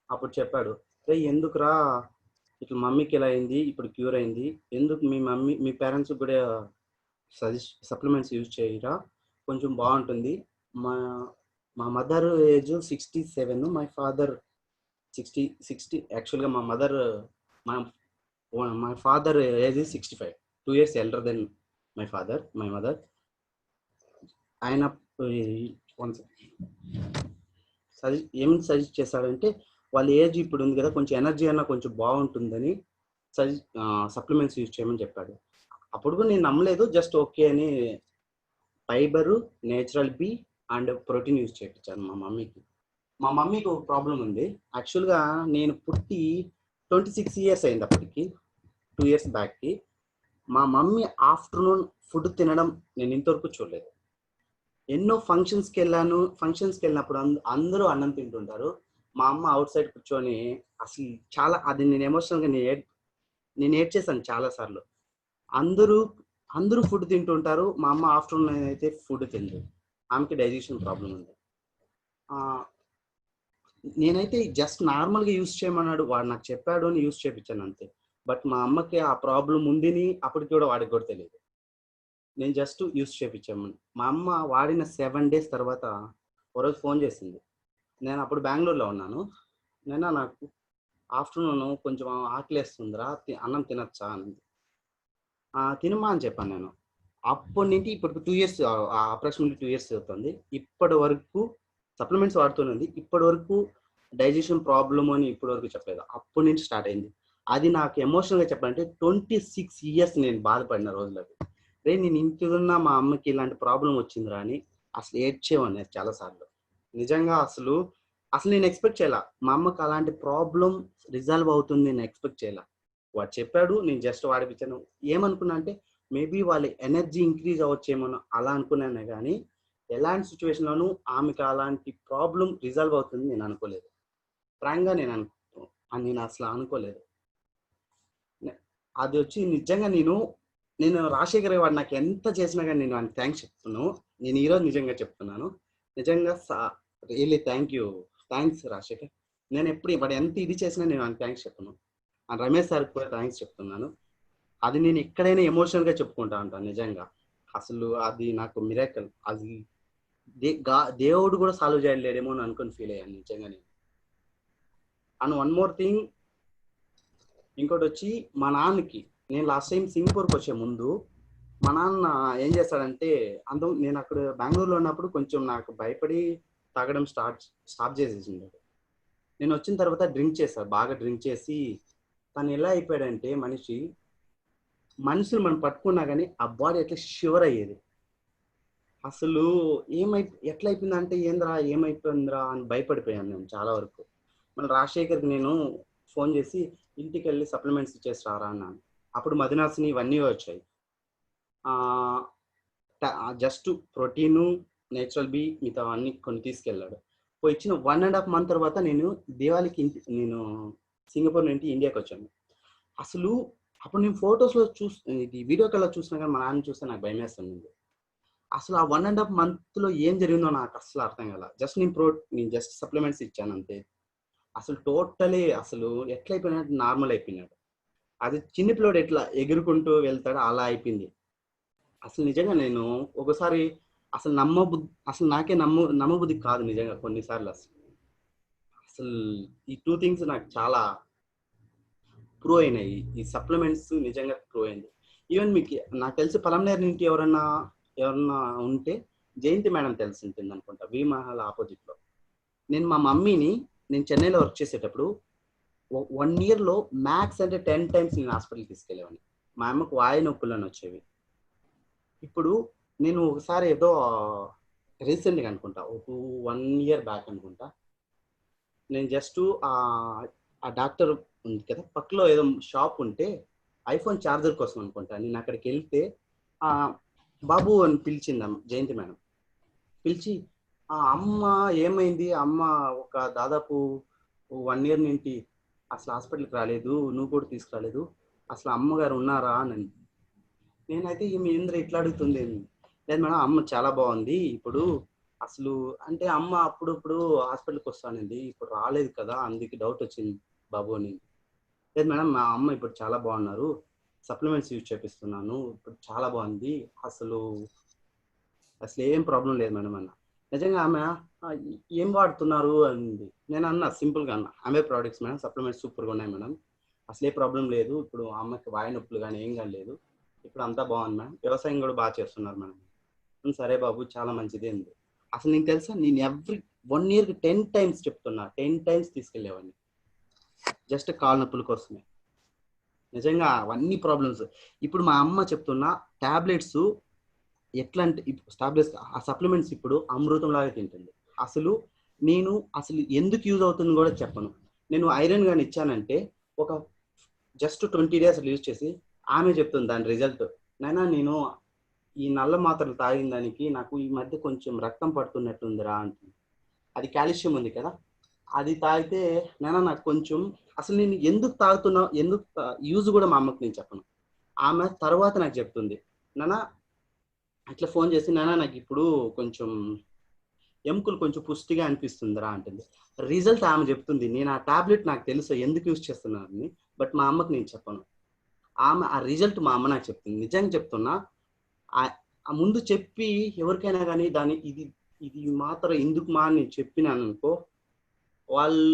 అప్పుడు చెప్పాడు, రే ఎందుకురా ఇట్లా మమ్మీకి ఎలా అయింది, ఇప్పుడు క్యూర్ అయింది, ఎందుకు మీ పేరెంట్స్ కూడా సప్లిమెంట్స్ యూజ్ చేయరా, కొంచెం బాగుంటుంది. మా mother age 67, my father 60. Actually my father age 65, 2 years elder then my mother. ఆయన ఏం సజెస్ట్ చేశాడంటే, వాళ్ళ ఏజ్ ఇప్పుడు ఉంది కదా, కొంచెం ఎనర్జీ అన్నా కొంచెం బాగుంటుందని సప్లిమెంట్స్ యూజ్ చేయమని చెప్పాడు. అప్పుడు కూడా నేను నమ్మలేదు, జస్ట్ ఓకే అని fibre, natural B and protein use చేయించాను మా మమ్మీకి ఒక ప్రాబ్లం ఉంది. యాక్చువల్గా నేను పుట్టి 26 years అయింది అప్పటికి, 2 years బ్యాక్కి. మా మమ్మీ ఆఫ్టర్నూన్ ఫుడ్ తినడం నేను ఇంతవరకు చూడలేదు. ఎన్నో ఫంక్షన్స్కి వెళ్ళినప్పుడు అందరూ అన్నం తింటుంటారు, మా అమ్మ అవుట్ సైడ్ కూర్చొని అసలు చాలా అది నేను ఎమోషనల్గా నేను ఏడ్చేసాను చాలాసార్లు. అందరూ ఫుడ్ తింటుంటారు, మా అమ్మ ఆఫ్టర్నూన్ అయితే ఫుడ్ తింది, ఆమెకి డైజెషన్ ప్రాబ్లం ఉంది. నేనైతే జస్ట్ నార్మల్గా యూజ్ చేయమన్నాడు, వాడు నాకు చెప్పాడు అని యూజ్ చేయించాను అంతే. బట్ మా అమ్మకి ఆ ప్రాబ్లం ఉందని అప్పటికి కూడా వాడికి కూడా తెలియదు, నేను జస్ట్ యూజ్ చేయించామని. మా అమ్మ వాడిన 7 days తర్వాత ఒకరోజు ఫోన్ చేసింది. నేను అప్పుడు బెంగళూరులో ఉన్నాను. నాకు ఆఫ్టర్నూన్ కొంచెం ఆకలేస్తుందిరా, అన్నం తినచ్చా అని. తినమా అని చెప్పాను నేను. అప్పటి నుంచి ఇప్పుడు 2 years, అప్రాక్సిమేట్లీ 2 years అవుతుంది. ఇప్పటి వరకు సప్లిమెంట్స్ వాడుతున్నది, ఇప్పటి వరకు డైజెషన్ ప్రాబ్లమ్ అని ఇప్పటి వరకు చెప్పలేదు. అప్పటి నుంచి స్టార్ట్ అయింది. అది నాకు ఎమోషనల్గా చెప్పాలంటే 26 years నేను బాధపడిన రోజులకి. రే నేను ఇంటికున్నా మా అమ్మకి ఇలాంటి ప్రాబ్లం వచ్చిందిరా అని అసలు ఏడ్చేవాడిని చాలాసార్లు. నిజంగా అసలు నేను ఎక్స్పెక్ట్ చేయాల, మా అమ్మకి అలాంటి ప్రాబ్లం రిజాల్వ్ అవుతుంది నేను ఎక్స్పెక్ట్ చేయాల. వాడు చెప్పాడు, నేను జస్ట్ వాడిపించాను. ఏమనుకున్నా అంటే మేబీ వాళ్ళ ఎనర్జీ ఇంక్రీజ్ అవ్వచ్చేమో అలా అనుకున్నానే కానీ ఎలాంటి సిచ్యువేషన్లోనూ ఆమెకి అలాంటి ప్రాబ్లం రిజాల్వ్ అవుతుంది నేను అనుకోలేదు. ఫ్రాంక్గా నేను అసలు అనుకోలేదు. అది వచ్చి నిజంగా నేను రాజశేఖర్ వాడు నాకు ఎంత చేసినా కానీ నేను ఆయనకి థ్యాంక్స్ చెప్తున్నాను. నేను ఈరోజు నిజంగా చెప్తున్నాను, నిజంగా రియల్లీ థ్యాంక్స్ రాజశేఖర్. నేను ఎప్పుడు వాడు ఎంత ఇది చేసినా నేను ఆయనకి థ్యాంక్స్ చెప్తున్నాను. రమేష్ సార్కి కూడా థ్యాంక్స్ చెప్తున్నాను. అది నేను ఎక్కడైనా ఎమోషనల్గా చెప్పుకుంటా ఉంటాను నిజంగా. అసలు అది నాకు మిరాకల్. అది దేవుడు కూడా సాల్వ్ చేయలేడేమో అని అనుకుని ఫీల్ అయ్యాను నిజంగా నేను. అండ్ వన్ మోర్ థింగ్, ఇంకోటి వచ్చి మా నాన్నకి, నేను లాస్ట్ టైం సింగపూర్కి వచ్చే ముందు మా నాన్న ఏం చేస్తాడంటే, నేను అక్కడ బెంగళూరులో ఉన్నప్పుడు కొంచెం నాకు భయపడి తాగడం స్టాప్ చేసేసింది. నేను వచ్చిన తర్వాత డ్రింక్ చేశాను, బాగా డ్రింక్ చేసి తను ఎలా అయిపోయాడంటే మనుషులు మనం పట్టుకున్నా కానీ ఆ బాడీ ఎట్లా షివర్ అయ్యేది. అసలు ఎట్లా అయిపోయిందంటే ఏమైపోయిందిరా అని భయపడిపోయాను నేను చాలా వరకు. మన రాజశేఖర్కి నేను ఫోన్ చేసి ఇంటికి వెళ్ళి సప్లిమెంట్స్ ఇచ్చేసి రారా అన్నాను. అప్పుడు మదినాసిని ఇవన్నీ వచ్చాయి. జస్ట్ ప్రోటీను, నేచురల్ బి, మిగతా అన్ని కొన్ని తీసుకెళ్ళాడు. ఇచ్చిన 1.5 month తర్వాత నేను దివాళీకి నేను సింగపూర్ నుండి ఇండియాకి వచ్చాను. అసలు అప్పుడు నేను ఫొటోస్లో ఇది వీడియో కాల్లో చూసినా కానీ మా నాన్న చూస్తే నాకు భయం వేస్తుంది. అసలు ఆ 1.5 month ఏం జరిగిందో నాకు అసలు అర్థం కాల. నేను జస్ట్ సప్లిమెంట్స్ ఇచ్చాను అంతే. అసలు టోటలీ అసలు ఎట్లా అయిపోయినట్టు నార్మల్ అయిపోయినాడు. అది చిన్న పిల్లోడు ఎట్లా ఎగురుకుంటూ వెళ్తాడో అలా అయిపోయింది. అసలు నిజంగా నేను ఒకసారి అసలు నాకే నమ్మబుద్ధి కాదు నిజంగా కొన్నిసార్లు. అసలు ఈ 2 things నాకు చాలా ప్రూవ్ అయినాయి. ఈ సప్లిమెంట్స్ నిజంగా ప్రూవ్ అయింది. ఈవెన్ మీకు నాకు తెలిసి పలంనేరు నుండి ఎవరన్నా ఉంటే జయంతి మేడం తెలిసి ఉంటుంది అనుకుంటా, వి మహల్ ఆపోజిట్లో. నేను మా మమ్మీని నేను చెన్నైలో వర్క్ చేసేటప్పుడు 1 yearలో మ్యాక్స్ అంటే 10 times నేను హాస్పిటల్కి తీసుకెళ్ళేవాడిని. మా అమ్మకు వాయు నొప్పులని వచ్చేవి. ఇప్పుడు నేను ఒకసారి ఏదో రీసెంట్గా అనుకుంటా, 1 year బ్యాక్ అనుకుంటా, నేను జస్ట్ ఆ డాక్టర్ ఉంది కదా పక్కలో ఏదో షాప్ ఉంటే ఐఫోన్ ఛార్జర్ కోసం అనుకుంటా, నేను అక్కడికి వెళ్తే బాబు అని పిలిచింది జయంతి మేడం. పిలిచి అమ్మ ఏమైంది, అమ్మ ఒక దాదాపు 1 year నుండి అసలు హాస్పిటల్కి రాలేదు, నువ్వు కూడా తీసుకురాలేదు, అసలు అమ్మగారు ఉన్నారా అని. నేనైతే ఈమె ఏంద్ర ఇట్లా అడుగుతుంది. లేదు మేడం, అమ్మ చాలా బాగుంది ఇప్పుడు, అసలు అంటే అమ్మ అప్పుడప్పుడు హాస్పిటల్కి వస్తానండి, ఇప్పుడు రాలేదు కదా అందుకే డౌట్ వచ్చింది బాబు అని. లేదు మేడం, మా అమ్మ ఇప్పుడు చాలా బాగున్నారు, సప్లిమెంట్స్ యూజ్ చేపిస్తున్నాను, ఇప్పుడు చాలా బాగుంది, అసలు ఏం ప్రాబ్లం లేదు మేడం అన్న. నిజంగా ఆమె ఏం వాడుతున్నారు అంది. నేను అన్నా సింపుల్గా అన్నా, ఆమె ప్రోడక్ట్స్ మేడం, సప్లిమెంట్స్ సూపర్గా ఉన్నాయి మేడం, అసలు ఏ ప్రాబ్లం లేదు, ఇప్పుడు అమ్మకి వాయు నొప్పులు కానీ ఏం కానీ లేదు, ఇప్పుడు అంతా బాగుంది మేడం, వ్యవసాయం కూడా బాగా చేస్తున్నారు మేడం. సరే బాబు చాలా మంచిది అంది. అసలు నీకు తెలుసా, నేను ఎవ్రీ 1 yearకి 10 times చెప్తున్నా, 10 times తీసుకెళ్ళేవాడిని జస్ట్ కాళ్ళ నొప్పుల కోసమే. నిజంగా అవన్నీ ప్రాబ్లమ్స్. ఇప్పుడు మా అమ్మ చెప్తున్నా టాబ్లెట్స్ ఎట్లా అంటే, టాబ్లెట్స్ ఆ సప్లిమెంట్స్ ఇప్పుడు అమృతం లాగా తింటుంది. అసలు నేను ఎందుకు యూజ్ అవుతుంది కూడా చెప్పను. నేను ఐరన్ కానీ ఇచ్చానంటే ఒక జస్ట్ 20 days యూజ్ చేసి ఆమె చెప్తుంది దాని రిజల్ట్, నైనా నేను ఈ నల్ల మాత్రలు తాగిన దానికి నాకు ఈ మధ్య కొంచెం రక్తం పడుతున్నట్టుందిరా అంటుంది. అది కాల్షియం ఉంది కదా, అది తాగితే నైనా నాకు కొంచెం, అసలు నేను ఎందుకు తాగుతున్నా, ఎందుకు యూజ్ కూడా మా అమ్మకి నేను చెప్పను. ఆమె తర్వాత నాకు చెప్తుంది, నాన్న అట్లా ఫోన్ చేసి, నాన్న నాకు ఇప్పుడు కొంచెం ఎముకలు కొంచెం పుష్టిగా అనిపిస్తుందిరా అంటుంది. రిజల్ట్ ఆమె చెప్తుంది. నేను ఆ టాబ్లెట్ నాకు తెలుసు ఎందుకు యూజ్ చేస్తున్నానని, బట్ మా అమ్మకి నేను చెప్పను. ఆమె ఆ రిజల్ట్ మా అమ్మ నాకు చెప్తుంది. నిజంగా చెప్తున్నా, ఆ ముందు చెప్పి ఎవరికైనా కానీ ఇది మాత్రం ఎందుకు మా అని చెప్పినాను అనుకో, వాళ్ళు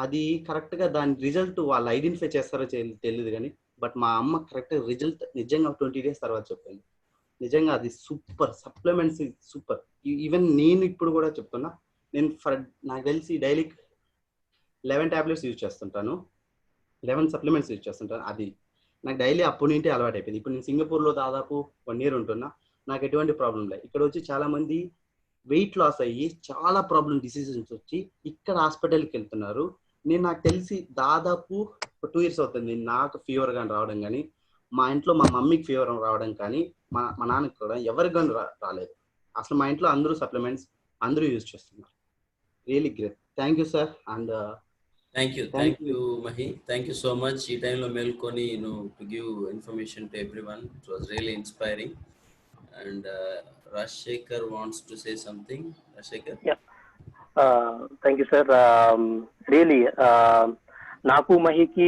అది కరెక్ట్గా దాని రిజల్ట్ వాళ్ళు ఐడెంటిఫై చేస్తారో తెలియదు కానీ, బట్ మా అమ్మ కరెక్ట్ రిజల్ట్ నిజంగా 20 days తర్వాత చెప్పింది. నిజంగా అది సూపర్, సప్లిమెంట్స్ సూపర్. ఈవెన్ నేను ఇప్పుడు కూడా చెప్తున్నా, నేను నాకు తెలిసి డైలీ 11 tablets యూజ్ చేస్తుంటాను, 11 supplements యూజ్ చేస్తుంటాను. అది నాకు డైలీ అప్పటి నుండి అలవాటు అయిపోయింది. ఇప్పుడు నేను సింగపూర్లో దాదాపు 1 year ఉంటున్నా, నాకు ఎటువంటి ప్రాబ్లం లేదు. ఇక్కడ వచ్చి చాలా మంది వెయిట్ లాస్ అయ్యి చాలా డిసీజెస్ వచ్చి ఇక్కడ హాస్పిటల్కి వెళ్తున్నారు. నాకు తెలిసి దాదాపు 2 years అవుతుంది నాకు ఫీవర్ కానీ రావడం కానీ, మా ఇంట్లో మా మమ్మీకి ఫీవర్ రావడం కానీ, మా నాన్నకి కూడా ఎవరికి కానీ రాలేదు. అసలు మా ఇంట్లో అందరూ సప్లిమెంట్స్ అందరూ యూజ్ చేస్తున్నారు. Really great. Thank you sir. And thank you Mahi, thank you so much. ఈ టైంలో మేల్కొని to give information to everyone. It was really inspiring. And Rajshekhar wants to say something. Rajshekhar? Yeah. Thank you, sir. Really, నాకు మహికి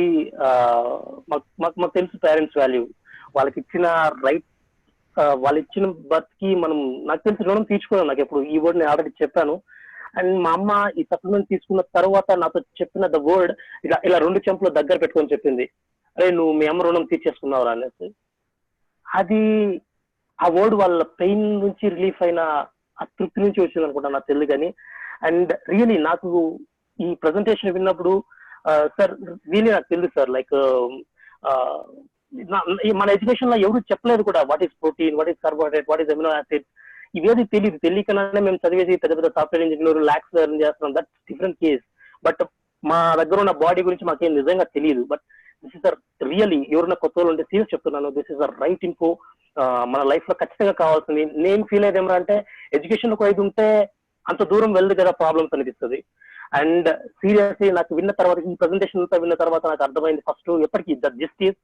మాకు తెలుసు parents value, వాళ్ళకి ఇచ్చిన right, వాళ్ళు ఇచ్చిన బర్త్ కి మనం, నాకు తెలిసి రుణం తీర్చుకున్నాను. నాకు ఎప్పుడు ఈ వర్డ్ నేను ఆల్రెడీ చెప్పాను. అండ్ మా అమ్మ ఈ సప్లిమెంట్ తీసుకున్న తర్వాత నాతో చెప్పిన ద వర్డ్ ఇలా 2 చెంపులు దగ్గర పెట్టుకొని చెప్పింది, అరే నువ్వు మీ అమ్మ రుణం తీర్చేసుకున్నావురా అనేసి. అది ఆ వర్డ్ వాళ్ళ పెయిన్ నుంచి రిలీఫ్ అయిన ఆ తృప్తి నుంచి వచ్చింది అనుకుంటా, నాకు తెలియదు కానీ. అండ్ రియలీ నాకు ఈ ప్రజెంటేషన్ విన్నప్పుడు సార్ రియలీ నాకు తెలుసు సార్, లైక్ మన ఎడ్యుకేషన్ లో ఎవరు చెప్పలేదు కూడా what is protein, what is carbohydrate, what is amino acid, ఇవేది తెలియదు. తెలియకనే మేము చదివేసి పెద్ద పెద్ద సాఫ్ట్వేర్ ఇంజనీర్ లాక్స్ ఎర్న్ చేస్తున్నాం, దట్ డిఫరెంట్ కేస్. బట్ మా దగ్గర ఉన్న బాడీ గురించి మాకేం నిజంగా తెలియదు. బట్ దిస్ ఇస్ రియలీ, ఎవరైనా కొత్త వాళ్ళు ఉంటే సీరియస్ చెప్తున్నాను, this is the right info మన లైఫ్ లో ఖచ్చితంగా కావాల్సింది. నేను ఫీల్ అయ్యేది ఏమరా అంటే, ఎడ్యుకేషన్ ఒక ఇది ఉంటే అంత దూరం వెళ్ళదు కదా ప్రాబ్లమ్స్ అనిపిస్తుంది. అండ్ సీరియస్లీ నాకు విన్న తర్వాత, ఈ ప్రెజెంటేషన్ అంతా విన్న తర్వాత నాకు అర్థమైంది ఫస్ట్ ఎప్పటికీ, ద జస్ట్ ఈస్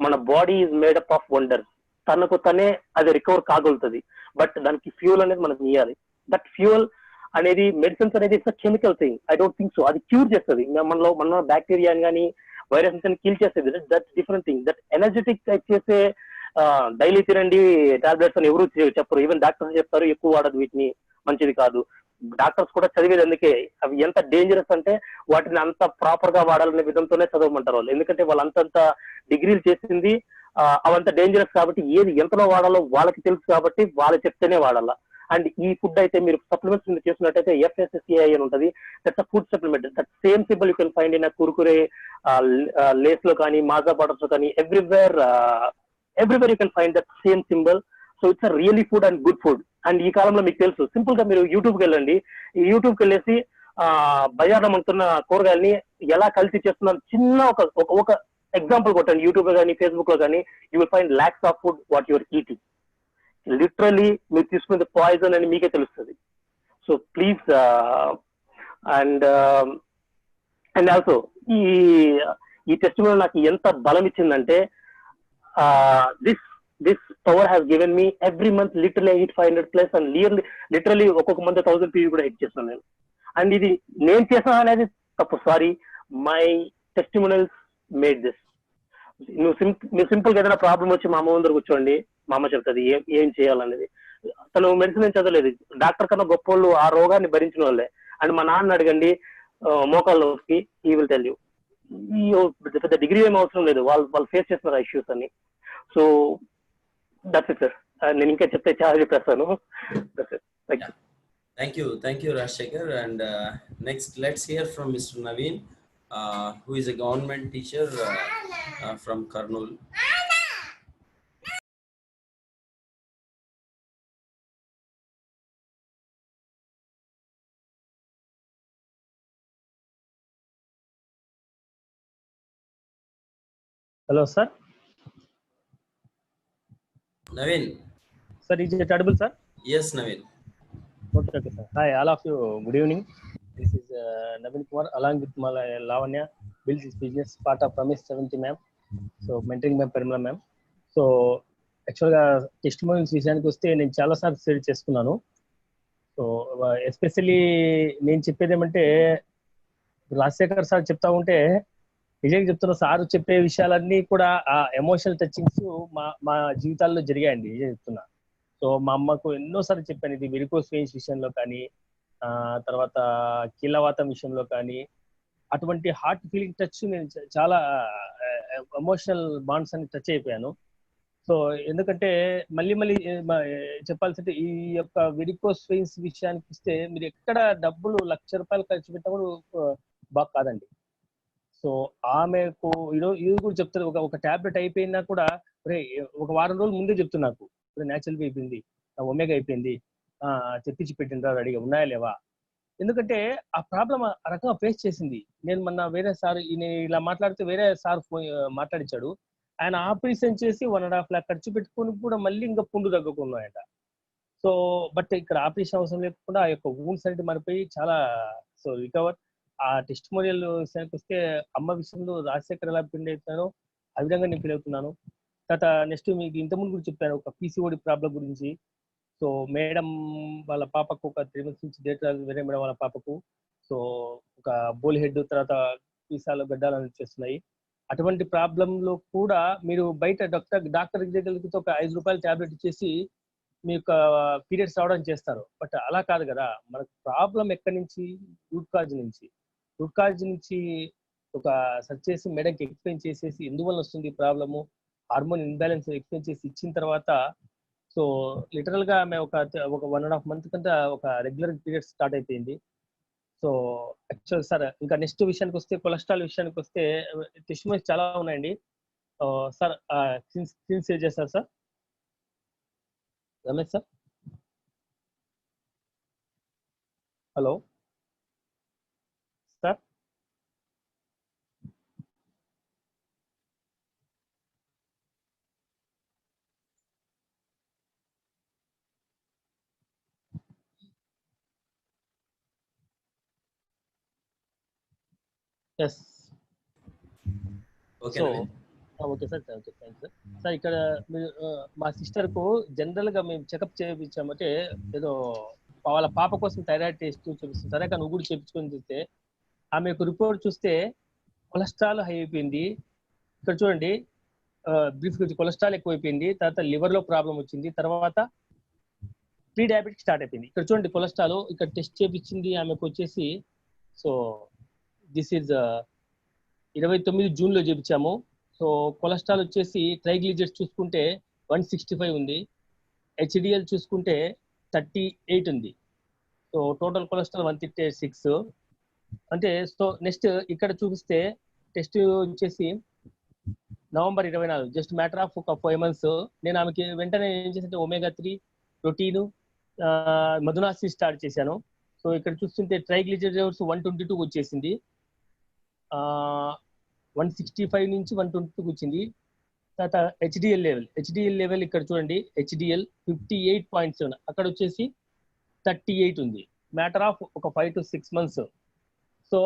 మన body is made up of wonders. తనకు తనే అది రికవర్ కాగలుగుతుంది, బట్ దానికి ఫ్యూయల్ అనేది మనకు ఇవ్వాలి. దట్ ఫ్యూయల్ అనేది మెడిసిన్స్ అనేది it's chemical thing, I don't think so. అది క్యూర్ చేస్తుంది మన బ్యాక్టీరియాని కానీ వైరస్ అని కిల్ చేస్తుంది, that different thing. That energetic చేసే డైలీ తినండి టాబ్లెట్స్ అని ఎవరు చెప్పరు, ఈవెన్ డాక్టర్స్ చెప్తారు ఎక్కువ వాడదు వీటిని, మంచిది కాదు. డాక్టర్స్ కూడా చదివేది అందుకే. అవి ఎంత డేంజరస్ అంటే వాటిని అంత ప్రాపర్ గా వాడాలనే విధంతోనే చదవమంటారు వాళ్ళు, ఎందుకంటే వాళ్ళు అంతంత డిగ్రీలు చేసింది అవంత డేంజరస్ కాబట్టి ఏది ఎంతలో వాడాలో వాళ్ళకి తెలుసు కాబట్టి వాళ్ళు చెప్తేనే వాడాలా. అండ్ ఈ ఫుడ్ అయితే మీరు సప్లిమెంట్స్ మీద చేసినట్టయితే FSSAI అని ఉంటుంది, that's a food supplement. That same symbol you can find in Kurkure, Lays లో కానీ మాజా బాటర్స్ లో కానీ, everywhere you can find that same symbol. So it's a really food and good food. And ఈ కాలంలో మీకు తెలుసు, సింపుల్ గా మీరు యూట్యూబ్కి వెళ్ళండి, యూట్యూబ్కి వెళ్ళేసి బజార్లో అమ్ముతున్న కూరగాయలని ఎలా కలిసి చేస్తున్నారు చిన్న ఒక ఎగ్జాంపుల్ కొట్టండి యూట్యూబ్ లో కానీ ఫేస్బుక్ లో కానీ, you will find lakhs of food what your eating. Literally మీరు తీసుకునేది పాయిజన్ అని మీకే తెలుస్తుంది. సో ప్లీజ్, అండ్ ఆల్సో ఈ టెస్టిమోనియల్ నాకు ఎంత బలం ఇచ్చిందంటే, this power has given me every month literally 800 plus and literally ఒక్కొక్క మంత్ 1000 PV కూడా హిట్ చేస్తాను నేను. అండ్ ఇది నేను చేసాను అనేది తప్పు, sorry, my testimonials made this. మీరు సింపుల్ గా ఏదైనా ప్రాబ్లం వచ్చి మా అమ్మ ముందర కూర్చోండి, మా అమ్మ చెప్తుంది ఏం చేయాలనేది. తను మెడిసిన్ ఏం చదవలేదు, డాక్టర్ కన్నా గొప్ప వాళ్ళు ఆ రోగాన్ని భరించిన వాళ్ళే. అండ్ మా నాన్న అడగండి మోకాళ్ళకి, ఈ విల్ టెల్ యూ, ఈ పెద్ద డిగ్రీ ఏం అవసరం లేదు, వాళ్ళు ఫేస్ చేస్తున్నారు ఇష్యూస్ అని. సో దట్స్ ఇట్ సార్, నేను ఇంకా చెప్తే చాలా చెప్పేస్తాను. Thank you Rajshekhar. And next let's hear from Mr. Naveen, who is a government teacher from Kurnool. Hello sir. Naveen. Sir, is it audible sir? Yes Naveen. Okay sir. Hi all of you, good evening. This is Naveen Kumar along with my Lavanya, builds his business, part of Promise 70 ma'am. So mentoring ma'am Parimala ma'am. So actually testimonials విషయానికి వస్తే నేను చాలా సార్లు share చేసుకున్నాను. So especially నేను చెప్పేది ఏమంటే, Rajasekhar sir చెప్తా ఉంటే నిజంగా చెప్తున్న, సార్ చెప్పే విషయాలన్నీ కూడా ఆ ఎమోషనల్ టచింగ్స్ మా జీవితాల్లో జరిగాయండి, నిజంగా చెప్తున్నా. సో మా అమ్మకు ఎన్నోసార్లు చెప్పాను, ఇది వెరికోస్ వెయిన్స్ విషయంలో కానీ, తర్వాత కీళ్ళవాతం విషయంలో కానీ, అటువంటి హార్ట్ ఫీలింగ్ టచ్ నేను చాలా ఎమోషనల్ బాండ్స్ అని టచ్ అయిపోయాను. సో ఎందుకంటే మళ్ళీ చెప్పాల్సింటే, ఈ యొక్క వెరికోస్ వెయిన్స్ విషయానికి ఇస్తే మీరు ఎక్కడ డబ్బులు ₹1,00,000 ఖర్చు పెట్టినా కూడా బాగా కాదండి. సో ఆమెకు ఇది కూడా చెప్తారు, ఒక టాబ్లెట్ అయిపోయినా కూడా ఒక వారం రోజులు ముందే చెప్తున్నా, నాకు ఇప్పుడు న్యాచురల్ అయిపోయింది, ఒమేగా అయిపోయింది, తెప్పించి పెట్టిండ్రా రెడీగా ఉన్నాయా లేవా. ఎందుకంటే ఆ ప్రాబ్లం ఆ రకంగా ఫేస్ చేసింది. నేను మొన్న వేరే సార్ ఇలా మాట్లాడితే వేరే సార్ మాట్లాడించాడు, ఆయన ఆపరేషన్ చేసి 1.5 lakh ఖర్చు పెట్టుకుని కూడా మళ్ళీ ఇంకా పుండు తగ్గకున్నాయట. సో బట్ ఇక్కడ ఆపరేషన్ అవసరం లేకుండా ఆ యొక్క వూండ్స్ అనేది మారిపోయి చాలా సో రికవర్. ఆ టెస్టిమోనియల్ విషయానికి వస్తే, అమ్మ విషయంలో రాజశేఖర్ ఎలా ఫీల్ అవుతున్నానో ఆ విధంగా నేను ఫీల్ అవుతున్నాను. తర్వాత నెక్స్ట్ మీకు ఇంతకుముందు కూడా చెప్పాను ఒక PCOD ప్రాబ్లం గురించి. సో మేడం వాళ్ళ పాపకు ఒక 3 months నుంచి డేట్ రాదు, వేరే మేడం వాళ్ళ పాపకు. సో ఒక బోల్ హెడ్, తర్వాత వీసాలో గడ్డాలు వచ్చేస్తున్నాయి. అటువంటి ప్రాబ్లంలో కూడా మీరు బయట డాక్టర్ దగ్గరికి ఒక 5 రూపాయల టాబ్లెట్ ఇచ్చేసి మీ యొక్క పీరియడ్స్ రావడం చేస్తారు. బట్ అలా కాదు కదా, మనకు ప్రాబ్లం ఎక్కడి నుంచి, రూట్ కాజ్ నుంచి ఒక సెర్చ్ చేసి మేడంకి ఎక్స్ప్లెయిన్ చేసేసి ఎందువల్ల వస్తుంది ప్రాబ్లము, హార్మోన్ ఇన్బ్యాలెన్స్ ఎక్స్ప్లెయిన్ చేసి ఇచ్చిన తర్వాత సో లిటరల్ గా ఆమె ఒక 1.5 month కంటే ఒక రెగ్యులర్ పీరియడ్ స్టార్ట్ అయిపోయింది. సో యాక్చువల్ సార్ ఇంకా నెక్స్ట్ విషయానికి వస్తే, కొలెస్ట్రాల్ విషయానికి వస్తే టెస్టిమోనియల్స్ చాలా ఉన్నాయండి సార్. స్క్రీన్ షేర్ చేస్తారు sir Ramesh sir. Hello sir. Yes okay so okay sir, okay thank sir. Sir ఇక్కడ మీరు మా సిస్టర్కు జనరల్గా మేము చెకప్ చేయించామంటే ఏదో వాళ్ళ పాప కోసం థైరాయిడ్ టెస్ట్ చూపిస్తుంది సరే, కానీ నువ్వు కూడా చేయించుకొని చూస్తే ఆమె యొక్క రిపోర్ట్ చూస్తే కొలెస్ట్రాల్ హై అయిపోయింది. ఇక్కడ చూడండి బ్రీఫ్ కొలెస్ట్రాల్ ఎక్కువైపోయింది, తర్వాత లివర్లో ప్రాబ్లం వచ్చింది, తర్వాత ప్రీ డయాబెటిక్ స్టార్ట్ అయిపోయింది. ఇక్కడ చూడండి కొలెస్ట్రాల్ ఇక్కడ టెస్ట్ చేయించింది ఆమెకు వచ్చేసి, సో దిస్ ఈజ్ 29 జూన్లో చేయించాము. సో కొలెస్ట్రాల్ వచ్చేసి ట్రైగ్లిజరైడ్స్ చూసుకుంటే 165 ఉంది, హెచ్డిఎల్ చూసుకుంటే 38 ఉంది. So total cholesterol 136. అంటే సో నెక్స్ట్ ఇక్కడ చూపిస్తే టెస్ట్ వచ్చేసి నవంబర్ 24, జస్ట్ మ్యాటర్ ఆఫ్ ఒక 5 months. నేను ఆమెకి వెంటనే ఏం చేసింటే omega-3 ప్రోటీన్ మధునాసి స్టార్ట్ చేశాను. సో ఇక్కడ చూస్తుంటే ట్రైగ్లిజరైడ్స్ 122 వచ్చేసింది, 165 నుంచి 122 వచ్చింది. తర్వాత హెచ్డిఎల్ లెవెల్ ఇక్కడ చూడండి, హెచ్డిఎల్ 58.7, అక్కడ వచ్చేసి 38 ఉంది. మ్యాటర్ ఆఫ్ ఒక 5 to 6 months. సో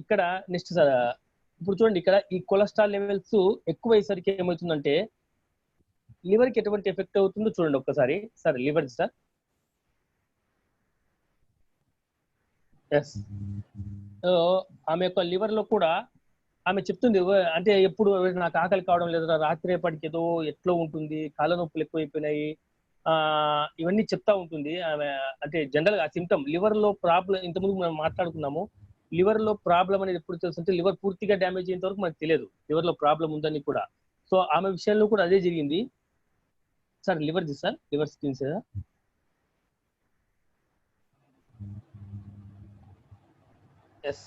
ఇక్కడ నెక్స్ట్ సార్ ఇప్పుడు చూడండి, ఇక్కడ ఈ కొలెస్ట్రాల్ లెవెల్స్ ఎక్కువయ్యేసరికి ఏమవుతుందంటే లివర్కి ఎటువంటి ఎఫెక్ట్ అవుతుందో చూడండి ఒక్కసారి సార్. లివర్ సార్, ఎస్ ఆమె యొక్క లివర్ లో కూడా ఆమె చెప్తుంది అంటే ఎప్పుడు నాకు ఆకలి కావడం లేదు, రాత్రేపటికి ఏదో ఎట్లా ఉంటుంది, కాళ్ళ నొప్పులు ఎక్కువైపోయినాయి, ఇవన్నీ చెప్తా ఉంటుంది ఆమె. అంటే జనరల్ గా సిమ్టమ్ లివర్ లో ప్రాబ్లం, ఇంతకుముందు మనం మాట్లాడుకున్నాము, లివర్ లో ప్రాబ్లం అనేది ఎప్పుడు తెలుస్తుంటే లివర్ పూర్తిగా డ్యామేజ్ అయినంత వరకు మనకు తెలియదు లివర్ లో ప్రాబ్లం ఉందని కూడా. సో ఆమె విషయంలో కూడా అదే జరిగింది సార్. లివర్ది సార్, లివర్ స్క్రీన్స్ ఎస్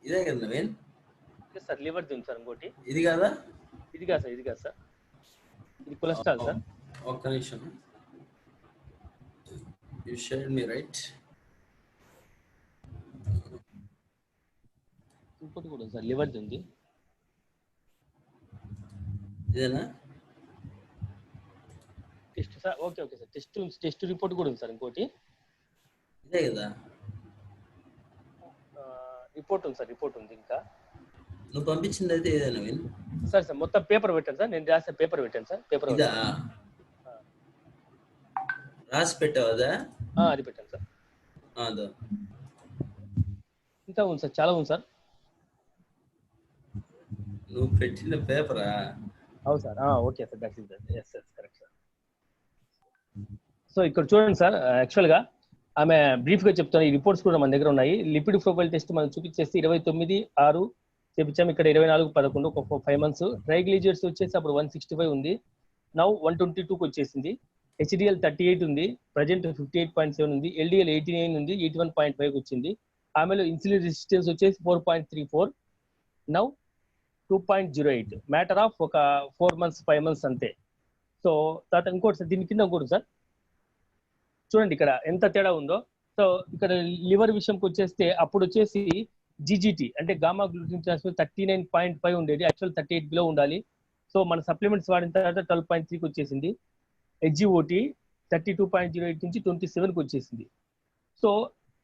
ఇదే కదా నవీన్ సార్, లివర్ది ఉంది సార్. ఇంకోటి ఇది కాదా? ఇది కాదు సార్, ఇది కొలెస్ట్రాల్ సార్. ఒక్క నిమిషం, యు షేర్డ్ మీ రైట్. ఇంకోటి కూడా సార్, లివర్ది ఉంది. ఇదేనా test sir? Okay sir, test report కూడా ఉంది సార్. ఇంకోటి ఇదే కదా రిపోర్ట్ ఉంది సార్, రిపోర్ట్ ఉంది. ఇంకా నువ్వు పంపించింది అయితే ఇదే నవీన్ సార్. మొత్తం పేపర్ పెట్టాను సార్, నేను రాసిన పేపర్ పెట్టాను సార్. పేపర్ ఇదా రాసి పెట్టావు? అదా అది పెట్టాను సార్. అదా ఇంకా ఉంది సార్, చాలా ఉంది సార్. నువ్వు పెట్టిన పేపరా? అవును sir. Okay sir, that's it. Yes correct sir. So ఇక్కడ చూడండి సార్, యాక్చువల్గా ఆమె బ్రీఫ్ గా చెప్తాను, ఈ రిపోర్ట్స్ కూడా మన దగ్గర ఉన్నాయి. లిపిడ్ ప్రొఫైల్ టెస్ట్ మనం చూపించేసి 29/6 చేపించాము, ఇక్కడ 24/11 ఒక 5 months. ట్రైగ్లిజరైడ్స్ వచ్చేసి అప్పుడు 165 ఉంది, నౌ 122కి వచ్చేసింది. హెచ్డిఎల్ 38 ఉంది, ప్రజెంట్ 58.7 ఉంది. ఎల్డిఎల్ 89 ఉంది, 81.5 వచ్చింది. ఆమెలో ఇన్సులిన్ రెసిస్టెన్స్ వచ్చేసి 4.34, నౌ 2.08. మ్యాటర్ ఆఫ్ ఒక 4 months 5 months అంతే. సో తర్వాత ఇంకోటి సార్, దీని కింద ఇంకోటి సార్ చూడండి ఇక్కడ ఎంత తేడా ఉందో. సో ఇక్కడ లివర్ విషయంకి వచ్చేస్తే అప్పుడు వచ్చేసి జీజీటీ అంటే గామా గ్లూటిన్ ట్రాన్స్ఫర్ 39.5 ఉండేది, యాక్చువల్ 38 బిలో ఉండాలి. సో మన సప్లిమెంట్స్ వాడిన తర్వాత 12.3కి వచ్చేసింది. హెచ్జిఓటి 32.08 నుంచి 27కి వచ్చేసింది. సో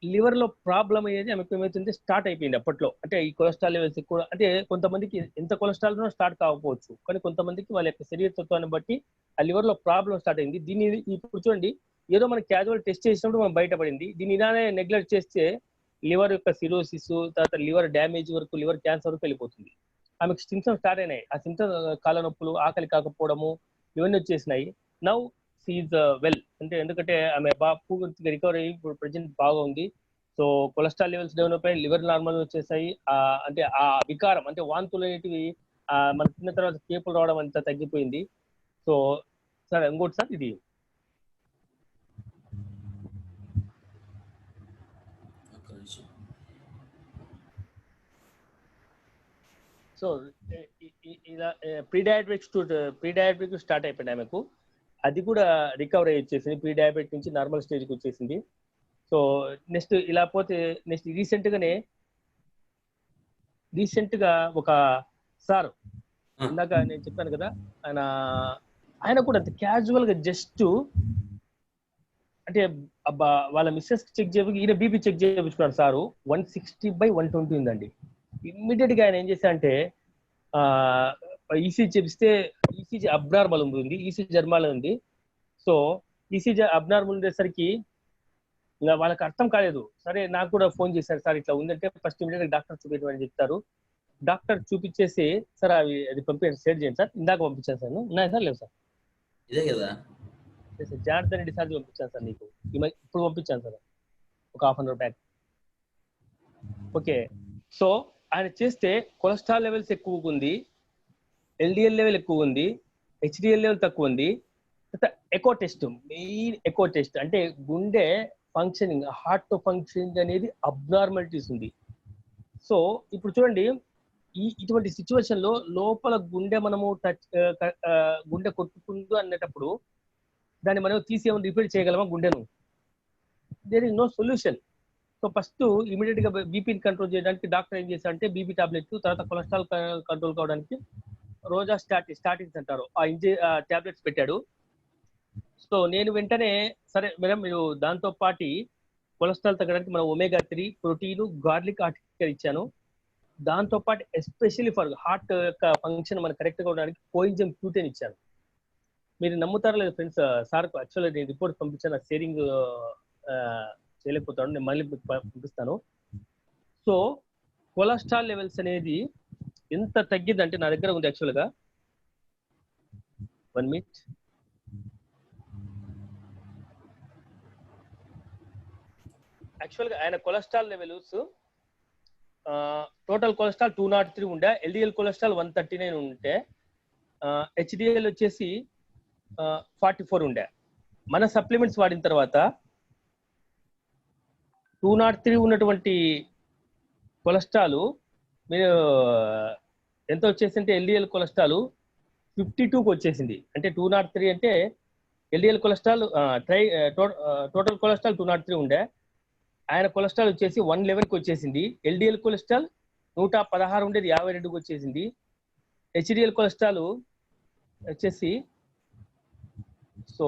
లివర్ లో ప్రాబ్లం అయ్యేది ఆమెకు ఏమైతుంటే స్టార్ట్ అయిపోయింది అప్పట్లో. అంటే ఈ కొలెస్ట్రాల్ లెవెల్స్ ఎక్కువ, అంటే కొంతమందికి ఎంత కొలెస్ట్రాల్ స్టార్ట్ కాకపోవచ్చు, కానీ కొంతమందికి వాళ్ళ యొక్క శరీర తత్వాన్ని బట్టి ఆ లివర్ లో ప్రాబ్లం స్టార్ట్ అయింది. దీన్ని ఇప్పుడు చూడండి, ఏదో మనం క్యాజువల్ టెస్ట్ చేసినప్పుడు మనం బయటపడింది, దీన్ని ఇలానే నెగ్లెక్ట్ చేస్తే లివర్ యొక్క సిరోసిస్, తర్వాత లివర్ డ్యామేజ్ వరకు, లివర్ క్యాన్సర్ వరకు వెళ్ళిపోతుంది. ఆమెకు సిమ్టమ్స్ స్టార్ట్ అయినాయి. ఆ సిమ్టమ్స్ కాళ్ళ నొప్పులు, ఆకలి కాకపోవడము, ఇవన్నీ వచ్చేసినాయి. నౌ షీఈ్ వెల్, అంటే ఎందుకంటే ఆమె పూర్తిగా రికవర్ అయ్యి ఇప్పుడు ప్రజెంట్ బాగా ఉంది. సో కొలెస్ట్రాల్ లెవెల్స్ డెవలప్ అయ్యి, లివర్ నార్మల్ వచ్చేసాయి. అంటే ఆ వికారం అంటే వాంతులు అనేటివి మన తిన్న తర్వాత కేపులు రావడం అంతా తగ్గిపోయింది. సో సార్ ఇంకోటి సార్, ఇది సో ఇలా ప్రీ డయాబెటిక్ స్టార్ట్ అయిపోయింది ఆమెకు. అది కూడా రికవర్ అయ్యి వచ్చేసింది. ప్రీ డయాబెటిక్ నుంచి నార్మల్ స్టేజ్కి వచ్చేసింది. సో నెక్స్ట్ ఇలా పోతే నెక్స్ట్ రీసెంట్ గా ఒక సార్ ఇందాక నేను చెప్పాను కదా, ఆయన కూడా అంత క్యాజువల్ గా జస్ట్ అంటే వాళ్ళ మిస్సెస్ చెక్ చేయడానికి ఈయన బీపీ చెక్ చేయించుకున్నాడు సారు. 160/120 ఉందండి. ఇమ్మీడియట్ గా ఆయన ఏం చేశా అంటే ఈసీజీ చేపిస్తే ఈసీజీ అబ్నార్మల్ ఉంది, ఈసీజీ జర్మాల్ ఉంది. సో ఈసీజీ అబ్నార్మల్ ఉండేసరికి ఇంకా వాళ్ళకి అర్థం కాలేదు. సరే నాకు కూడా ఫోన్ చేశారు, సార్ ఇట్లా ఉందంటే ఫస్ట్ ఇమీడియట్ డాక్టర్ చూపించమని చెప్తారు. డాక్టర్ చూపించేసి సార్ అది పంపించండి, షేర్ చేయండి సార్. ఇందాక పంపించాను సార్. ఉన్నాయా సార్? లేవు సార్. ఇదే కదా జాగ్రత్త డిశ్చార్జ్ పంపించాను సార్. నీకు ఇప్పుడు పంపించాను సార్, ఒక ½ గంట బ్యాక్. ఓకే, సో ఆయన చేస్తే కొలెస్ట్రాల్ లెవెల్స్ ఎక్కువ ఉంది, ఎల్డిఎల్ లెవెల్ ఎక్కువ ఉంది, హెచ్డిఎల్ లెవెల్ తక్కువ ఉంది. Echo test, main echo test అంటే గుండె ఫంక్షనింగ్, హార్ట్ ఫంక్షనింగ్ అనేది అబ్నార్మాలిటీస్ ఉంది. సో ఇప్పుడు చూడండి, ఇటువంటి సిచ్యువేషన్ లో లోపల గుండె మనము గుండె కొట్టుకుందు అనేటప్పుడు దాన్ని మనం తీసి ఏమైనా రిపేర్ చేయగలమా గుండెను? There is no solution. So first immediate గా బీపీని కంట్రోల్ చేయడానికి డాక్టర్ ఏం చేశారంటే బీపీ టాబ్లెట్, తర్వాత కొలెస్ట్రాల్ కంట్రోల్ కావడానికి రోజా స్టాటిన్స్ అంటారు, ఆ టాబ్లెట్స్ పెట్టాడు. సో నేను వెంటనే సరే మేడం మీరు దాంతో పాటు కొలెస్ట్రాల్ తగ్గడానికి మనం omega-3 ప్రోటీన్, గార్లిక్ ఆర్టికల్ ఇచ్చాను. దాంతో పాటు ఎస్పెషల్లీ ఫర్ హార్ట్ యొక్క ఫంక్షన్ మనకు కరెక్ట్ గా ఉండడానికి కోఎంజైమ్ Q10 ఇచ్చాను. మీరు నమ్ముతారా లేదు ఫ్రెండ్స్, సార్ యాక్చువల్గా నేను రిపోర్ట్ పంపించాను, షేరింగ్ చేయలేకపోతాను, నేను మళ్ళీ పంపిస్తాను. సో కొలెస్ట్రాల్ లెవెల్స్ అనేది ఎంత తగ్గిందంటే నా దగ్గర ఉంది యాక్చువల్గా. 1 minute. యాక్చువల్గా ఆయన కొలెస్ట్రాల్ లెవెల్స్ టోటల్ కొలెస్ట్రాల్ 203 ఉండే, ఎల్డిఎల్ కొలెస్ట్రాల్ 139 ఉంటే, హెచ్డిఎల్ వచ్చేసి 44 ఉండే. మన సప్లిమెంట్స్ వాడిన తర్వాత 203 ఉన్నటువంటి కొలెస్ట్రాల్ మీరు ఎంత వచ్చేసింటే ఎల్డిఎల్ కొలెస్ట్రాల్ 52కి వచ్చేసింది. అంటే 203 అంటే ఎల్డిఎల్ కొలెస్ట్రాల్ టోటల్ కొలెస్ట్రాల్ 203 ఉండే, ఆయన కొలెస్ట్రాల్ వచ్చేసి 111కి వచ్చేసింది. ఎల్డిఎల్ కొలెస్ట్రాల్ 116 ఉండేది 52కి వచ్చేసింది. హెచ్డిఎల్ కొలెస్ట్రాల్ వచ్చేసి సో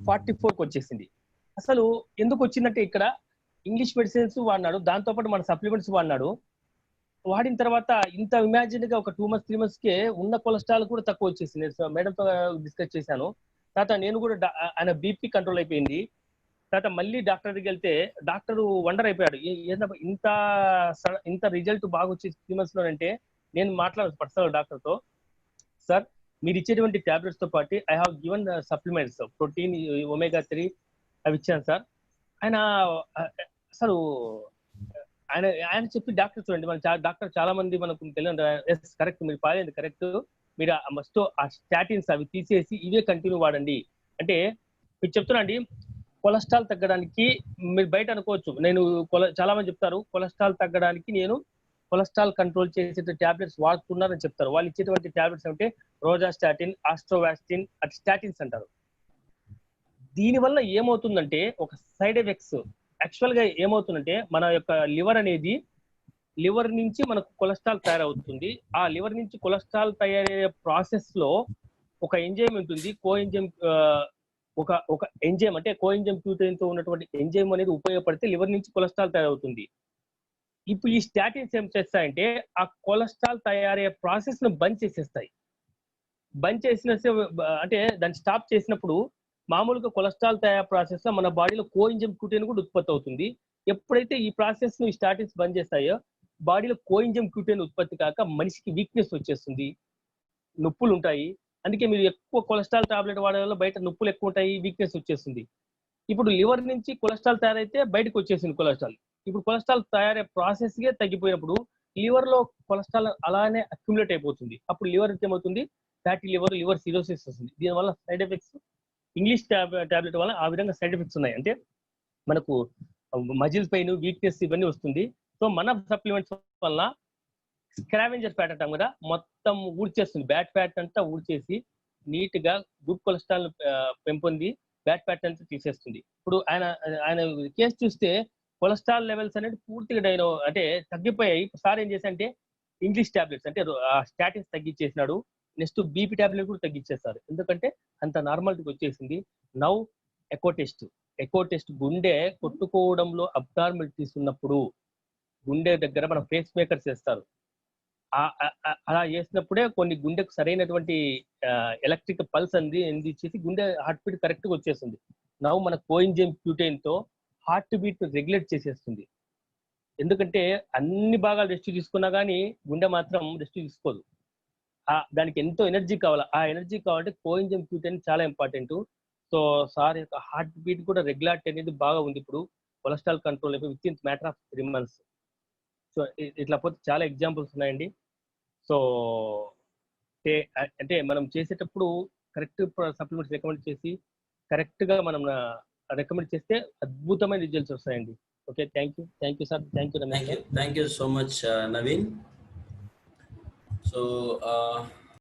44కి వచ్చేసింది. అసలు ఎందుకు వచ్చిందంటే ఇక్కడ ఇంగ్లీష్ మెడిసిన్స్ వాడినాడు, దాంతోపాటు మన సప్లిమెంట్స్ వాడినాడు. వాడిన తర్వాత ఇంత ఇమాజిన్ గా ఒక 2 months 3 months కే ఉన్న కొలెస్ట్రాల్ కూడా తక్కువ వచ్చేసింది. మేడంతో డిస్కస్ చేశాను. తర్వాత నేను కూడా ఆయన బీపీ కంట్రోల్ అయిపోయింది. తర్వాత మళ్ళీ డాక్టర్ దగ్గరికి వెళ్తే డాక్టర్ వండర్ అయిపోయాడు, ఇంత రిజల్ట్ బాగా వచ్చి 3 months లో అంటే. నేను మాట్లాడాను పర్సనల్ డాక్టర్తో, సార్ మీరు ఇచ్చేటువంటి ట్యాబ్లెట్స్ తో పాటు I have given supplements, protein, omega-3 అవి ఇచ్చాను సార్. ఆయన అసలు ఆయన చెప్పి డాక్టర్ చూడండి, మన డాక్టర్ చాలా మంది మనకు తెలియదు, ఎస్ కరెక్ట్ మీరు పాలేదు కరెక్ట్, మీరు మస్ట్ ఆ స్టాటిన్స్ అవి తీసేసి ఇవే కంటిన్యూ వాడండి అంటే. మీకు చెప్తున్నా అండి, కొలెస్ట్రాల్ తగ్గడానికి మీరు బయట అనుకోవచ్చు, నేను చాలా మంది చెప్తారు కొలెస్ట్రాల్ తగ్గడానికి నేను కొలెస్ట్రాల్ కంట్రోల్ చేసే టాబ్లెట్స్ వాడుతున్నారని చెప్తారు. వాళ్ళు ఇచ్చేటువంటి టాబ్లెట్స్ అంటే రోజా స్టాటిన్, ఆస్ట్రోవాస్టిన్, అటు స్టాటిన్స్ అంటారు. దీనివల్ల ఏమవుతుందంటే ఒక సైడ్ ఎఫెక్ట్స్ యాక్చువల్ గా ఏమవుతుందంటే మన యొక్క లివర్ నుంచి మనకు కొలెస్ట్రాల్ తయారవుతుంది. ఆ లివర్ నుంచి కొలెస్ట్రాల్ తయారయ్యే ప్రాసెస్ లో ఒక ఎంజైమ్ ఉంటుంది, కోఎంజైమ్, ఒక ఎంజైమ్ అంటే కోఎంజైమ్ Q10 తో ఉన్నటువంటి ఎంజైమ్ అనేది ఉపయోగపడితే లివర్ నుంచి కొలెస్ట్రాల్ తయారవుతుంది. ఇప్పుడు ఈ స్టాటిన్స్ ఏం చేస్తాయంటే ఆ కొలెస్ట్రాల్ తయారయ్యే ప్రాసెస్ ను బంద్ చేసేస్తాయి. బంద్ చేసిన అంటే దాన్ని స్టాప్ చేసినప్పుడు మామూలుగా కొలెస్ట్రాల్ తయారు ప్రాసెస్ లో మన బాడీలో కోఎంజైమ్ Q10 కూడా ఉత్పత్తి అవుతుంది. ఎప్పుడైతే ఈ ప్రాసెస్ ను స్టాటిన్స్ బంద్ చేస్తాయో బాడీలో కోఎంజైమ్ Q10 ఉత్పత్తి కాక మనిషికి వీక్నెస్ వచ్చేస్తుంది, నొప్పులు ఉంటాయి. అందుకే మీరు ఎక్కువ కొలెస్ట్రాల్ టాబ్లెట్ వాడే వల్ల బయట నొప్పులు ఎక్కువ ఉంటాయి, వీక్నెస్ వచ్చేస్తుంది. ఇప్పుడు లివర్ నుంచి కొలెస్ట్రాల్ తయారైతే బయటకు వచ్చేసింది కొలెస్ట్రాల్. ఇప్పుడు కొలెస్ట్రాల్ తయారయ్యే ప్రాసెస్గా తగ్గిపోయినప్పుడు లివర్ లో కొలెస్ట్రాల్ అలానే అక్యుములేట్ అయిపోతుంది. అప్పుడు లివర్ ఏమవుతుంది, ఫ్యాటీ లివర్, లివర్ సిరోసిస్ వస్తుంది. దీనివల్ల సైడ్ ఎఫెక్ట్స్ ఇంగ్లీష్ టాబ్లెట్ వల్ల ఆ విధంగా సైడ్ ఎఫెక్ట్స్ ఉన్నాయి. అంటే మనకు మజిల్ పెయిన్, వీక్నెస్ ఇవన్నీ వస్తుంది. సో మన సప్లిమెంట్స్ వల్ల స్క్రావెంజర్ ఫ్యాట్ అంటాం కదా, మొత్తం ఊడ్చేస్తుంది. బ్యాడ్ ఫ్యాట్ అంతా ఊడ్చేసి నీట్ గా గుడ్ కొలెస్ట్రాల్ పెంపొంది బ్యాడ్ ఫ్యాట్ అంతా తీసేస్తుంది. ఇప్పుడు ఆయన కేసు చూస్తే కొలెస్ట్రాల్ లెవెల్స్ అనేది పూర్తిగా అంటే తగ్గిపోయాయి. ఇప్పుడు సార్ ఏం చేశారంటే ఇంగ్లీష్ టాబ్లెట్స్ అంటే స్టాటిన్స్ తగ్గించేసినాడు, నెక్స్ట్ బీపీ టాబ్లెట్ కూడా తగ్గించేస్తారు. ఎందుకంటే అంత నార్మాలిటీకి వచ్చేసింది. నౌ ఎకో టెస్ట్ గుండె కొట్టుకోవడంలో అబ్నార్మాలిటీస్ ఉన్నప్పుడు గుండె దగ్గర మన ఫేస్ మేకర్స్ చేస్తారు. అలా చేసినప్పుడే కొన్ని గుండెకు సరైనటువంటి ఎలక్ట్రిక్ పల్స్ అందించేసి గుండె హార్ట్ బీట్ కరెక్ట్గా వచ్చేస్తుంది. నవ్వు మన కోఎంజైమ్ Q10 తో హార్ట్ బీట్ రెగ్యులేట్ చేసేస్తుంది. ఎందుకంటే అన్ని భాగాలు రెస్ట్ తీసుకున్నా కానీ గుండె మాత్రం రెస్ట్ తీసుకోదు. దానికి ఎంతో ఎనర్జీ కావాలి. ఆ ఎనర్జీ కావాలంటే కోఎంజైమ్ Q10 చాలా ఇంపార్టెంట్. సో సార్ యొక్క హార్ట్ బీట్ కూడా రెగ్యులారిటీ అనేది బాగా ఉంది. ఇప్పుడు కొలెస్ట్రాల్ కంట్రోల్ అయిపోయి with in matter of 3 months. So ఇట్లా పోతే చాలా ఎగ్జాంపుల్స్ ఉన్నాయండి. సో అంటే మనం చేసేటప్పుడు కరెక్ట్ సప్లిమెంట్స్ రికమెండ్ చేసి కరెక్ట్గా మనం రికమెండ్ చేస్తే అద్భుతమైన రిజల్ట్స్ వస్తాయండి. Okay, thank you sir. Thank you so much Naveen. So